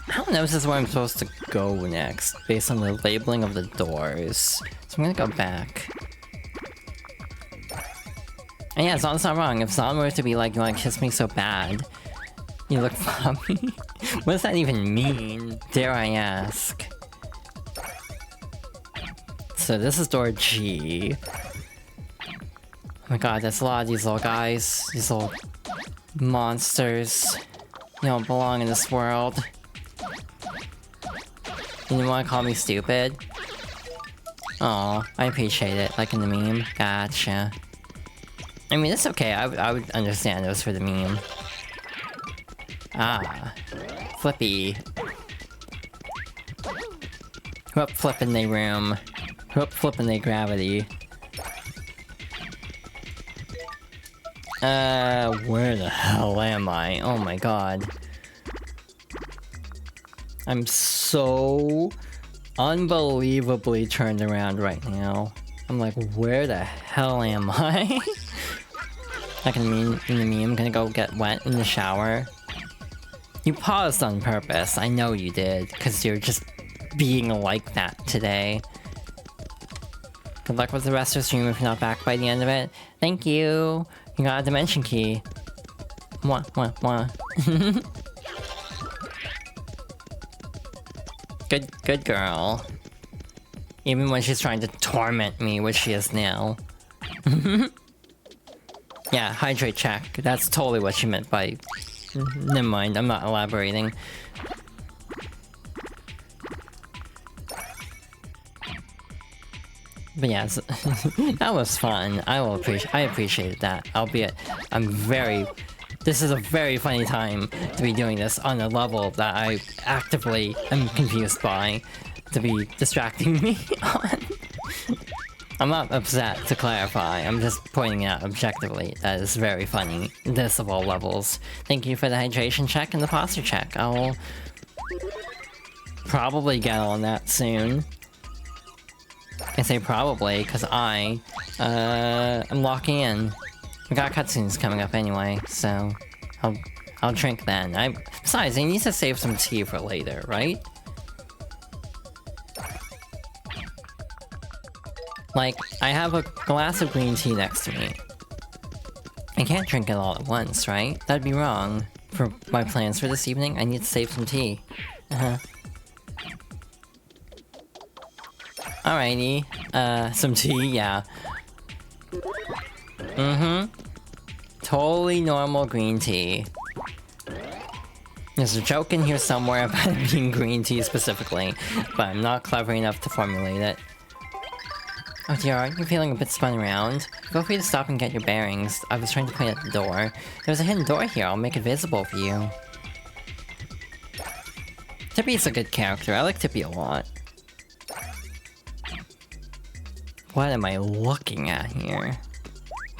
I don't know if this is where I'm supposed to go next, based on the labeling of the doors. So I'm gonna go back. And yeah, Zana's not wrong. If Zana were to be like, you wanna kiss me so bad, you look floppy. What does that even mean? Dare I ask? So this is door G. Oh my god, there's a lot of these little guys. These little monsters. You don't belong in this world. You didn't want to call me stupid? Aw, I appreciate it, like in the meme. Gotcha. I mean, it's okay, I would understand it was for the meme. Ah. Flippy. Whoop flippin' they room. Whoop flippin' they gravity. Where the hell am I? Oh my god. I'm so unbelievably turned around right now. I'm like, where the hell am I? Like in the meme, I'm gonna go get wet in the shower. You paused on purpose, I know you did, because you're just being like that today. Good luck with the rest of the stream if you're not back by the end of it. Thank you! You got a dimension key. Mwah, mwah, mwah. Good girl. Even when she's trying to torment me, which she is now. Yeah, hydrate check. That's totally what she meant by... Never mind, I'm not elaborating. But yeah, that was fun. I appreciated that. Albeit, this is a very funny time to be doing this on a level that I actively am confused by, to be distracting me on. I'm not upset, to clarify. I'm just pointing out objectively that it's very funny. This of all levels. Thank you for the hydration check and the posture check. I'll probably get on that soon. I say probably, because I'm locking in. We got cutscenes coming up anyway, so I'll drink then. Besides, I need to save some tea for later, right? Like, I have a glass of green tea next to me. I can't drink it all at once, right? That'd be wrong. For my plans for this evening, I need to save some tea. Alrighty. Some tea, yeah. Totally normal green tea. There's a joke in here somewhere about it being green tea specifically, but I'm not clever enough to formulate it. Oh dear, aren't you feeling a bit spun around? Feel free to stop and get your bearings. I was trying to point at the door. There's a hidden door here, I'll make it visible for you. Tippy's a good character, I like Tippy a lot. What am I looking at here?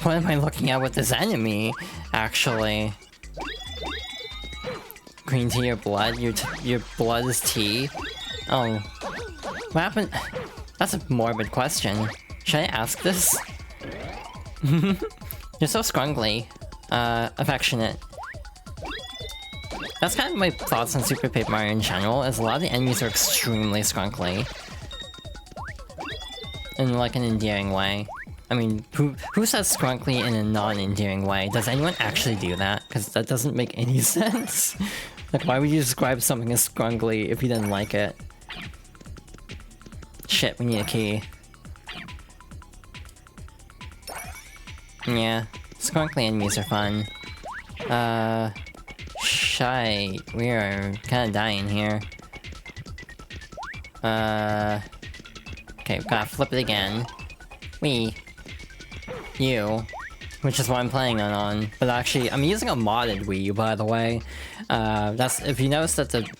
What am I looking at with this enemy, actually? Green tea or blood? Your blood is tea? Oh. What happened? That's a morbid question. Should I ask this? You're so scrungly. Affectionate. That's kind of my thoughts on Super Paper Mario in general, is a lot of the enemies are extremely scrunkly. In like an endearing way. I mean, who says scrunkly in a non-endearing way? Does anyone actually do that? Because that doesn't make any sense. Like, why would you describe something as scrunkly if you didn't like it? Shit, we need a key. Yeah, scrunkly enemies are fun. Shy, we are kind of dying here. Okay, we gotta flip it again. You. Which is what I'm playing on. But actually, I'm using a modded Wii U, by the way. That's, if you notice that the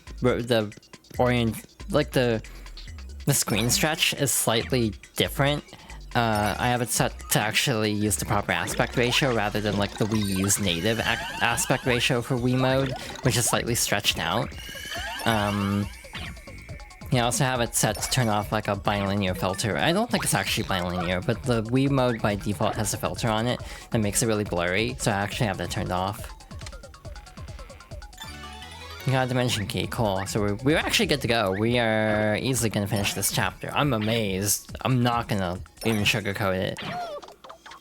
screen stretch is slightly different. I have it set to actually use the proper aspect ratio rather than like the Wii U's native aspect ratio for Wii mode, which is slightly stretched out. I also have it set to turn off like a bilinear filter. I don't think it's actually bilinear, but the Wii mode by default has a filter on it that makes it really blurry, so I actually have that turned off. We got a dimension key, cool. So we're actually good to go. We are easily gonna finish this chapter. I'm amazed. I'm not gonna even sugarcoat it.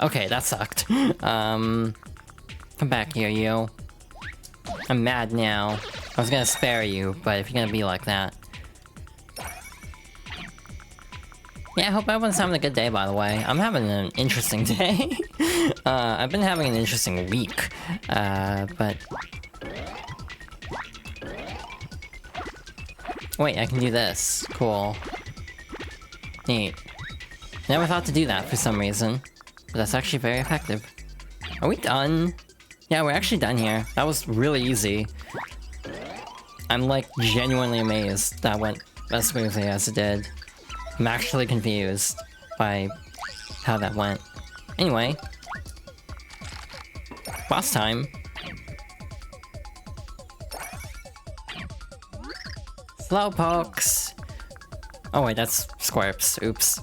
Okay, that sucked. Come back here, you. I'm mad now. I was gonna spare you, but if you're gonna be like that. Yeah, I hope everyone's having a good day, by the way. I'm having an interesting day. I've been having an interesting week. But... Wait, I can do this. Cool. Neat. Never thought to do that for some reason. But that's actually very effective. Are we done? Yeah, we're actually done here. That was really easy. I'm like genuinely amazed that went as smoothly as it did. I'm actually confused by how that went. Anyway. Boss time. Slowpokes! Oh wait, that's Squirps. Oops.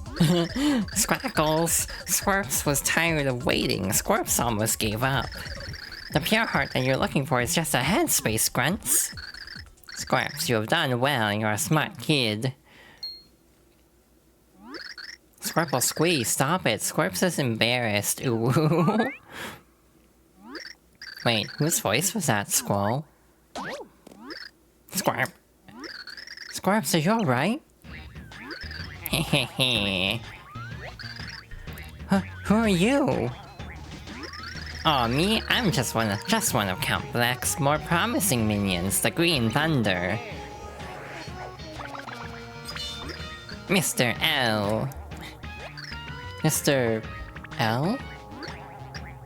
Scrackles! Squirps was tired of waiting. Squirps almost gave up. The pure heart that you're looking for is just ahead, Space Grunts. Squirps, you have done well. You're a smart kid. Squirple Squee, stop it. Squirps is embarrassed. Ooh. Wait, whose voice was that, Squall? Squirp. Squirps, are you alright? Hehehe. Who are you? Aw, me? I'm just one of Count Black's more promising minions, the Green Thunder. Mr. L. Mr. L?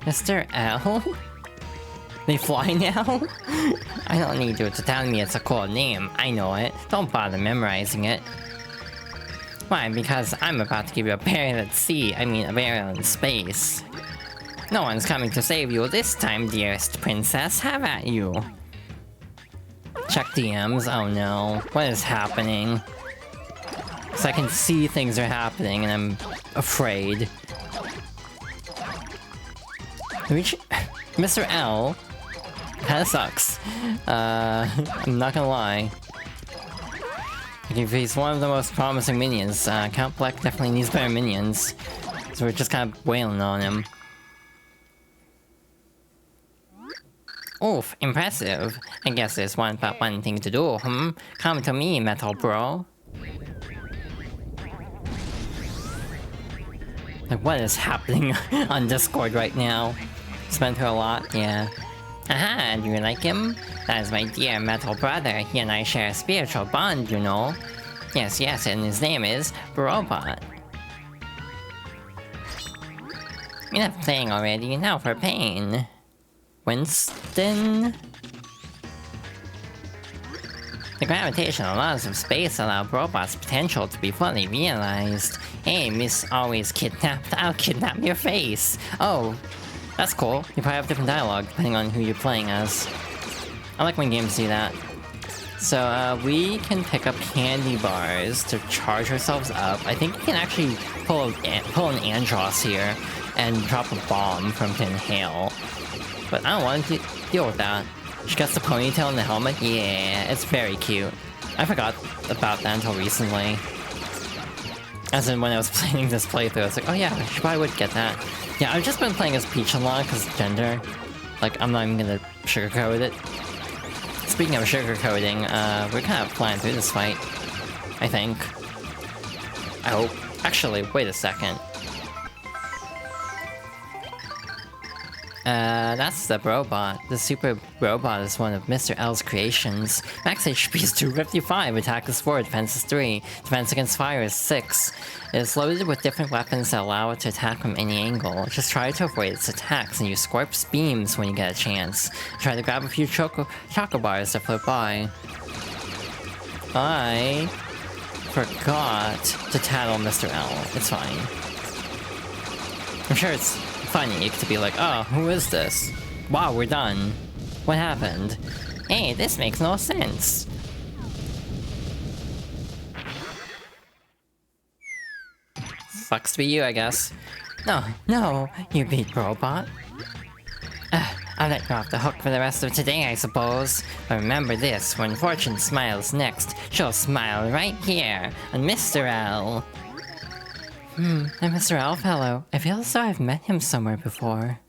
Mr. L? They fly now? I don't need you to tell me it's a cool name. I know it. Don't bother memorizing it. Why? Because I'm about to give you a burial at sea. I mean, a burial in space. No one's coming to save you this time, dearest princess. Have at you. Check DMs. Oh no. What is happening? Because I can see things are happening and I'm afraid. Mr. L kinda sucks. I'm not gonna lie. Like, if he's one of the most promising minions, Count Black definitely needs better minions. So we're just kind of wailing on him. Oof, impressive. I guess there's one thing to do, Come to me, Metal Bro. Like, what is happening on Discord right now? Spent her a lot, yeah. Aha, do you like him? That is my dear metal brother. He and I share a spiritual bond, you know. Yes, and his name is Robot. Enough playing already, now for pain. Winston? The gravitational laws of space allow robots' potential to be fully realized. Hey, Miss Always Kidnapped, I'll kidnap your face! Oh, that's cool. You probably have different dialogue depending on who you're playing as. I like when games do that. So, we can pick up candy bars to charge ourselves up. I think you can actually pull an Andross here and drop a bomb from to inhale. But I don't want to deal with that. She gets the ponytail and the helmet. Yeah, it's very cute. I forgot about that until recently. As in when I was playing this playthrough, I was like, oh yeah, she probably would get that. Yeah, I've just been playing as Peach a lot because gender. Like, I'm not even gonna sugarcoat it. Speaking of sugarcoating, we're kind of flying through this fight. I think. I hope. Actually, wait a second. That's the robot. The super robot is one of Mr. L's creations. Max HP is 255, attack is 4, defense is 3, defense against fire is 6. It is loaded with different weapons that allow it to attack from any angle. Just try to avoid its attacks and use Scorp's beams when you get a chance. Try to grab a few choco bars that float by. I forgot to tattle Mr. L. It's fine. I'm sure it's funny to be like, oh, who is this? Wow, we're done. What happened? Hey, this makes no sense. Sucks to be you, I guess. No, you beat robot. I'll let you off the hook for the rest of today, I suppose. But remember this, when Fortune smiles next, she'll smile right here on Mr. L. That Mr. L fellow. I feel as though I've met him somewhere before.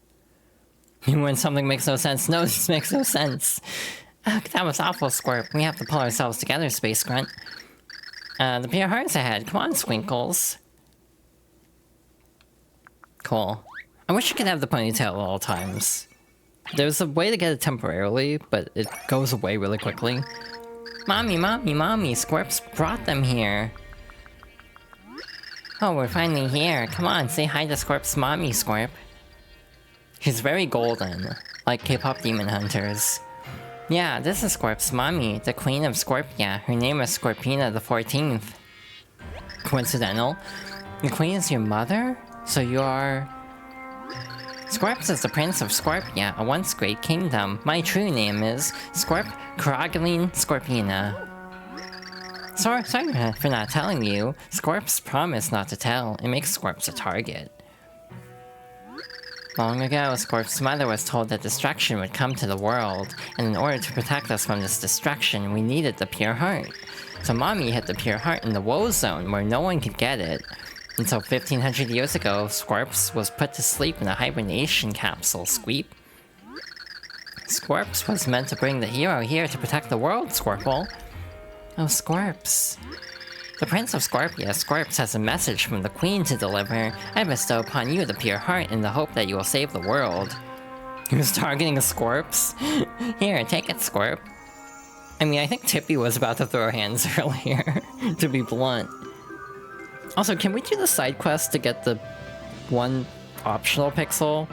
When something makes no sense, no, this makes no sense. That was awful, Squirt. We have to pull ourselves together, Space Grunt. The pure heart's ahead. Come on, Squinkles. Cool. I wish you could have the ponytail at all times. There's a way to get it temporarily, but it goes away really quickly. Mommy, Squirps brought them here. Oh, we're finally here. Come on, say hi to Squirp's mommy, Squirp. She's very golden, like K-pop demon hunters. Yeah, this is Squirp's mommy, the Queen of Scorpia. Her name is Scorpina the 14th. Coincidental? The Queen is your mother? So you are... Scorps is the Prince of Scorpia, a once great kingdom. My true name is Scorp Karageline Scorpina. Sorry for not telling you. Scorps promised not to tell. It makes Scorps a target. Long ago, Scorp's mother was told that destruction would come to the world, and in order to protect us from this destruction, we needed the pure heart. So Mommy hid the pure heart in the woe zone where no one could get it. Until 1500 years ago, Scorps was put to sleep in a hibernation capsule, Squeep. Scorps was meant to bring the hero here to protect the world, Squirple. Oh, Scorps. The Prince of Scorpia, Scorps, has a message from the Queen to deliver. I bestow upon you the pure heart in the hope that you will save the world. He was targeting a Scorps? Here, take it, Scorp. I mean, I think Tippy was about to throw hands earlier, to be blunt. Also, can we do the side quest to get the one optional pixel?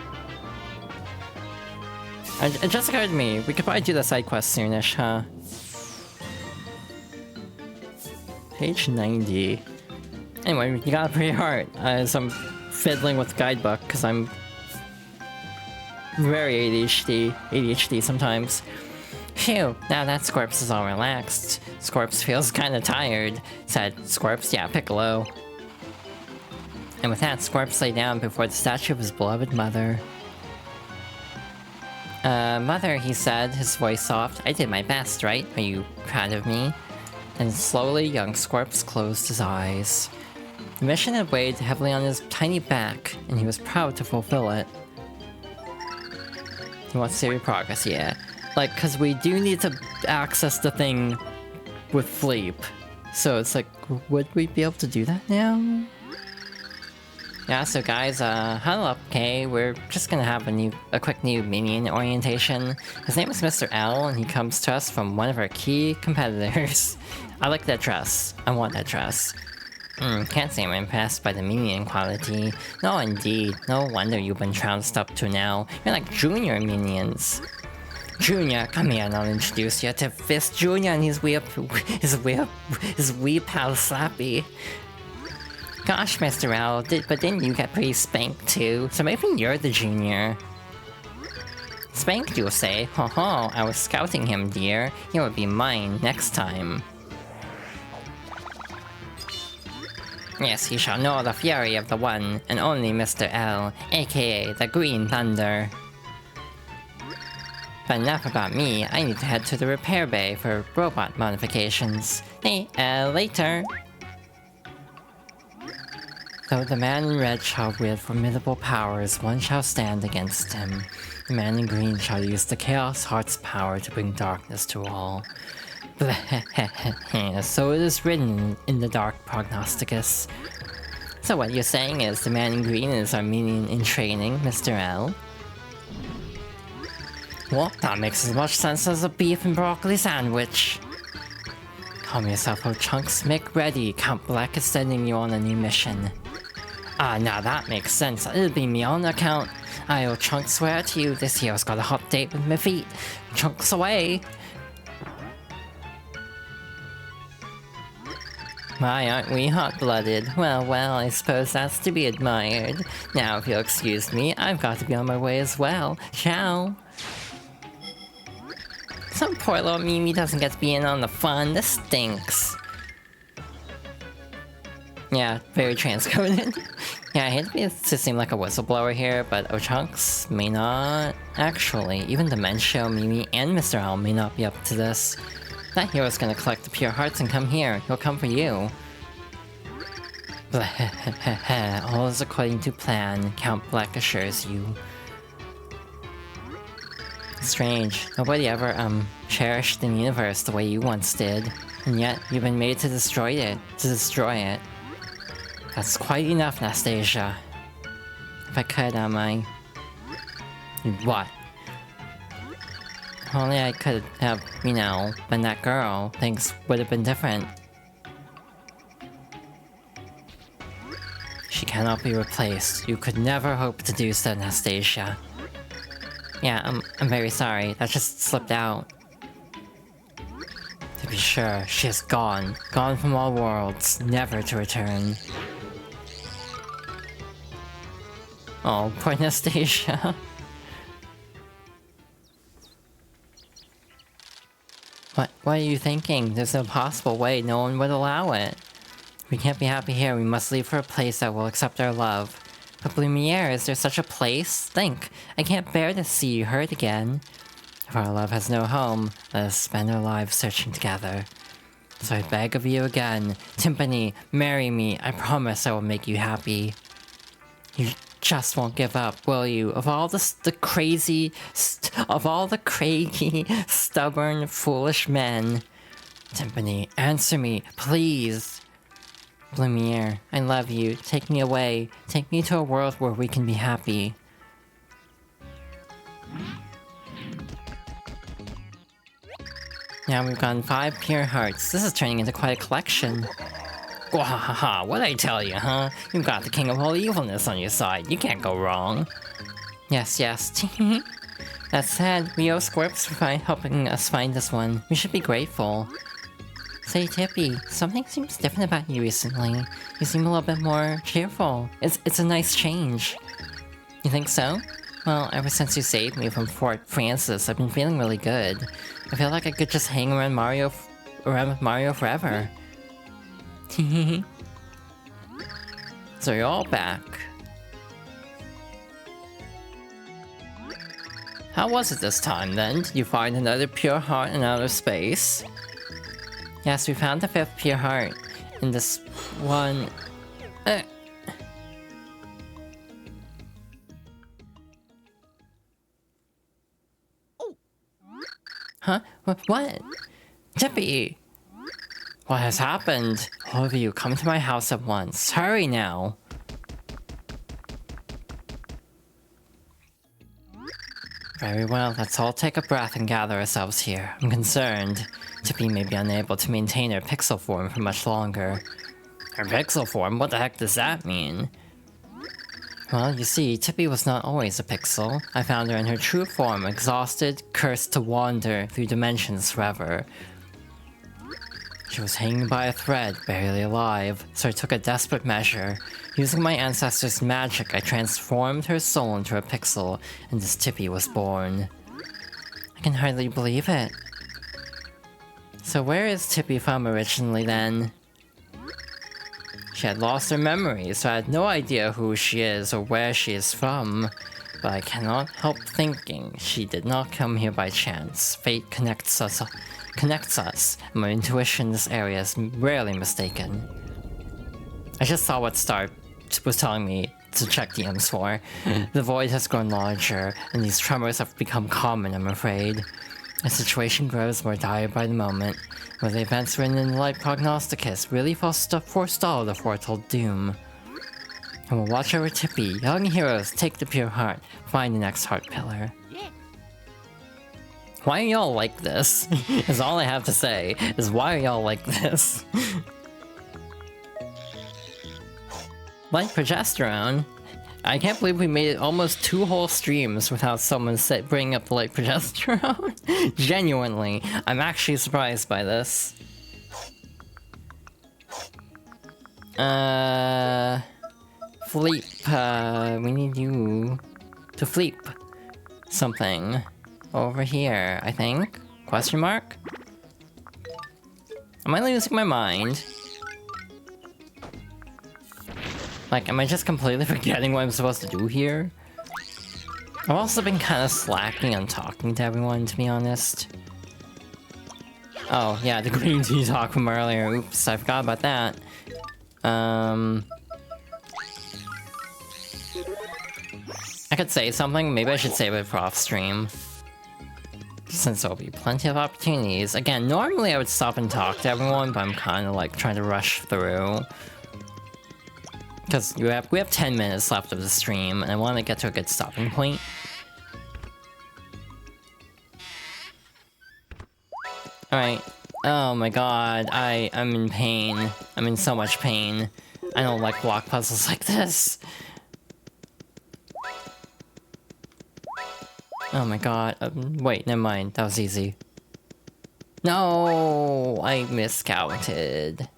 It just occurred to me, we could probably do the side quest soonish, huh? Page 90. Anyway, you got a pretty heart, as I'm fiddling with guidebook, because I'm very ADHD sometimes. Phew, now that Scorps is all relaxed. Scorps feels kinda tired, said Scorps, yeah, Piccolo. And with that, Scorps lay down before the statue of his beloved mother. Mother, he said, his voice soft. I did my best, right? Are you proud of me? And slowly, young Scorps closed his eyes. The mission had weighed heavily on his tiny back, and he was proud to fulfill it. He wants to see progress, yeah. Like, cause we do need to access the thing with Fleep. So it's like, would we be able to do that now? Yeah, so guys, huddle up, okay? We're just gonna have a quick new minion orientation. His name is Mr. L, and he comes to us from one of our key competitors. I like that dress. I want that dress. Can't say I'm impressed by the minion quality. No, indeed. No wonder you've been trounced up to now. You're like junior minions. Junior, come here and I'll introduce you to Fist Junior and his wee pal Slappy. Gosh, Mr. L, but didn't you get pretty spanked too? So maybe you're the junior. Spanked, you'll say? Ho ho, I was scouting him, dear. He will be mine next time. Yes, he shall know the fury of the one and only Mr. L, aka the Green Thunder. But enough about me, I need to head to the repair bay for robot modifications. Hey, later! Though the man in red shall wield formidable powers, one shall stand against him. The man in green shall use the Chaos Heart's power to bring darkness to all. So it is written in the Dark Prognosticus. So what you're saying is the man in green is our minion in training, Mr. L? Well, that makes as much sense as a beef and broccoli sandwich. Calm yourself, oh Chunks. Make ready. Count Black is sending you on a new mission. Ah, now that makes sense. It'll be me on account. I owe Chunks swear to you, this hero's got a hot date with my feet. Chunks away. My, aren't we hot-blooded? Well, well, I suppose that's to be admired. Now, if you'll excuse me, I've got to be on my way as well. Ciao! Some poor little Mimi doesn't get to be in on the fun. This stinks. Yeah, very transcoded. Yeah, I hate to seem like a whistleblower here, but Ochunks may not. Actually, even Dementia, Mimi, and Mr. Owl may not be up to this. That hero's gonna collect the pure hearts and come here. He'll come for you. All is according to plan, Count Black assures you. Strange. Nobody ever, cherished the universe the way you once did. And yet, you've been made to destroy it. That's quite enough, Nastasia. If I could, What? If only I could have, you know, been that girl, things would have been different. She cannot be replaced. You could never hope to do so, Nastasia. Yeah, I'm very sorry. That just slipped out. To be sure, she is gone. Gone from all worlds, never to return. Oh, poor Nastasia. What are you thinking? There's no possible way, no one would allow it. We can't be happy here, we must leave for a place that will accept our love. But Blumiere, is there such a place? Think, I can't bear to see you hurt again. If our love has no home, let us spend our lives searching together. So I beg of you again, Timpani, marry me, I promise I will make you happy. You just won't give up, will you? Of all the crazy, stubborn, foolish men. Timpani, answer me, please. Blumiere, I love you. Take me away. Take me to a world where we can be happy. Now we've gotten 5 pure hearts. This is turning into quite a collection. Wahaha, what'd I tell you, huh? You've got the king of all evilness on your side. You can't go wrong. Yes. That said, we owe Squirps for helping us find this one. We should be grateful. Say, Tippy, something seems different about you recently. You seem a little bit more cheerful. It's a nice change. You think so? Well, ever since you saved me from Fort Francis, I've been feeling really good. I feel like I could just hang around with Mario forever. So you're all back. How was it this time, then? Did you find another pure heart in outer space? Yes, we found the 5th pure heart in this one... Huh? What? Tippy! What has happened? All of you, come to my house at once. Hurry now! Very well, let's all take a breath and gather ourselves here. I'm concerned. Tippy may be unable to maintain her pixel form for much longer. Her pixel form? What the heck does that mean? Well, you see, Tippy was not always a pixel. I found her in her true form, exhausted, cursed to wander through dimensions forever. She was hanging by a thread, barely alive, so I took a desperate measure. Using my ancestors' magic, I transformed her soul into a pixel, and this Tippy was born. I can hardly believe it. So where is Tippy from originally then? She had lost her memory, so I had no idea who she is or where she is from. But I cannot help thinking she did not come here by chance. Fate connects us, and my intuition in this area is rarely mistaken. I just saw what Star was telling me to check DMs for. The void has grown larger, and these tremors have become common, I'm afraid. The situation grows more dire by the moment, where the events written in the Light Prognosticus really forestall the foretold doom. And we'll watch over Tippy, young heroes take the pure heart, find the next heart pillar. Why are y'all like this? Is all I have to say, is why are y'all like this? Light progesterone? I can't believe we made it almost 2 whole streams without someone bringing up the light progesterone. Genuinely, I'm actually surprised by this. Fleep, we need you to fleep something over here, I think? Question mark? Am I losing my mind? Like, am I just completely forgetting what I'm supposed to do here? I've also been kind of slacking on talking to everyone, to be honest. Oh, yeah, the green tea talk from earlier. Oops, I forgot about that. I could say something. Maybe I should save it for off-stream. Since there'll be plenty of opportunities. Again, normally I would stop and talk to everyone, but I'm kind of like trying to rush through. Because we have 10 minutes left of the stream, and I want to get to a good stopping point. Alright. Oh my god, I'm in pain. I'm in so much pain. I don't like block puzzles like this. Oh my god. Wait, never mind. That was easy. No! I miscounted.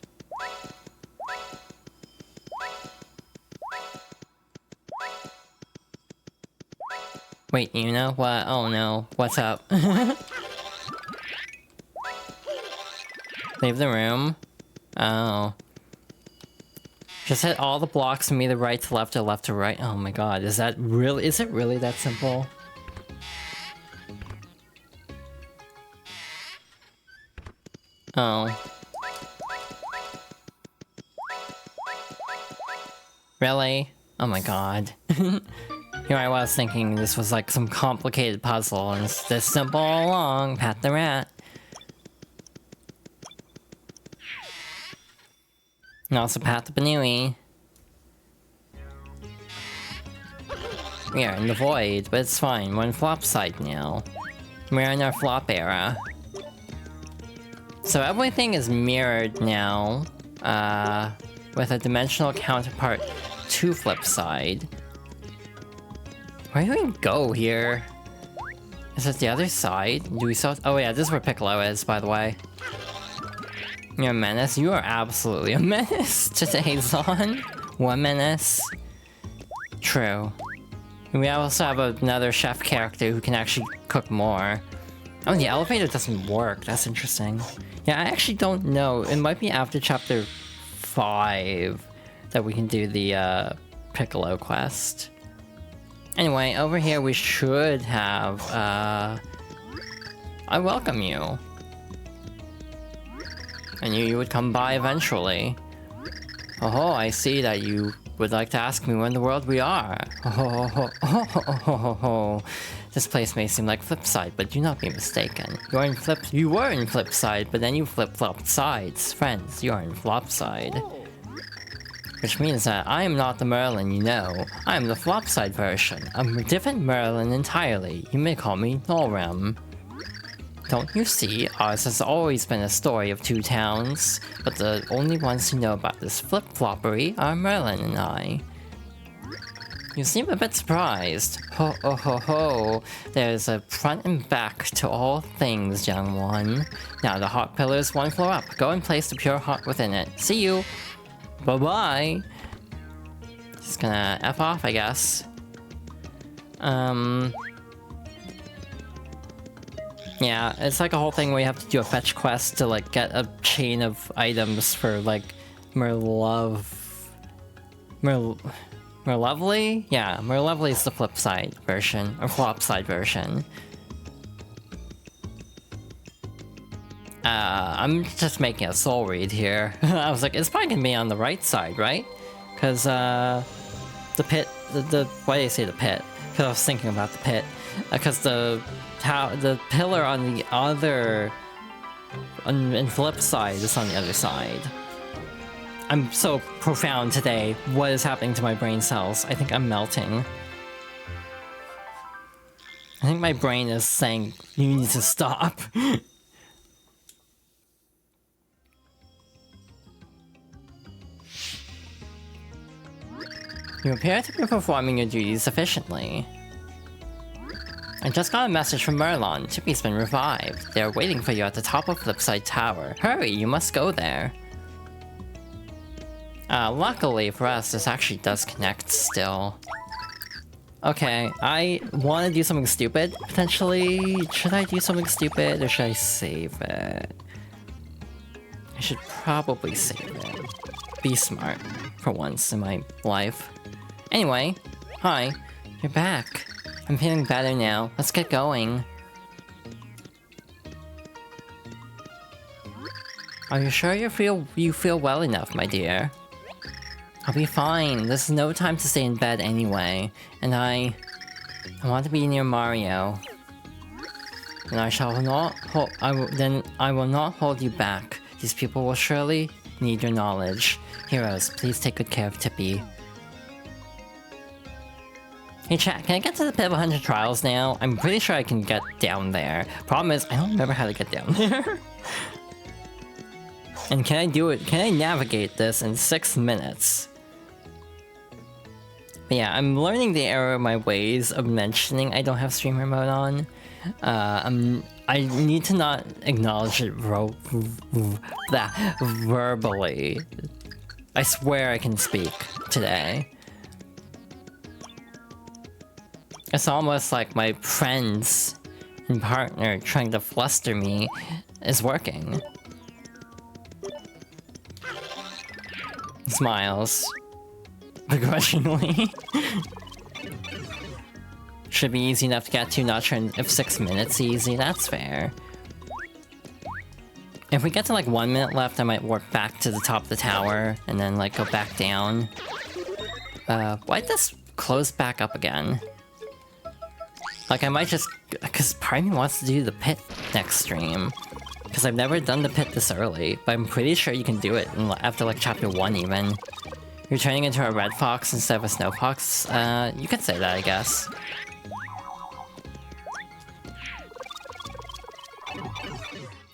Wait, Yuna? What? Oh no. What's up? Leave the room? Oh. Just hit all the blocks from either right to left or left to right. Oh my god, is it really that simple? Oh. Really? Oh my god. Here I was thinking this was like some complicated puzzle, and it's this simple all along. Pat the rat. And also pat the Banui. We are in the void, but it's fine. We're in flop side now. We're in our flop era. So everything is mirrored now, with a dimensional counterpart to flip side. Where do we go here? Is it the other side? Do we still— oh yeah, this is where Piccolo is, by the way. You're a menace? You are absolutely a menace today, Zon. What menace? True. And we also have another chef character who can actually cook more. Oh, the elevator doesn't work. That's interesting. Yeah, I actually don't know. It might be after chapter 5 that we can do the Piccolo quest. Anyway, over here we should have, I welcome you. I knew you would come by eventually. Oh, I see that you would like to ask me where in the world we are. This place may seem like Flipside, but do not be mistaken. You were in Flipside, but then you flip-flopped sides. Friends, you are in Flopside. Which means that I am not the Merlin you know. I am the Flopside version. I'm a different Merlin entirely. You may call me Nolrem. Don't you see, ours has always been a story of 2 towns, but the only ones who know about this flip-floppery are Merlin and I. You seem a bit surprised. Ho ho ho ho. There's a front and back to all things, young one. Now the heart pillar is 1 floor up. Go and place the pure heart within it. See you! Bye-bye! Just gonna F off, I guess. Yeah, it's like a whole thing where you have to do a fetch quest to like get a chain of items for like Merlovely? Yeah, Merlovely is the flip side version, or flop side version. I'm just making a soul read here. I was like, it's probably gonna be on the right side, right? Because, the pit, why do you say the pit? Because I was thinking about the pit. Because the pillar on the other, in flip side is on the other side. I'm so profound today. What is happening to my brain cells? I think I'm melting. I think my brain is saying, you need to stop. You appear to be performing your duties efficiently. I just got a message from Merlon. Chippy's been revived. They're waiting for you at the top of Flipside Tower. Hurry, you must go there. Luckily for us, this actually does connect still. Okay, I want to do something stupid, potentially. Should I do something stupid, or should I save it? I should probably save it. Be smart, for once in my life. Anyway, hi, you're back. I'm feeling better now. Let's get going. Are you sure you feel well enough, my dear? I'll be fine. This is no time to stay in bed anyway. And I want to be near Mario. And I shall not I will not hold you back. These people will surely need your knowledge. Heroes, please take good care of Tippy. Hey chat, can I get to the pit of 100 trials now? I'm pretty sure I can get down there. Problem is, I don't remember how to get down there. And can I do it? Can I navigate this in 6 minutes? But yeah, I'm learning the error of my ways of mentioning I don't have streamer mode on. I need to not acknowledge it verbally. I swear I can speak today. It's almost like my friends and partner trying to fluster me is working. Smiles. Begrudgingly. Should be easy enough to get to, not sure if 6 minutes easy, that's fair. If we get to like 1 minute left, I might work back to the top of the tower, and then like go back down. Why'd this close back up again? Like I might just, cause part of me wants to do the pit next stream. Cause I've never done the pit this early, but I'm pretty sure you can do it after like chapter 1 even. You're turning into a red fox instead of a snow fox? You could say that, I guess.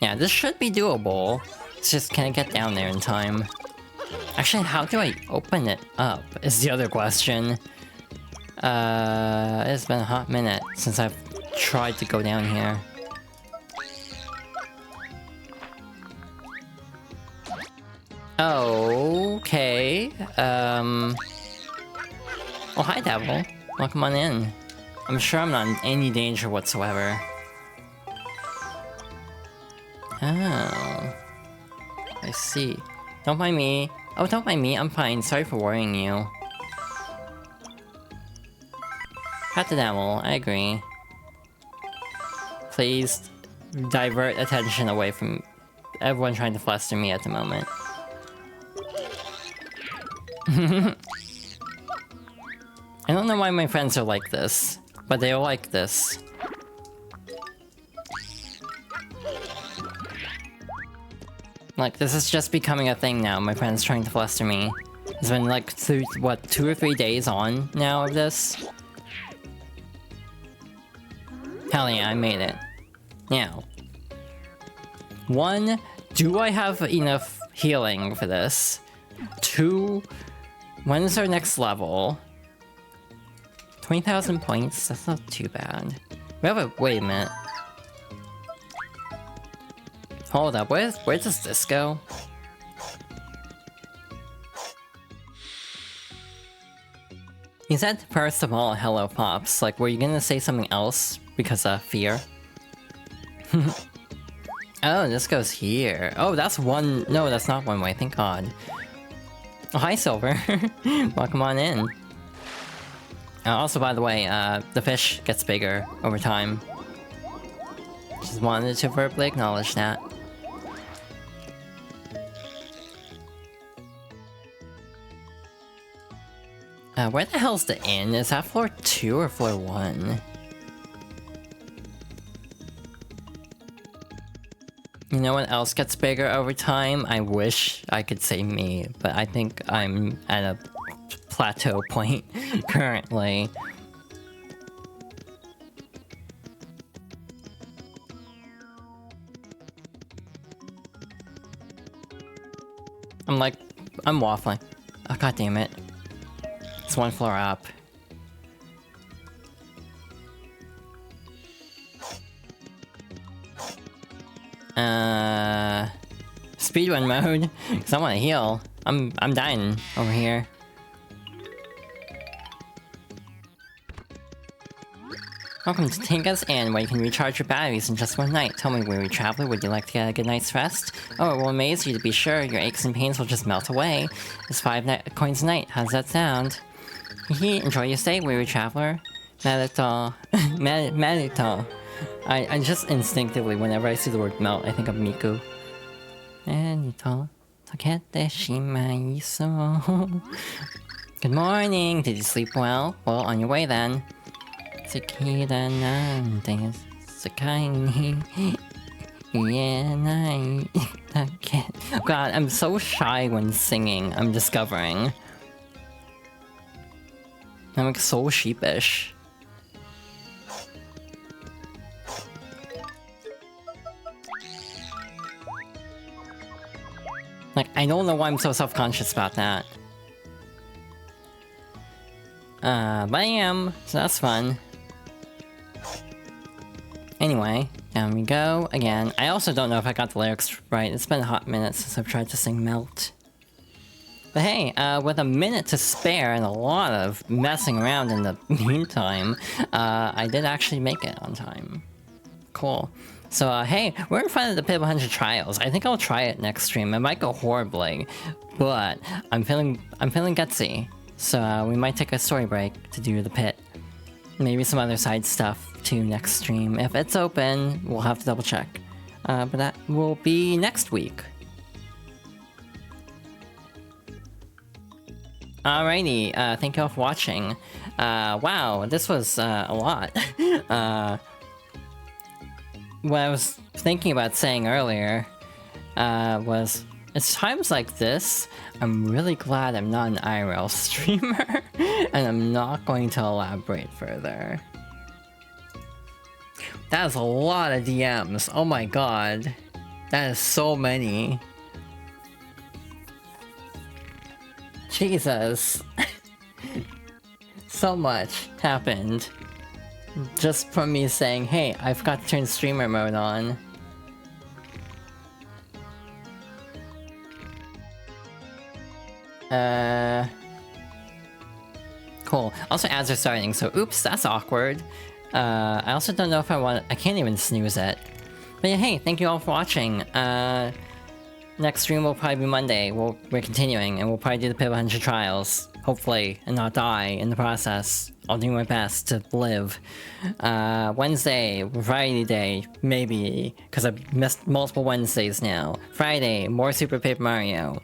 Yeah, this should be doable. It's just, can I get down there in time? Actually, how do I open it up, is the other question. It's been a hot minute since I've tried to go down here. Okay, oh hi Devil, welcome on in. I'm sure I'm not in any danger whatsoever. Oh, I see. Don't mind me. Oh, don't mind me, I'm fine, sorry for worrying you. Pat the Devil, I agree. Please divert attention away from everyone trying to fluster me at the moment. I don't know why my friends are like this, but they are like this. Like, this is just becoming a thing now, my friends trying to fluster me. It's been like, 2 or 3 days on now of this? Hell yeah, I made it. Now. 1, do I have enough healing for this? 2, when is our next level? 20,000 points? That's not too bad. We have a- wait a minute. Hold up, where does this go? He said, first of all, hello Pops. Like, were you gonna say something else? Because of fear? Oh, this goes here. Oh, that's one- no, that's not one way, thank god. Oh, hi Silver. Welcome on in. Also, by the way, the fish gets bigger over time. Just wanted to verbally acknowledge that. Where the hell's the inn? Is that floor 2 or floor 1? You know what else gets bigger over time? I wish I could say me, but I think I'm at a plateau point currently. I'm waffling. Oh, god damn it. It's one floor up. Speedrun mode, because I want to heal. I'm dying over here. Welcome to Tinka's Inn, where you can recharge your batteries in just one night. Tell me, weary traveler, would you like to get a good night's rest? Oh, it will amaze you to be sure. Your aches and pains will just melt away. It's 5 coins a night. How's that sound? Hee, enjoy your stay, weary traveler. Meditol. Meditol. I just instinctively, whenever I see the word melt, I think of Miku. Meditol. Takete shimaiso. Good morning. Did you sleep well? Well, on your way then. Tsukida nande sakai ni ienai take. God, I'm so shy when singing, I'm discovering. I'm like so sheepish. Like, I don't know why I'm so self-conscious about that. But I am, so that's fun. Anyway, down we go again. I also don't know if I got the lyrics right. It's been a hot minute since I've tried to sing Melt. But hey, with a minute to spare and a lot of messing around in the meantime, I did actually make it on time. Cool. So, hey, we're in front of the Pit 100 Trials. I think I'll try it next stream. It might go horribly, but I'm feeling gutsy. So, we might take a story break to do the pit. Maybe some other side stuff too next stream. If it's open, we'll have to double check. But that will be next week. Alrighty, thank you all for watching. Wow, this was a lot. What I was thinking about saying earlier was, it's times like this, I'm really glad I'm not an IRL streamer, and I'm not going to elaborate further. That is a lot of DMs, oh my god. That is so many. Jesus. So much happened. Just from me saying, hey, I forgot to turn streamer mode on. Cool. Also, ads are starting, so oops, that's awkward. I also don't know if I can't even snooze it. But yeah, hey, thank you all for watching. Next stream will probably be Monday. We're continuing, and we'll probably do the Pit 100 Trials. Hopefully, and not die in the process. I'll do my best to live. Wednesday, Variety Day, maybe, because I've missed multiple Wednesdays now. Friday, more Super Paper Mario.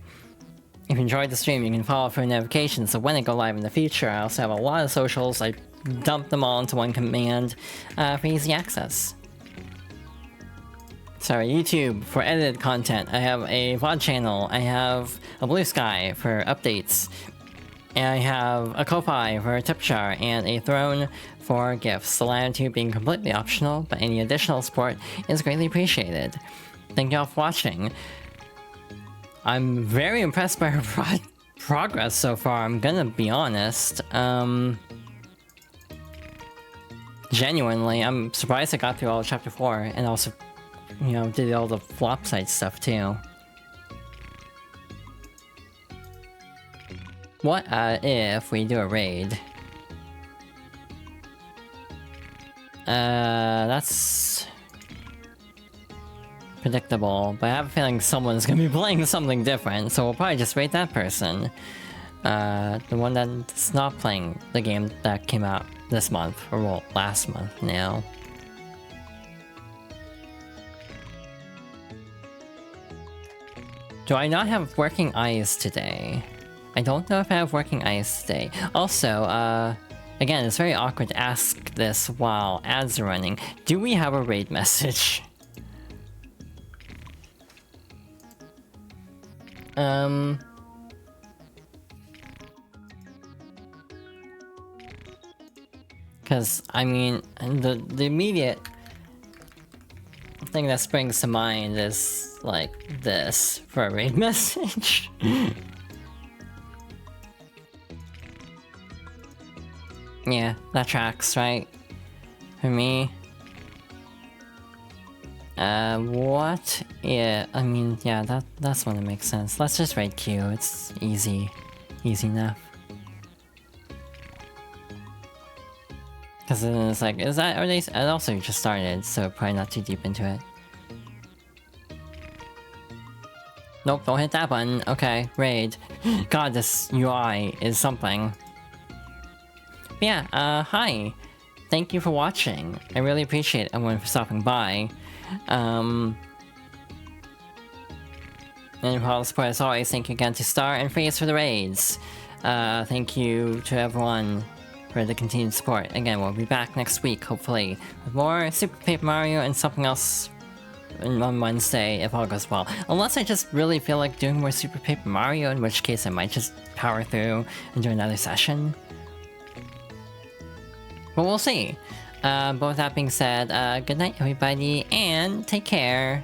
If you enjoyed the stream, you can follow for notifications, so when I go live in the future, I also have a lot of socials. I dump them all into one command for easy access. Sorry, YouTube for edited content. I have a VOD channel. I have a Blue Sky for updates. And I have a Ko-Fi for a tip jar, and a throne for gifts. The latter two being completely optional, but any additional support is greatly appreciated. Thank you all for watching. I'm very impressed by her progress so far, I'm gonna be honest. Genuinely, I'm surprised I got through all of Chapter 4, and also, you know, did all the flop side stuff too. What if we do a raid? That's predictable, but I have a feeling someone's gonna be playing something different, so we'll probably just raid that person. The one that's not playing the game that came out this month, or well, last month now. Do I not have working eyes today? I don't know if I have working eyes today. Also, again, it's very awkward to ask this while ads are running. Do we have a raid message? Because, I mean, the immediate thing that springs to mind is, like, this for a raid message. Yeah, that tracks, right? For me. What? Yeah, I mean, yeah, that's one that makes sense. Let's just raid Q, it's easy. Easy enough. Because then it's like, is that, are they, and also just started, so probably not too deep into it. Nope, don't hit that button. Okay, raid. God, this UI is something. But yeah, hi. Thank you for watching. I really appreciate everyone for stopping by. And for all the support as always, thank you again to Star and Freeze for the raids. Thank you to everyone for the continued support. Again, we'll be back next week, hopefully, with more Super Paper Mario and something else on Wednesday, if all goes well. Unless I just really feel like doing more Super Paper Mario, in which case I might just power through and do another session. But we'll see. But with that being said, good night everybody, and take care!